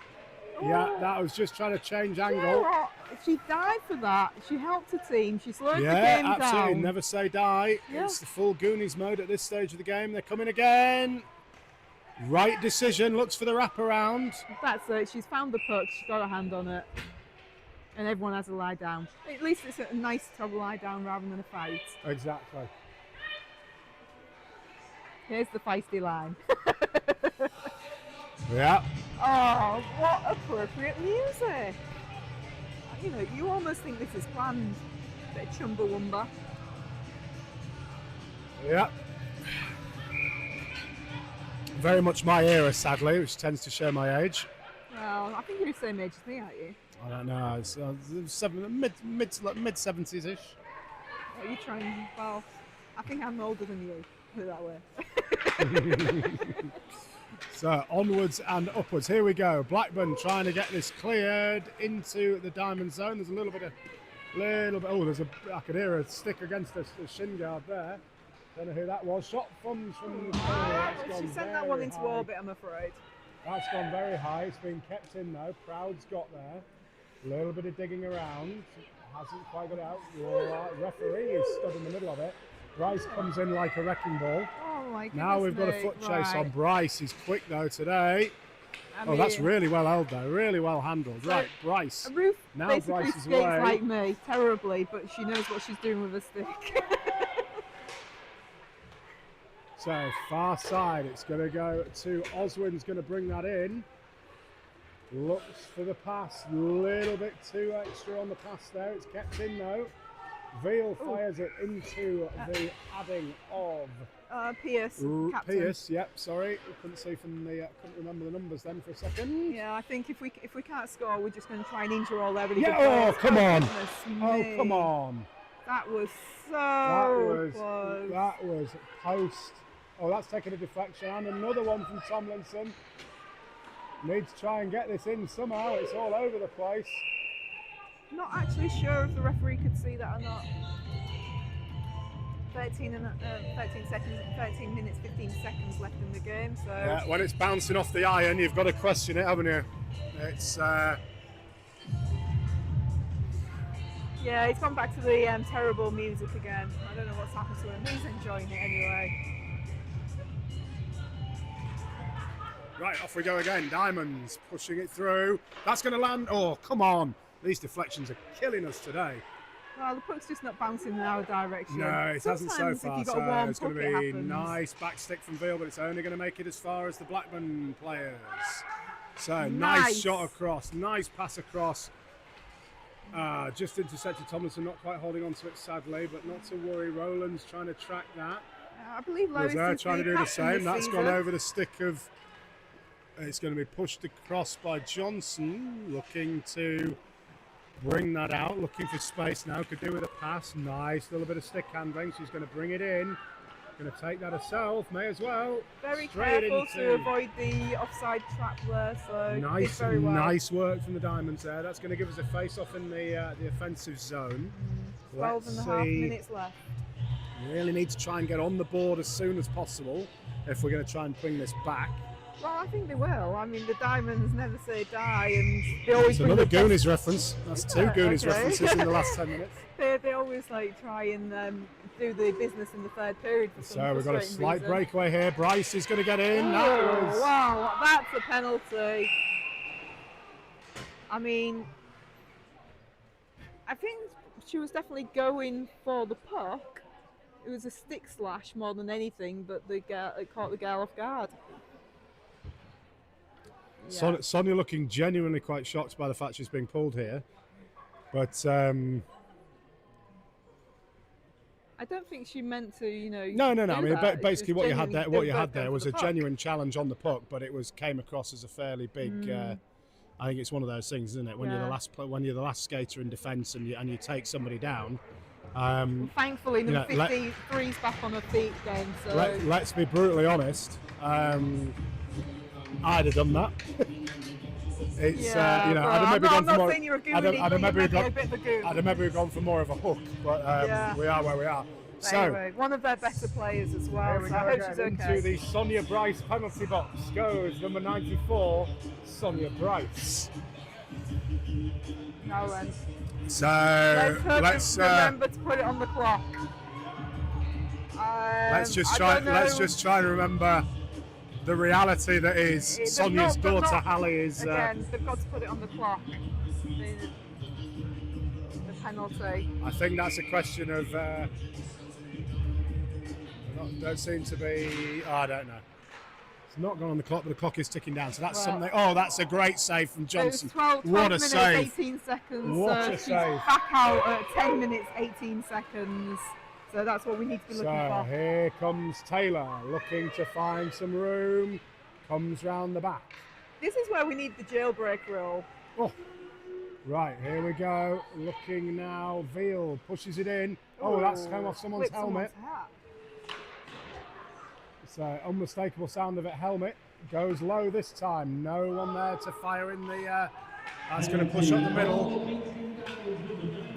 Speaker 1: yeah, that was just trying to change
Speaker 2: You know
Speaker 1: angle.
Speaker 2: what? She died for that. She helped her team. She slowed the
Speaker 1: Yeah,
Speaker 2: game
Speaker 1: absolutely.
Speaker 2: down.
Speaker 1: Never say die.
Speaker 2: Yeah.
Speaker 1: It's the full Goonies mode at this stage of the game. They're coming again. Right decision. Looks for the wraparound.
Speaker 2: That's it. She's found the puck. She's got her hand on it. And everyone has to lie down. At least it's a nice to lie down rather than a fight.
Speaker 1: Exactly.
Speaker 2: Here's the feisty line.
Speaker 1: Yeah.
Speaker 2: Oh, what appropriate music. You know, you almost think this is planned. Bit of Chumbawamba.
Speaker 1: Yeah. Very much my era, sadly, which tends to show my age.
Speaker 2: Well, I think you're the same age as me, aren't you?
Speaker 1: I don't know. It's mid 70s ish.
Speaker 2: Are you trying? Well, I think I'm older than you. Put it that way.
Speaker 1: So onwards and upwards. Here we go. Blackburn trying to get this cleared into the diamond zone. There's a little bit. Oh, I could hear a stick against the shin guard there. Don't know who that was. Shot from.
Speaker 2: She sent that one into orbit, I'm afraid.
Speaker 1: That's gone very high. It's been kept in though. Proud's got there. A little bit of digging around. Hasn't quite got out. Referee is stood in the middle of it. Bryce comes in like a wrecking ball.
Speaker 2: Oh my goodness.
Speaker 1: Now we've got a foot chase on Bryce. He's quick though today. That's really well held though. Really well handled.
Speaker 2: So
Speaker 1: right, Bryce.
Speaker 2: Ruth
Speaker 1: Now
Speaker 2: basically
Speaker 1: Bryce is
Speaker 2: skates
Speaker 1: away.
Speaker 2: like me, terribly, but she knows what she's doing with a stick.
Speaker 1: So far side, it's going to go to Oswin's going to bring that in. Looks for the pass, little bit too extra on the pass there. It's kept in though. Veal fires it into the adding of
Speaker 2: Pierce, captain.
Speaker 1: Pierce. Yep, sorry, couldn't see from the couldn't remember the numbers then for a second.
Speaker 2: Yeah, I think if we can't score, we're just going to try and injure all their really
Speaker 1: Yeah,
Speaker 2: good
Speaker 1: oh
Speaker 2: players.
Speaker 1: come on!
Speaker 2: Goodness
Speaker 1: Oh
Speaker 2: me.
Speaker 1: come on!
Speaker 2: That was so close.
Speaker 1: That was post. Oh, that's taken a deflection and another one from Tomlinson. Needs to try and get this in somehow. It's all over the place.
Speaker 2: Not actually sure if the referee could see that or not. 13 minutes, 15 seconds left in the game. So
Speaker 1: Yeah, when it's bouncing off the iron, you've got to question it, haven't you? It's.
Speaker 2: Yeah, he's gone back to the terrible music again. I don't know what's happened to him. He's enjoying it anyway.
Speaker 1: Right, off we go again. Diamonds pushing it through. That's going to land. Oh, come on. These deflections are killing us today.
Speaker 2: Well, the puck's just not bouncing in our direction.
Speaker 1: No, it hasn't so
Speaker 2: Sometimes
Speaker 1: far.
Speaker 2: If you've got a warm
Speaker 1: It's going
Speaker 2: puck,
Speaker 1: to
Speaker 2: it
Speaker 1: be
Speaker 2: happens.
Speaker 1: nice back stick from Veal, but it's only going to make it as far as the Blackburn players. So, nice
Speaker 2: Nice.
Speaker 1: shot across. Nice pass across. Just intercepted Tomlinson, not quite holding on to it, sadly, but not to worry. Rowland's trying to track that.
Speaker 2: I believe Lois
Speaker 1: Was there
Speaker 2: is
Speaker 1: trying to do the
Speaker 2: captain
Speaker 1: same.
Speaker 2: this
Speaker 1: That's
Speaker 2: season.
Speaker 1: gone over the stick of. It's going to be pushed across by Johnson, looking to bring that out, looking for space now. Could do with a pass. Nice little bit of stick handling. She's going to bring it in. Going to take that herself. May as well.
Speaker 2: Very
Speaker 1: Straight
Speaker 2: careful
Speaker 1: into-
Speaker 2: to avoid the offside trap there. So did
Speaker 1: Nice,
Speaker 2: very well.
Speaker 1: nice work from the Diamonds there. That's going to give us a face-off in the offensive zone.
Speaker 2: 12 and a half minutes left.
Speaker 1: Really need to try and get on the board as soon as possible if we're going to try and bring this back.
Speaker 2: Well, I think they will. I mean, the Diamonds never say die, and they always
Speaker 1: It's
Speaker 2: bring
Speaker 1: another
Speaker 2: the best-
Speaker 1: Goonies reference. That's two Goonies
Speaker 2: Okay.
Speaker 1: references in the last 10 minutes.
Speaker 2: They always like try and do the business in the third period. For some
Speaker 1: So we've got a
Speaker 2: frustrating
Speaker 1: slight
Speaker 2: reason.
Speaker 1: breakaway here. Bryce is going to get in. That
Speaker 2: Oh,
Speaker 1: was
Speaker 2: wow, that's a penalty. I mean, I think she was definitely going for the puck. It was a stick slash more than anything, but it caught the girl off guard. Yeah.
Speaker 1: Sonia looking genuinely quite shocked by the fact she's being pulled here. But
Speaker 2: I don't think she meant to,
Speaker 1: No.
Speaker 2: do
Speaker 1: I mean,
Speaker 2: that. It's
Speaker 1: basically,
Speaker 2: just
Speaker 1: what you had
Speaker 2: genuinely
Speaker 1: there,
Speaker 2: they both go
Speaker 1: was
Speaker 2: for
Speaker 1: a
Speaker 2: the puck.
Speaker 1: genuine challenge on the puck, but it came across as a fairly big. I think it's one of those things, isn't it? When you're the last skater in defence and you take somebody down.
Speaker 2: Thankfully, number 53's back on her feet again. So
Speaker 1: Let's be brutally honest. I'd have done that. It's
Speaker 2: I'm not saying you're a goonie, but you may be a bit of a goon.
Speaker 1: I'd have maybe gone for more of a hook, but we are where we are. So
Speaker 2: anyway, one of their better players as well. So I hope she's okay.
Speaker 1: Into the Sonia Bryce penalty box goes number 94, Sonia Bryce.
Speaker 2: Now then.
Speaker 1: So
Speaker 2: let's remember to put it on the clock.
Speaker 1: Let's just try and remember the reality that is Sonia's daughter Hallie is.
Speaker 2: Again, they've got to put it on the clock. The penalty.
Speaker 1: I think that's a question of. Don't seem to be. I don't know. It's not gone on the clock, but the clock is ticking down. So that's something. Oh, that's a great save from Johnson.
Speaker 2: 12
Speaker 1: what a
Speaker 2: minutes,
Speaker 1: save!
Speaker 2: 18 seconds.
Speaker 1: What a
Speaker 2: she's
Speaker 1: save!
Speaker 2: Back out at 10 minutes, 18 seconds. So that's what we need to be looking for.
Speaker 1: Here comes Taylor, looking to find some room. Comes round the back.
Speaker 2: This is where we need the jailbreak rule.
Speaker 1: Oh, right, here we go. Looking now. Veal pushes it in. Oh, that's come off someone's helmet. So unmistakable sound of it. Helmet goes low this time. No one there to fire in the. That's going to push up the middle.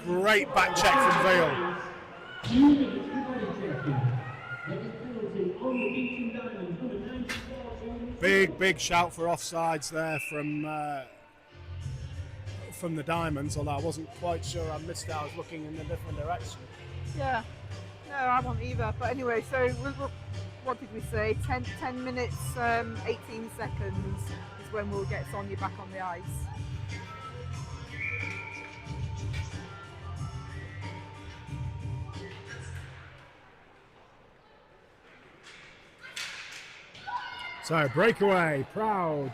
Speaker 1: Great back check from Veal. Big shout for offsides there from the Diamonds, although I wasn't quite sure. I missed it. I was looking in a different direction.
Speaker 2: Yeah, no, I won't either. But anyway, so what did we say? 10 minutes, 18 seconds is when we'll get Sonia back on the ice.
Speaker 1: So breakaway, Proud.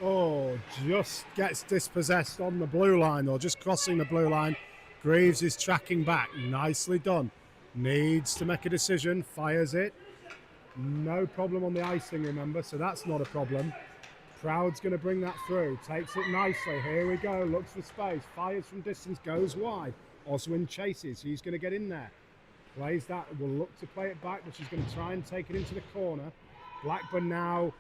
Speaker 1: Oh, just gets dispossessed on the blue line, or just crossing the blue line. Greaves is tracking back. Nicely done. Needs to make a decision. Fires it. No problem on the icing, remember, so that's not a problem. Proud's going to bring that through. Takes it nicely. Here we go. Looks for space. Fires from distance. Goes wide. Oswin chases. He's going to get in there. Plays that. Will look to play it back, but she's going to try and take it into the corner. Blackburn now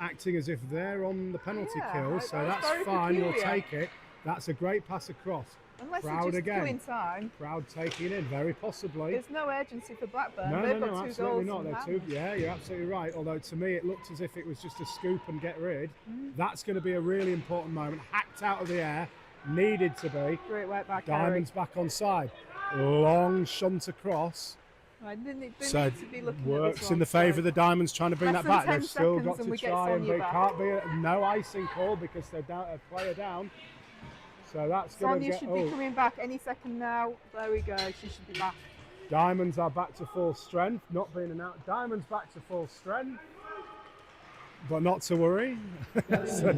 Speaker 1: acting as if they're on the penalty kill, so that's fine.
Speaker 2: Peculiar.
Speaker 1: We'll take it. That's a great pass across.
Speaker 2: Unless
Speaker 1: Proud
Speaker 2: it's just
Speaker 1: again.
Speaker 2: killing time.
Speaker 1: Proud taking it in, very possibly.
Speaker 2: There's no urgency for Blackburn.
Speaker 1: No,
Speaker 2: They've got two
Speaker 1: absolutely
Speaker 2: goals
Speaker 1: not. They're two. Yeah, you're absolutely right. Although to me, it looked as if it was just a scoop and get rid. That's going to be a really important moment. Hacked out of the air, needed to be.
Speaker 2: Great work back.
Speaker 1: Diamonds back on side. Long shunt across.
Speaker 2: Right,
Speaker 1: So
Speaker 2: need to be looking
Speaker 1: works
Speaker 2: at this
Speaker 1: in the favour of the Diamonds trying to bring
Speaker 2: Less
Speaker 1: that
Speaker 2: than
Speaker 1: back.
Speaker 2: 10
Speaker 1: They've still got
Speaker 2: seconds
Speaker 1: to
Speaker 2: and
Speaker 1: try and
Speaker 2: Sonia
Speaker 1: they
Speaker 2: back.
Speaker 1: can't be no icing call because they're down, a player down. So that's going to
Speaker 2: Sonia
Speaker 1: get.
Speaker 2: should be coming back any second now. There we go. She should be back.
Speaker 1: Diamonds are back to full strength, not being announced. Diamonds back to full strength, but not to worry. so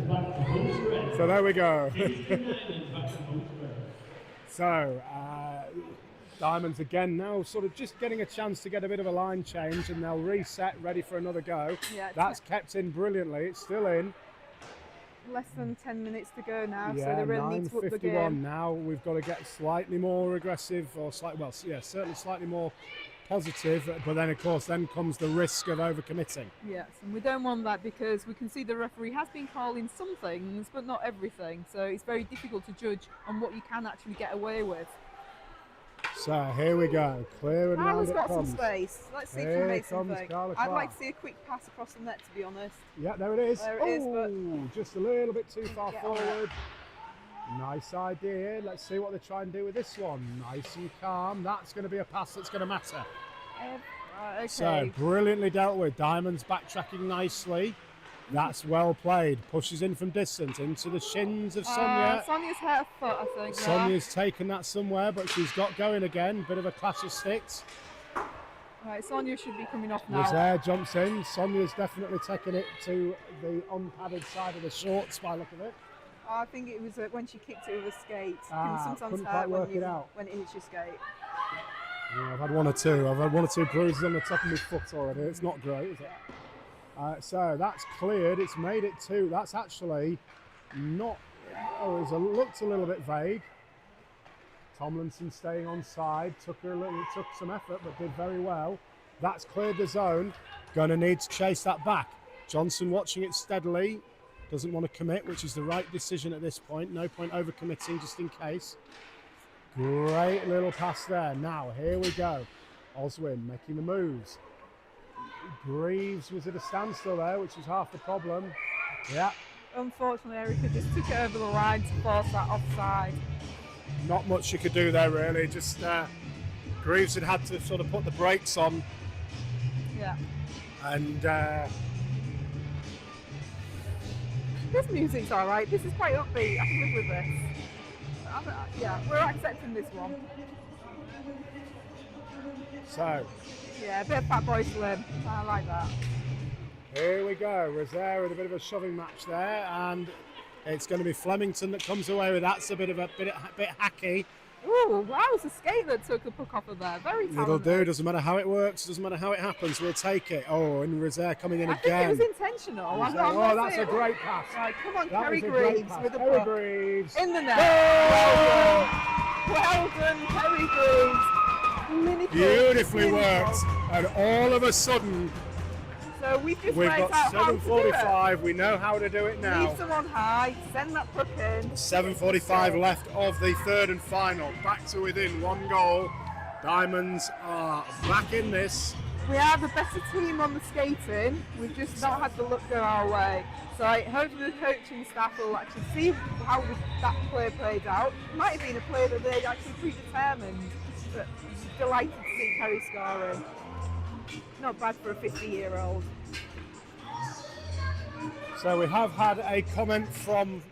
Speaker 1: there we go. So Diamonds again now sort of just getting a chance to get a bit of a line change, and they'll reset, ready for another go.
Speaker 2: Yeah,
Speaker 1: that's kept in brilliantly. It's still in.
Speaker 2: Less than 10 minutes to go now,
Speaker 1: Yeah,
Speaker 2: so they really need to up the
Speaker 1: 9:51
Speaker 2: game.
Speaker 1: now. We've got to get slightly more aggressive, or certainly slightly more positive. But then, of course, then comes the risk of overcommitting.
Speaker 2: Yes, and we don't want that because we can see the referee has been calling some things, but not everything. So it's very difficult to judge on what you can actually get away with.
Speaker 1: So here we go, clear and round
Speaker 2: Carla's
Speaker 1: it
Speaker 2: got
Speaker 1: comes.
Speaker 2: some space. Let's see if
Speaker 1: Here
Speaker 2: we make
Speaker 1: comes
Speaker 2: something.
Speaker 1: Carla
Speaker 2: I'd
Speaker 1: Clark.
Speaker 2: like to see a quick pass across the net, to be honest.
Speaker 1: Yeah, there it is.
Speaker 2: There it is, but
Speaker 1: just a little bit too far
Speaker 2: get on
Speaker 1: forward. Nice idea. Let's see what they try and do with this one. Nice and calm. That's going to be a pass that's going to matter.
Speaker 2: okay.
Speaker 1: So brilliantly dealt with. Diamonds backtracking nicely. That's well played. Pushes in from distance into the shins of Sonia.
Speaker 2: Sonia's hurt her foot, I think.
Speaker 1: Sonia's taken that somewhere, but she's got going again. Bit of a clash of sticks.
Speaker 2: Right, Sonia should be coming off now.
Speaker 1: Rosaire jumps in. Sonia's definitely taken it to the unpadded side of the shorts by look of it.
Speaker 2: I think it was when she kicked it with a skate. It
Speaker 1: Ah,
Speaker 2: can sometimes
Speaker 1: couldn't
Speaker 2: hurt
Speaker 1: quite work it out.
Speaker 2: when it hits your skate.
Speaker 1: Yeah, I've had one or two. I've had one or two bruises on the top of my foot already. It's not great, is it? So that's cleared. It's made it 2. That's actually not. Oh, it looked a little bit vague. Tomlinson staying on side. Took some effort, but did very well. That's cleared the zone. Going to need to chase that back. Johnson watching it steadily. Doesn't want to commit, which is the right decision at this point. No point over-committing, just in case. Great little pass there. Now, here we go. Oswin making the moves. Greaves was at a standstill there, which was half the problem. Yeah.
Speaker 2: Unfortunately, Erica just took it over the line to force that offside.
Speaker 1: Not much you could do there, really. Just Greaves had to sort of put the brakes on.
Speaker 2: Yeah.
Speaker 1: And
Speaker 2: this music's all right. This is quite upbeat. I can live with this. Yeah, we're accepting this one.
Speaker 1: so,
Speaker 2: Yeah, a bit of Fatboy Slim. I like that.
Speaker 1: here we go. Rosaire with a bit of a shoving match there, and it's going to be Flemington that comes away with that. It's a bit hacky.
Speaker 2: Ooh, wow, it's a skate that took a puck off of there. Very talented.
Speaker 1: It'll do. Doesn't matter how it works. Doesn't matter how it happens. We'll take it. Oh, and Rosaire coming in
Speaker 2: I
Speaker 1: again.
Speaker 2: think it was intentional.
Speaker 1: Oh, that's a great pass.
Speaker 2: Right, come on,
Speaker 1: That
Speaker 2: Kerry
Speaker 1: was a great
Speaker 2: Greaves
Speaker 1: pass.
Speaker 2: with the
Speaker 1: Kerry
Speaker 2: puck.
Speaker 1: Greaves.
Speaker 2: In the net.
Speaker 1: Oh!
Speaker 2: Well done, Kerry Greaves. Clinical,
Speaker 1: Beautifully
Speaker 2: clinical.
Speaker 1: worked. And all of a sudden,
Speaker 2: So we've just
Speaker 1: we've
Speaker 2: worked
Speaker 1: got
Speaker 2: out how to do it.
Speaker 1: 7:45. We know how to do it now.
Speaker 2: Leave someone high, send that puck in.
Speaker 1: 7:45 left of the third and final. Back to within 1 goal. Diamonds are back in this.
Speaker 2: We are the better team on the skating. We've just not had the luck go our way. So hopefully the coaching staff will actually see how that play played out. It might have been a play that they actually predetermined. But delighted to see Kerry scoring. Not bad for a 50-year-old.
Speaker 1: So we have had a comment from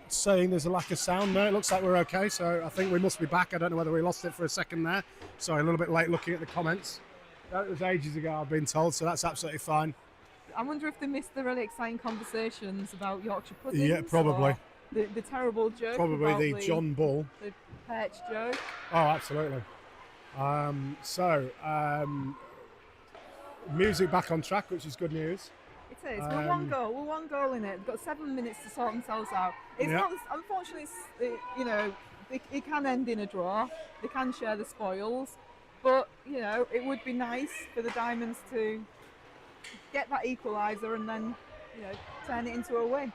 Speaker 1: saying there's a lack of sound. No, it looks like we're okay. So I think we must be back. I don't know whether we lost it for a second there. Sorry, a little bit late looking at the comments. That was ages ago, I've been told, so that's absolutely fine.
Speaker 2: I wonder if they missed the really exciting conversations about Yorkshire puddings.
Speaker 1: Yeah, probably.
Speaker 2: Or the terrible joke.
Speaker 1: Probably
Speaker 2: about
Speaker 1: the John Bull.
Speaker 2: The perch joke.
Speaker 1: Oh, absolutely. Music back on track, which is good news.
Speaker 2: It is. We're one goal in it. We've got 7 minutes to sort themselves out. It's
Speaker 1: Yeah.
Speaker 2: not. Unfortunately, it can end in a draw. They can share the spoils, but it would be nice for the Diamonds to get that equaliser and then turn it into a win.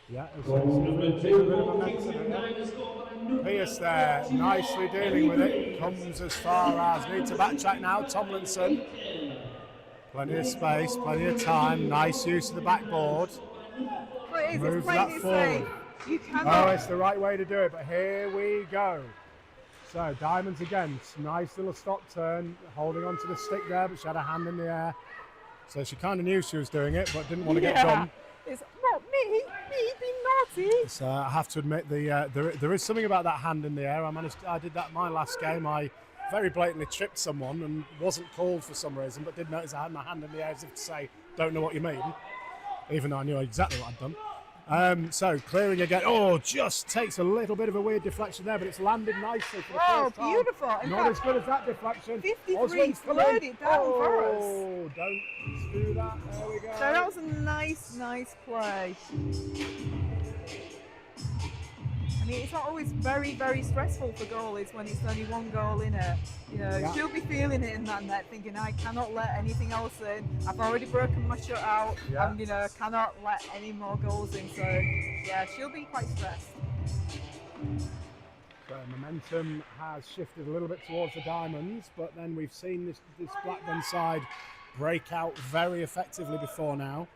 Speaker 1: Yeah, it's a bit of momentum. Pierce there, nicely dealing with it. Comes as far as need to backtrack now. Tomlinson. Plenty of space, plenty of time. Nice use of the backboard.
Speaker 2: But it is.
Speaker 1: Moves
Speaker 2: It's
Speaker 1: that
Speaker 2: playing it
Speaker 1: forward.
Speaker 2: safe. You cannot.
Speaker 1: Oh, it's the right way to do it, but here we go. So Diamonds again, nice little stop turn, holding onto the stick there, but she had a hand in the air. So she kind of knew she was doing it, but didn't want to get done.
Speaker 2: It's not me being naughty.
Speaker 1: So I have to admit, there is something about that hand in the air. I did that in my last game. I very blatantly tripped someone and wasn't called for some reason, but did notice I had my hand in the air as if to say, don't know what you mean, even though I knew exactly what I'd done. So clearing again. Oh, just takes a little bit of a weird deflection there, but it's landed nicely for the first time.
Speaker 2: Beautiful. In
Speaker 1: Not
Speaker 2: fact,
Speaker 1: as good as that deflection.
Speaker 2: 53
Speaker 1: Oswald's
Speaker 2: slowed
Speaker 1: coming.
Speaker 2: it down for us.
Speaker 1: Oh, don't do that. There we go.
Speaker 2: So that was a nice play. I mean, it's not always very, very stressful for goalies when it's only 1 goal in it.
Speaker 1: Yeah.
Speaker 2: She'll be feeling it in that net, thinking, I cannot let anything else in. I've already broken my shutout.
Speaker 1: Yeah.
Speaker 2: And, cannot let any more goals in. So, yeah, she'll be quite stressed.
Speaker 1: So momentum has shifted a little bit towards the Diamonds, but then we've seen this Blackburn side break out very effectively before now.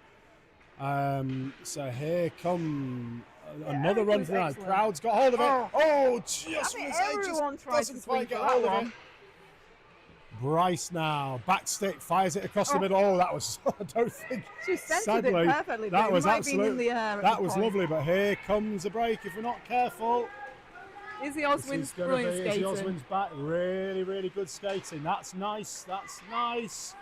Speaker 1: So here come another run for now. Crowd's got hold of it. Oh, just
Speaker 2: everyone tries to
Speaker 1: doesn't
Speaker 2: swing
Speaker 1: quite get
Speaker 2: for
Speaker 1: hold
Speaker 2: that
Speaker 1: of
Speaker 2: one.
Speaker 1: it. Bryce now, back stick, fires it across the middle. Oh, that was, I don't think,
Speaker 2: She centered
Speaker 1: sadly,
Speaker 2: it perfectly, but
Speaker 1: that was
Speaker 2: it might have been in
Speaker 1: absolute.
Speaker 2: the air at
Speaker 1: That
Speaker 2: the
Speaker 1: was
Speaker 2: point.
Speaker 1: lovely, but here comes a break if we're not careful.
Speaker 2: Izzy Oswin's brilliant skating.
Speaker 1: Izzy Oswin's back. Really, really good skating. That's nice. That's nice.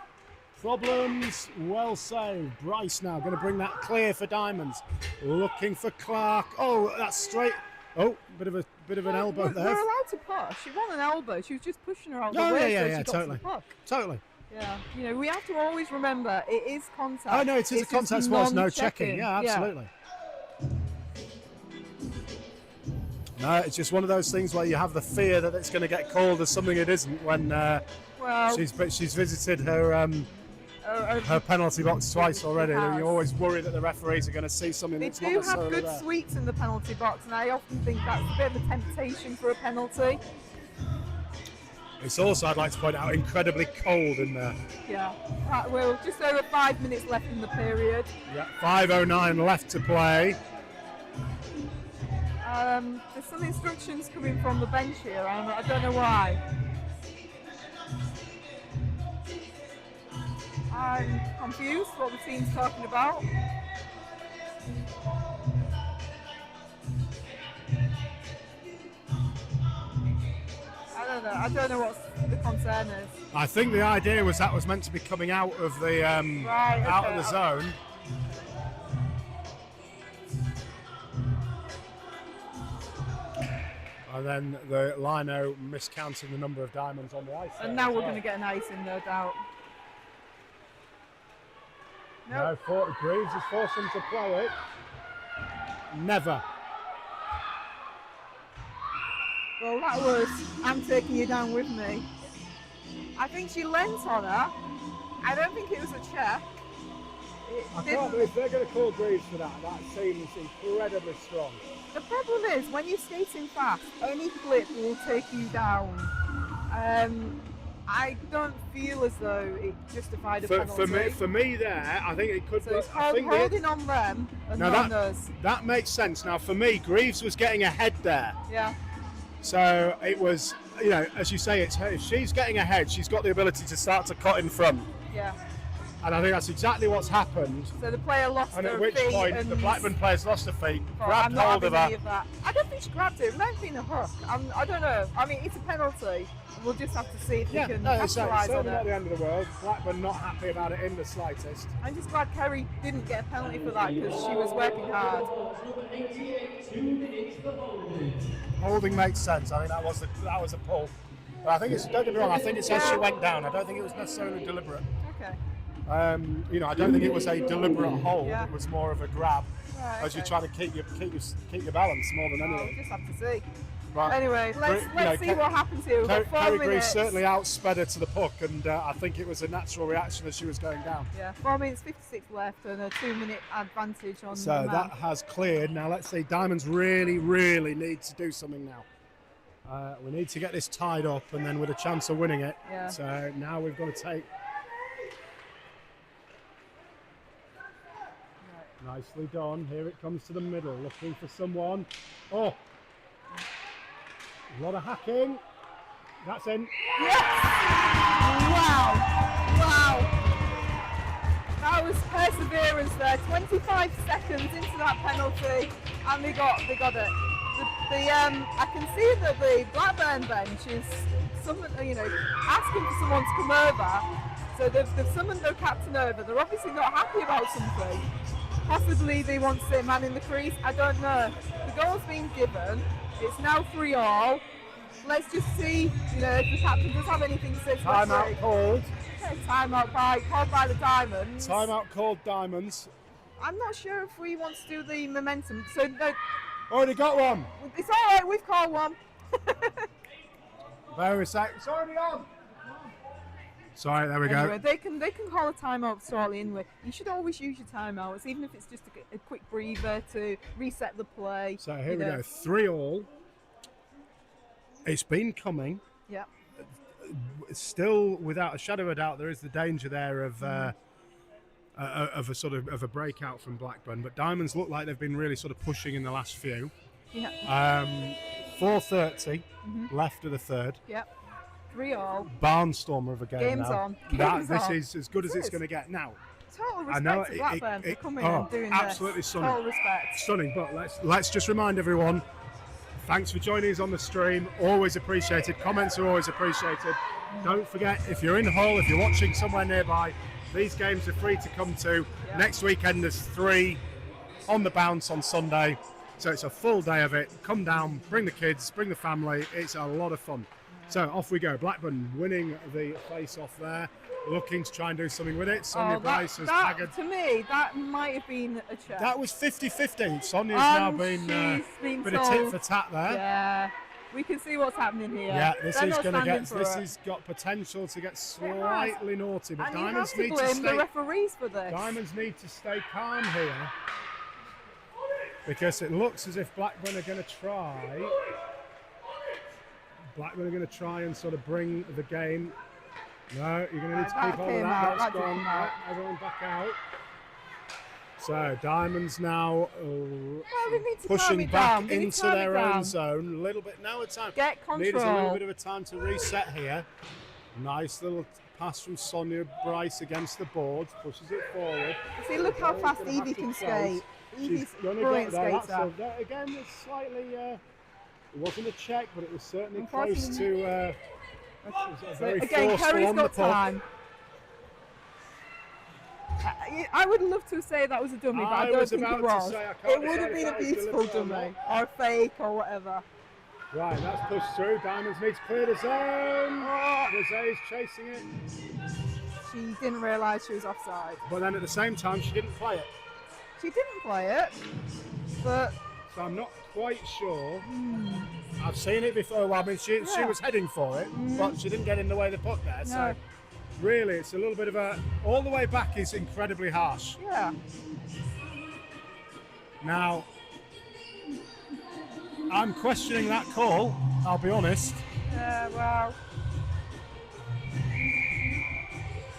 Speaker 1: Problems, well saved. Bryce now going to bring that clear for Diamonds. Looking for Clark. Oh, that's straight. Oh, bit of an elbow there.
Speaker 2: We're allowed to push. She won an elbow. She was just pushing her out the
Speaker 1: Oh,
Speaker 2: way.
Speaker 1: yeah,
Speaker 2: So
Speaker 1: yeah,
Speaker 2: she got
Speaker 1: totally.
Speaker 2: to the puck.
Speaker 1: Totally.
Speaker 2: Yeah, you know, we have to always remember it is contact.
Speaker 1: Oh, no, it is
Speaker 2: It's
Speaker 1: a contact
Speaker 2: just
Speaker 1: sports, no
Speaker 2: non-checking.
Speaker 1: checking. Yeah, absolutely. No, it's just one of those things where you have the fear that it's going to get called as something it isn't when she's visited her her penalty box twice already. You always worry that the referees are going to see something that's not
Speaker 2: They do
Speaker 1: necessarily
Speaker 2: have good
Speaker 1: there.
Speaker 2: sweets in the penalty box, and I often think that's a bit of a temptation for a penalty.
Speaker 1: It's also, I'd like to point out, incredibly cold in there.
Speaker 2: Yeah, well, just over 5 minutes left in the period.
Speaker 1: Yeah, 5:09 left to play.
Speaker 2: There's some instructions coming from the bench here, and I don't know why. I'm confused what the team's talking about. I don't know what the concern is.
Speaker 1: I think the idea was that was meant to be coming out of the out of the zone. And then the lino miscounting the number of diamonds on the ice.
Speaker 2: And now we're going to get an icing, no doubt.
Speaker 1: No, 40 Greaves has forced them to play it. Never.
Speaker 2: Well, that was, I'm taking you down with me. I think she leant on her. I don't think it was a check.
Speaker 1: I can't believe they're going to call Greaves for that. That seems incredibly strong.
Speaker 2: The problem is, when you're skating fast, any flip will take you down. I don't feel as though it justified a penalty.
Speaker 1: For me there, I think it could be.
Speaker 2: So it's holding on them and not on us.
Speaker 1: That makes sense. Now, for me, Greaves was getting ahead there.
Speaker 2: Yeah.
Speaker 1: So it was, you know, as you say, it's her. If she's getting ahead, she's got the ability to start to cut in front.
Speaker 2: Yeah.
Speaker 1: And I think that's exactly what's happened.
Speaker 2: So the player lost her feet.
Speaker 1: And at which point, the Blackburn players lost her feet, grabbed
Speaker 2: I'm
Speaker 1: hold of her.
Speaker 2: Of that. I don't think she grabbed it. It might have been a hook. I don't know. I mean, it's a penalty. We'll just have to see if we can capitalise on it.
Speaker 1: Certainly not the end of the world. Blackburn not happy about it in the slightest.
Speaker 2: I'm just glad Kerry didn't get a penalty for that because she was working hard.
Speaker 1: Holding makes sense. I think that was a pull. But I think it's, don't get me wrong, I think it's as she went down. I don't think it was necessarily deliberate.
Speaker 2: Okay.
Speaker 1: You know, I don't think it was a deliberate hold.
Speaker 2: Yeah.
Speaker 1: It was more of a grab,
Speaker 2: Right,
Speaker 1: as you're trying to keep your balance more than anything.
Speaker 2: We'll just have to see.
Speaker 1: But
Speaker 2: Anyway, let's see what happens here. We've got 4
Speaker 1: Kerry
Speaker 2: minutes.
Speaker 1: Greaves certainly outsped her to the puck, and I think it was a natural reaction as she was going down.
Speaker 2: Yeah, 4 minutes 56 left and a 2-minute advantage on the
Speaker 1: So
Speaker 2: man.
Speaker 1: that has cleared. Now let's see, Diamonds really need to do something now. We need to get this tied up and then with a chance of winning it.
Speaker 2: Yeah.
Speaker 1: So now we've got to take... Nicely done. Here it comes to the middle, looking for someone. Oh! A lot of hacking. That's in.
Speaker 2: Yes! Wow! That was perseverance there. 25 seconds into that penalty, and they got it. I can see that the Blackburn bench is asking for someone to come over. So they've summoned their captain over. They're obviously not happy about something. Possibly they want to say man in the crease. I don't know. The goal's been given. It's now 3-3. Let's just see, if the captain does have anything to say.
Speaker 1: Timeout called.
Speaker 2: Okay, timeout called by the Diamonds.
Speaker 1: Timeout called Diamonds.
Speaker 2: I'm not sure if we want to do the momentum. So no,
Speaker 1: Already got one.
Speaker 2: it's all right. We've called one.
Speaker 1: Very sec. It's already on. Sorry, there we
Speaker 2: Anyway,
Speaker 1: go.
Speaker 2: they can call a timeout shortly anyway. You should always use your timeouts, even if it's just a quick breather to reset the play.
Speaker 1: So here we go. 3-3. It's been coming.
Speaker 2: Yeah.
Speaker 1: Still, without a shadow of a doubt, there is the danger there of a sort of a breakout from Blackburn. But Diamonds look like they've been really sort of pushing in the last few.
Speaker 2: Yeah.
Speaker 1: 4:30 left of the third.
Speaker 2: Yeah. 3-3.
Speaker 1: Barnstormer of a game
Speaker 2: Game's
Speaker 1: now.
Speaker 2: on.
Speaker 1: This is as good as it's going to get now.
Speaker 2: Total
Speaker 1: I know
Speaker 2: respect to Blackburn for coming
Speaker 1: oh,
Speaker 2: and doing
Speaker 1: absolutely
Speaker 2: this.
Speaker 1: stunning.
Speaker 2: Total respect.
Speaker 1: Stunning. But let's just remind everyone. Thanks for joining us on the stream. Always appreciated. Comments are always appreciated. Don't forget, if you're in Hull, if you're watching somewhere nearby, These games are free to come to. Next weekend there's 3 on the bounce on Sunday. So it's a full day of it. Come down, bring the kids, bring the family. It's a lot of fun. So off we go. Blackburn winning the face-off there. Looking to try and do something with it. Sonia Bryce has tagged.
Speaker 2: To me, that might have been a check.
Speaker 1: That was 50-50. Sonia's now been bit of tit for tat there.
Speaker 2: Yeah, we can see what's happening here.
Speaker 1: Yeah, this has got potential to get slightly naughty, but
Speaker 2: and
Speaker 1: Diamonds
Speaker 2: you have to blame the referees for this.
Speaker 1: Diamonds need to stay calm here because it looks as if Blackburn are going to try. Blackburn are going to try and sort of bring the game. No, you're going to need to keep hold of that. That's gone. Right, everyone back out. So Diamonds now pushing back into their own zone. A little bit now. It's time.
Speaker 2: Get control.
Speaker 1: Needs a little bit of a time to reset here. Nice little pass from Sonia Bryce against the boards. Pushes it forward.
Speaker 2: See, look how fast Evie can skate. Evie's a brilliant skater.
Speaker 1: Again, it's slightly. It wasn't a check, but it was certainly close to.
Speaker 2: Again, Kerry's got time. I would love to say that was a dummy, but I don't think it was. It would have been a beautiful dummy, or a fake, or whatever.
Speaker 1: Right, that's pushed through. Diamonds needs to clear the zone. Rosé is chasing it.
Speaker 2: She didn't realise she was offside.
Speaker 1: But then at the same time, she didn't play it.
Speaker 2: She didn't play it, but...
Speaker 1: So I'm not quite sure. I've seen it before. Well, I mean, she was heading for it, but she didn't get in the way of the puck there. No. So really, it's a little bit of a... All the way back is incredibly harsh.
Speaker 2: Yeah.
Speaker 1: Now, I'm questioning that call, I'll be honest.
Speaker 2: Yeah, well...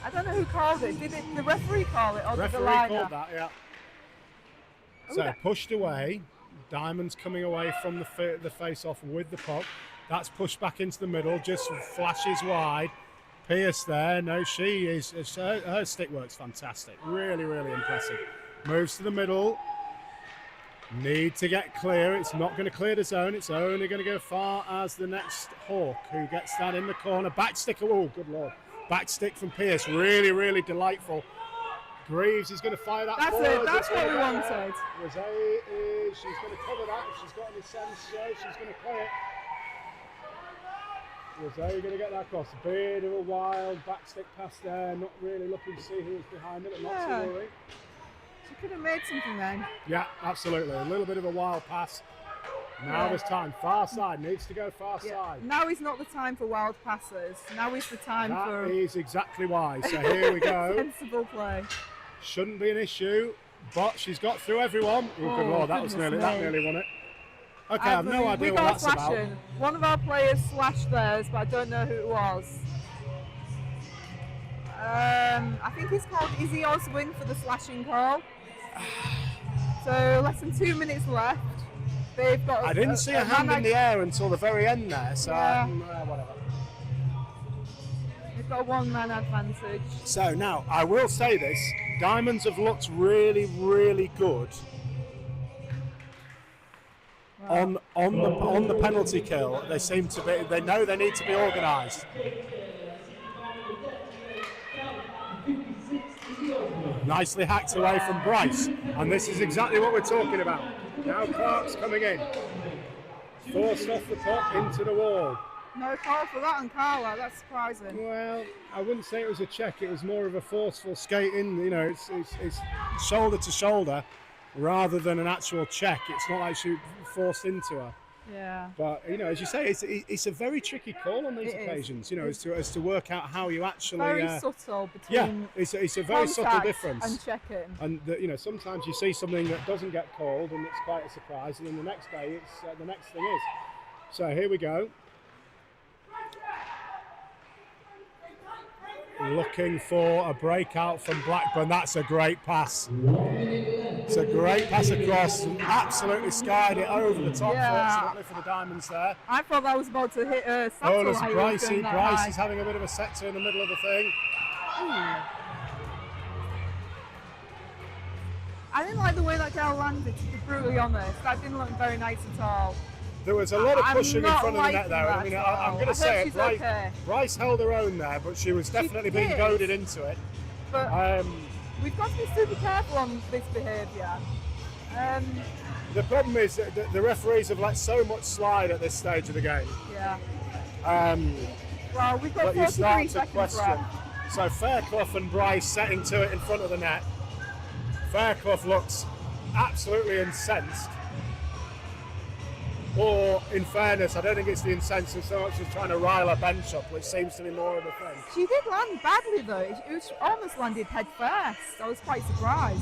Speaker 2: I don't know who called it. Did the referee call it, or did the liner?
Speaker 1: Referee called that, yeah. So pushed away. Diamonds coming away from the face-off with the puck. That's pushed back into the middle, just flashes wide. Pierce there. No, she is. Her stick work's fantastic. Really, really impressive. Moves to the middle. Need to get clear. It's not going to clear the zone. It's only going to go far as the next Hawk, who gets that in the corner. Back stick. Oh, good lord. Back stick from Pierce. Really, really delightful. Greaves is going to fire that forward.
Speaker 2: That's it. That's what we wanted.
Speaker 1: Rosé she's going to cover that. If she's got any sense, she's going to play it. Rosé going to get that across. A bit of a wild back stick pass there. Not really looking to see who was behind it, but not to worry.
Speaker 2: She could have made something then.
Speaker 1: Yeah, absolutely. A little bit of a wild pass. Now there's time. Far side. Needs to go far side.
Speaker 2: Now is not the time for wild passes. Now is the time for...
Speaker 1: That is exactly why. So here we go.
Speaker 2: Sensible play.
Speaker 1: Shouldn't be an issue, but she's got through everyone. Oh, good lord, that nearly won it. Okay, I have no idea what that's about.
Speaker 2: One of our players slashed theirs, but I don't know who it was. I think he's called Izzy Oswin for the slashing call. So less than 2 minutes left. They've got.
Speaker 1: I didn't see a hand in the air until the very end there, so whatever.
Speaker 2: They've got a one-man advantage.
Speaker 1: So now, I will say this. Diamonds have looked really, really good on the penalty kill. They seem to be. They know they need to be organised. Nicely hacked away from Bryce, and this is exactly what we're talking about. Now Clark's coming in, forced off the puck into the wall.
Speaker 2: No call for that on Carla, that's surprising.
Speaker 1: Well, I wouldn't say it was a check, it was more of a forceful skate in, you know, it's shoulder to shoulder rather than an actual check. It's not like she forced into her.
Speaker 2: Yeah.
Speaker 1: But, you know, as you say, it's a very tricky call on these occasions, you know, as to work out how you actually...
Speaker 2: Very subtle between
Speaker 1: it's a very subtle difference.
Speaker 2: And checking.
Speaker 1: And, you know, sometimes you see something that doesn't get called and it's quite a surprise, and then the next day it's the next thing is. So here we go. Looking for a breakout from Blackburn. That's a great pass. It's a great pass across. Absolutely skied it over the top, fortunately for the Diamonds there.
Speaker 2: I thought that was about to hit a Sattel.
Speaker 1: Oh, there's Bryce is having a bit of a sector in the middle of the thing.
Speaker 2: I didn't like the way that girl landed, to be brutally honest. That didn't look very nice at all.
Speaker 1: There was a lot of pushing in front of the net there. I mean, I'm going to say it. Bryce held her own there, but she was definitely being goaded into it.
Speaker 2: But we've got to be super careful on this behaviour.
Speaker 1: The problem is that the referees have let so much slide at this stage of the game.
Speaker 2: Yeah.
Speaker 1: Well,
Speaker 2: we've got
Speaker 1: but you
Speaker 2: 43
Speaker 1: start to
Speaker 2: seconds
Speaker 1: question.
Speaker 2: left.
Speaker 1: So Fairclough and Bryce setting to it in front of the net. Fairclough looks absolutely incensed. Or, in fairness, I don't think it's the incensed so much as trying to rile her bench up, which seems to be more of a thing.
Speaker 2: She did land badly though. It almost landed head first. I was quite surprised.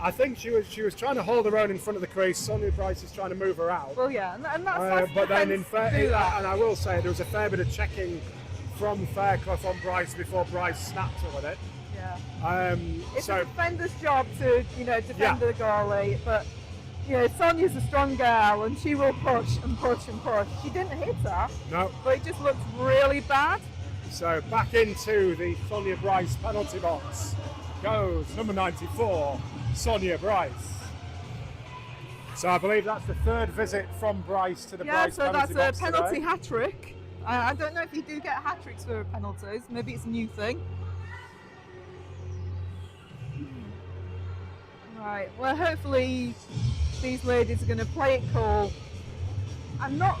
Speaker 1: I think she was trying to hold her own in front of the crease. Sonia Bryce is trying to move her out.
Speaker 2: Well, yeah, and that's
Speaker 1: but then in
Speaker 2: fair,
Speaker 1: and I will say there was a fair bit of checking from Fairclough on Bryce before Bryce snapped her with it.
Speaker 2: Yeah. It's a defender's job to defend the goalie, but Sonia's a strong girl and she will push and push and push. She didn't hit her.
Speaker 1: No.
Speaker 2: But it just looks really bad.
Speaker 1: So back into the Sonia Bryce penalty box goes number 94, Sonia Bryce. So I believe that's the third visit from Bryce to the Bryce penalty box.
Speaker 2: Yeah, so that's a penalty
Speaker 1: today.
Speaker 2: hat-trick. I don't know if you do get hat-tricks for penalties. Maybe it's a new thing. Right, well hopefully these ladies are going to play it cool. I'm not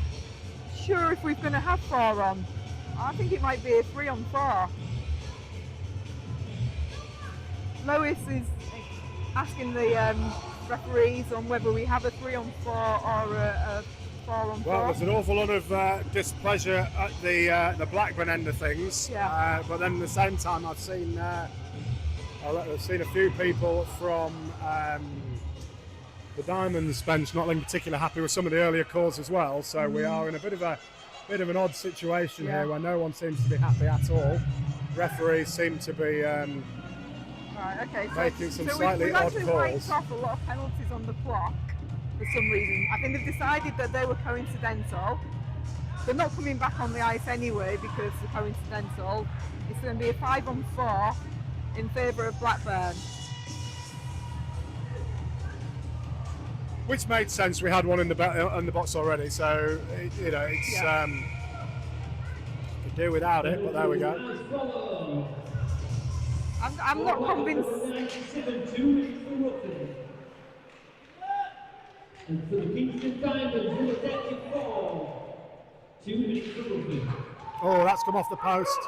Speaker 2: sure if we're going to have 4 on. I think it might be a 3 on 4. Lois is asking the referees on whether we have a 3 on 4 or a 4 on 4.
Speaker 1: Well, there's an awful lot of displeasure at the Blackburn end of things.
Speaker 2: Yeah.
Speaker 1: But then at the same time, I've seen a few people from the Diamonds bench not looking particularly happy with some of the earlier calls as well. So we are in a bit of an odd situation here where no one seems to be happy at all. Referees seem to be making some slightly odd
Speaker 2: calls. We've actually wiped off a lot of penalties on the clock for some reason. I think they've decided that they were coincidental. They're not coming back on the ice anyway because they're coincidental. It's going to be a 5 on 4 in favour of Blackburn.
Speaker 1: Which made sense. We had one in the box already, so it's could do without it, but there we go.
Speaker 2: I'm not convinced.
Speaker 3: And for the Kingston Diamonds, number 34, 2 minutes for rugby.
Speaker 1: Oh, that's come off the post.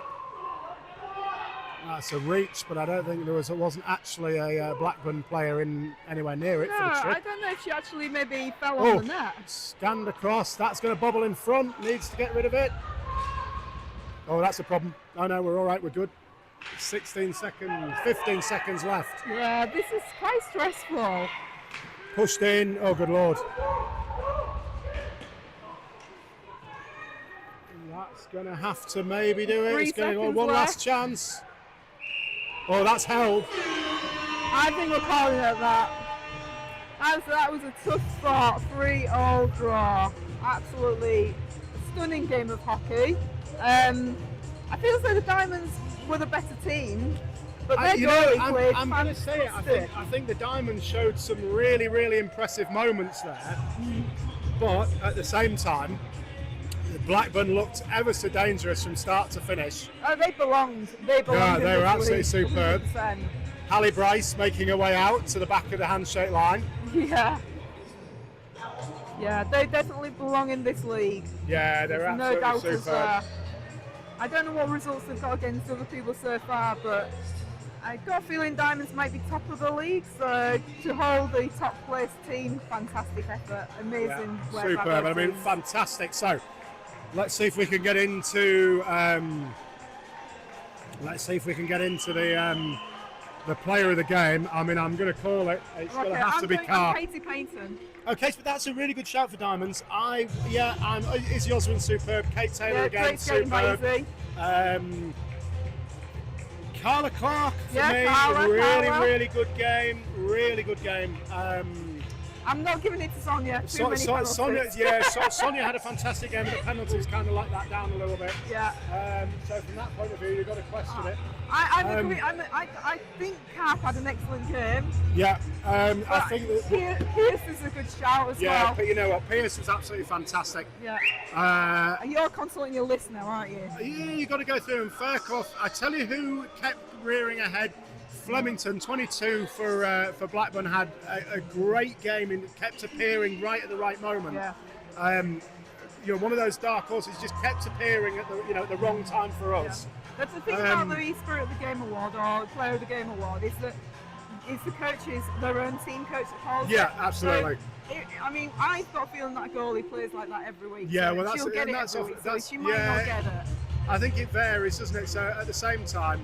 Speaker 1: That's a reach, but I don't think it wasn't actually a Blackburn player in anywhere near it for the trick.
Speaker 2: I don't know if she actually maybe fell on the net.
Speaker 1: Scanned across. That's going to bobble in front. Needs to get rid of it. Oh, that's a problem. No, we're all right. We're good. 15 seconds left.
Speaker 2: Yeah, this is quite stressful.
Speaker 1: Pushed in. Oh, good Lord. That's going to have to maybe do it.
Speaker 2: 3
Speaker 1: It's going to go
Speaker 2: seconds
Speaker 1: one
Speaker 2: left.
Speaker 1: last chance. Oh, that's held.
Speaker 2: I think we're calling it that. That was a tough start. 3-all draw. Absolutely stunning game of hockey. I feel as though the Diamonds were the better team, but their goalie played
Speaker 1: I'm going to say it. I think the Diamonds showed some really, really impressive moments there. But at the same time, Blackburn looked ever so dangerous from start to finish.
Speaker 2: Oh, they belonged. They were
Speaker 1: absolutely superb.
Speaker 2: 100%.
Speaker 1: Hallie Bryce making her way out to the back of the handshake line.
Speaker 2: Yeah, they definitely belong in this league.
Speaker 1: Yeah, they're
Speaker 2: There's
Speaker 1: absolutely
Speaker 2: no doubt
Speaker 1: superb.
Speaker 2: I don't know what results they've got against other people so far, but I got a feeling Diamonds might be top of the league, so to hold the top place team, fantastic effort, amazing work.
Speaker 1: Superb, I mean, fantastic. So, let's see if we can get into the player of the game. I mean, I'm going to call it. It's going to have to be Carr.
Speaker 2: Katie Payton.
Speaker 1: Okay, but that's a really good shout for Diamonds. Izzy Oswin superb. Kate Taylor again superb. Carla Clark for me, really good game. Really good game.
Speaker 2: I'm not giving it to Sonia. Too many penalties.
Speaker 1: Sonia had a fantastic game, but the penalties kind of let that down a little bit.
Speaker 2: Yeah.
Speaker 1: So from that point of view, you've got to question it.
Speaker 2: I think Carp had an excellent game.
Speaker 1: Yeah, I think that
Speaker 2: Pierce is a good shout as well.
Speaker 1: Yeah, but you know what? Pierce was absolutely fantastic.
Speaker 2: Yeah. And you're consulting your list now, aren't you?
Speaker 1: Yeah, you've got to go through them. Fairclough, I tell you who kept rearing ahead. Flemington, 22 for Blackburn, had a great game and kept appearing right at the right moment.
Speaker 2: Yeah.
Speaker 1: One of those dark horses just kept appearing at the wrong time for us.
Speaker 2: Yeah. That's the thing about the Spirit of the Game Award or Player of the Game Award is that it's the coaches, their own team coach that calls it.
Speaker 1: Yeah, absolutely.
Speaker 2: So, I've got a feeling that goalie plays like that every week.
Speaker 1: Yeah,
Speaker 2: so
Speaker 1: well,
Speaker 2: she'll get it every week, so she might not get it.
Speaker 1: I think it varies, doesn't it? So at the same time,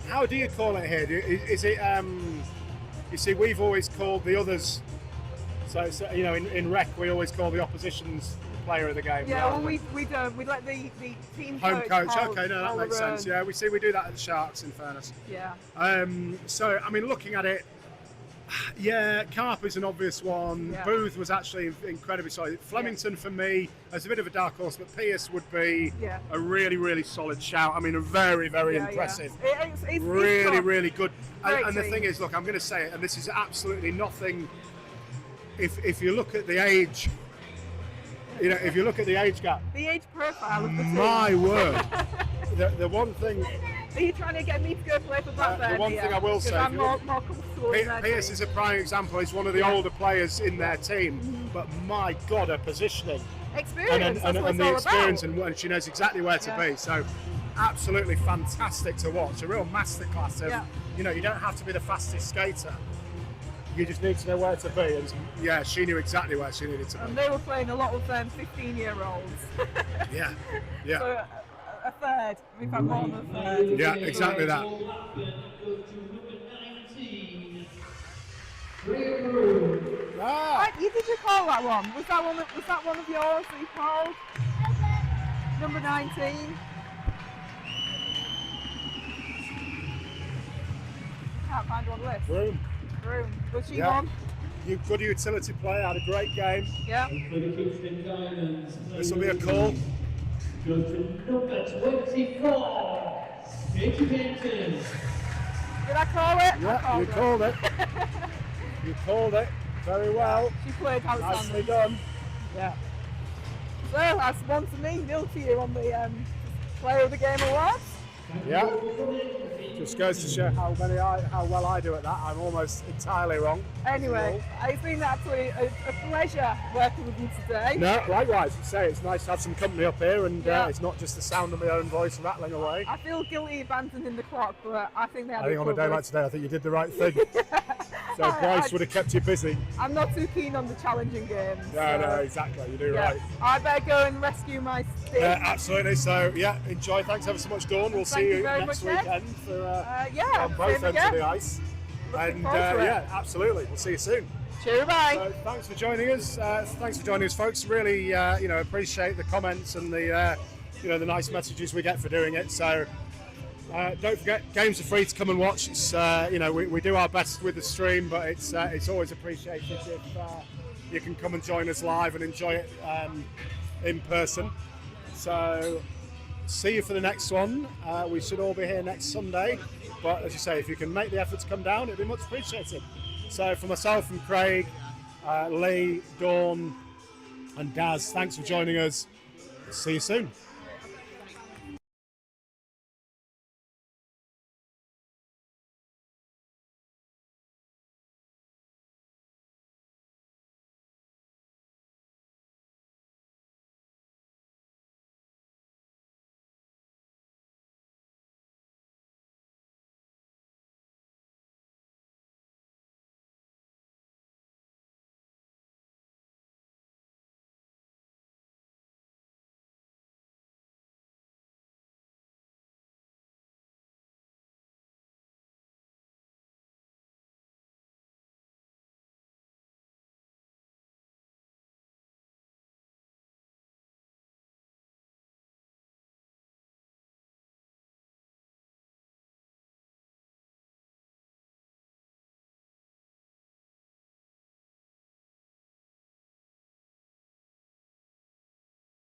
Speaker 1: how do you call it here? Is it? You see, we've always called the others. So in rec, we always call the opposition's player of the game.
Speaker 2: Yeah, well, we don't. We let the team
Speaker 1: home coach.
Speaker 2: Call,
Speaker 1: okay, no, that makes sense. Yeah, we do that at the Sharks. In fairness.
Speaker 2: Yeah.
Speaker 1: So looking at it, yeah, Carp is an obvious one.
Speaker 2: Yeah.
Speaker 1: Booth was actually incredibly solid. Flemington for me as a bit of a dark horse, but Pierce would be a really, really solid shout. A very, very impressive.
Speaker 2: Yeah. It's
Speaker 1: really,
Speaker 2: tough.
Speaker 1: really good. And the
Speaker 2: team.
Speaker 1: thing is, look, I'm going to say it, and this is absolutely nothing. If you look at the age, if you look at the age gap,
Speaker 2: the age profile of the team.
Speaker 1: My word, the one thing.
Speaker 2: Are you trying to get me to go play for Blackburn?
Speaker 1: The one thing I will say,
Speaker 2: I'm more comfortable in their
Speaker 1: Pierce
Speaker 2: team.
Speaker 1: is a prime example. He's one of the older players in their team, but my God, her positioning,
Speaker 2: experience,
Speaker 1: and
Speaker 2: that's
Speaker 1: the
Speaker 2: what
Speaker 1: experience,
Speaker 2: it's all about.
Speaker 1: and she knows exactly where to be. So, absolutely fantastic to watch. A real masterclass of, you don't have to be the fastest skater. You just need to know where to be, and yeah, she knew exactly where she needed to be.
Speaker 2: And they were playing a lot of 15-year-olds.
Speaker 1: Yeah.
Speaker 2: So a third, in fact more than a third.
Speaker 1: Yeah, exactly that.
Speaker 2: Did you call that one? Was that one of yours that you called? Number 19. Can't find one list.
Speaker 1: Room.
Speaker 2: Was she on?
Speaker 1: Good utility player, had a great game.
Speaker 2: Yeah.
Speaker 1: This will be a call.
Speaker 3: Goes to number 24, Katie Kingston.
Speaker 2: Did I call it?
Speaker 1: Yeah, you called it. You called it very well.
Speaker 2: She played outstanding.
Speaker 1: Nicely done.
Speaker 2: Yeah. So that's 1-0 to you on the Player of the Game Awards.
Speaker 1: Yeah. Just goes to show how well I do at that. I'm almost entirely wrong.
Speaker 2: Anyway, it's been absolutely a pleasure working with you today.
Speaker 1: No, likewise. It's nice to have some company up here, and it's not just the sound of my own voice rattling away.
Speaker 2: I feel guilty abandoning the clock, but I think they had
Speaker 1: I think on a day like today, I think you did the right thing. So Bryce would have kept you busy.
Speaker 2: I'm not too keen on the challenging games.
Speaker 1: No, exactly. You do right.
Speaker 2: I better go and rescue my stick.
Speaker 1: Yeah, absolutely. So enjoy. Thanks ever so much, Dawn. We'll see you next weekend for on both ends of the ice. And absolutely. We'll see you soon.
Speaker 2: Cheerio, bye.
Speaker 1: So thanks for joining us. Folks. Really, appreciate the comments and the the nice messages we get for doing it. So. Don't forget, games are free to come and watch. It's we do our best with the stream, but it's always appreciated if you can come and join us live and enjoy it in person. So see you for the next one. We should all be here next Sunday, but as you say, if you can make the effort to come down, it'd be much appreciated. So for myself and Craig, Lee, Dawn, and Daz, thanks for joining us. See you soon.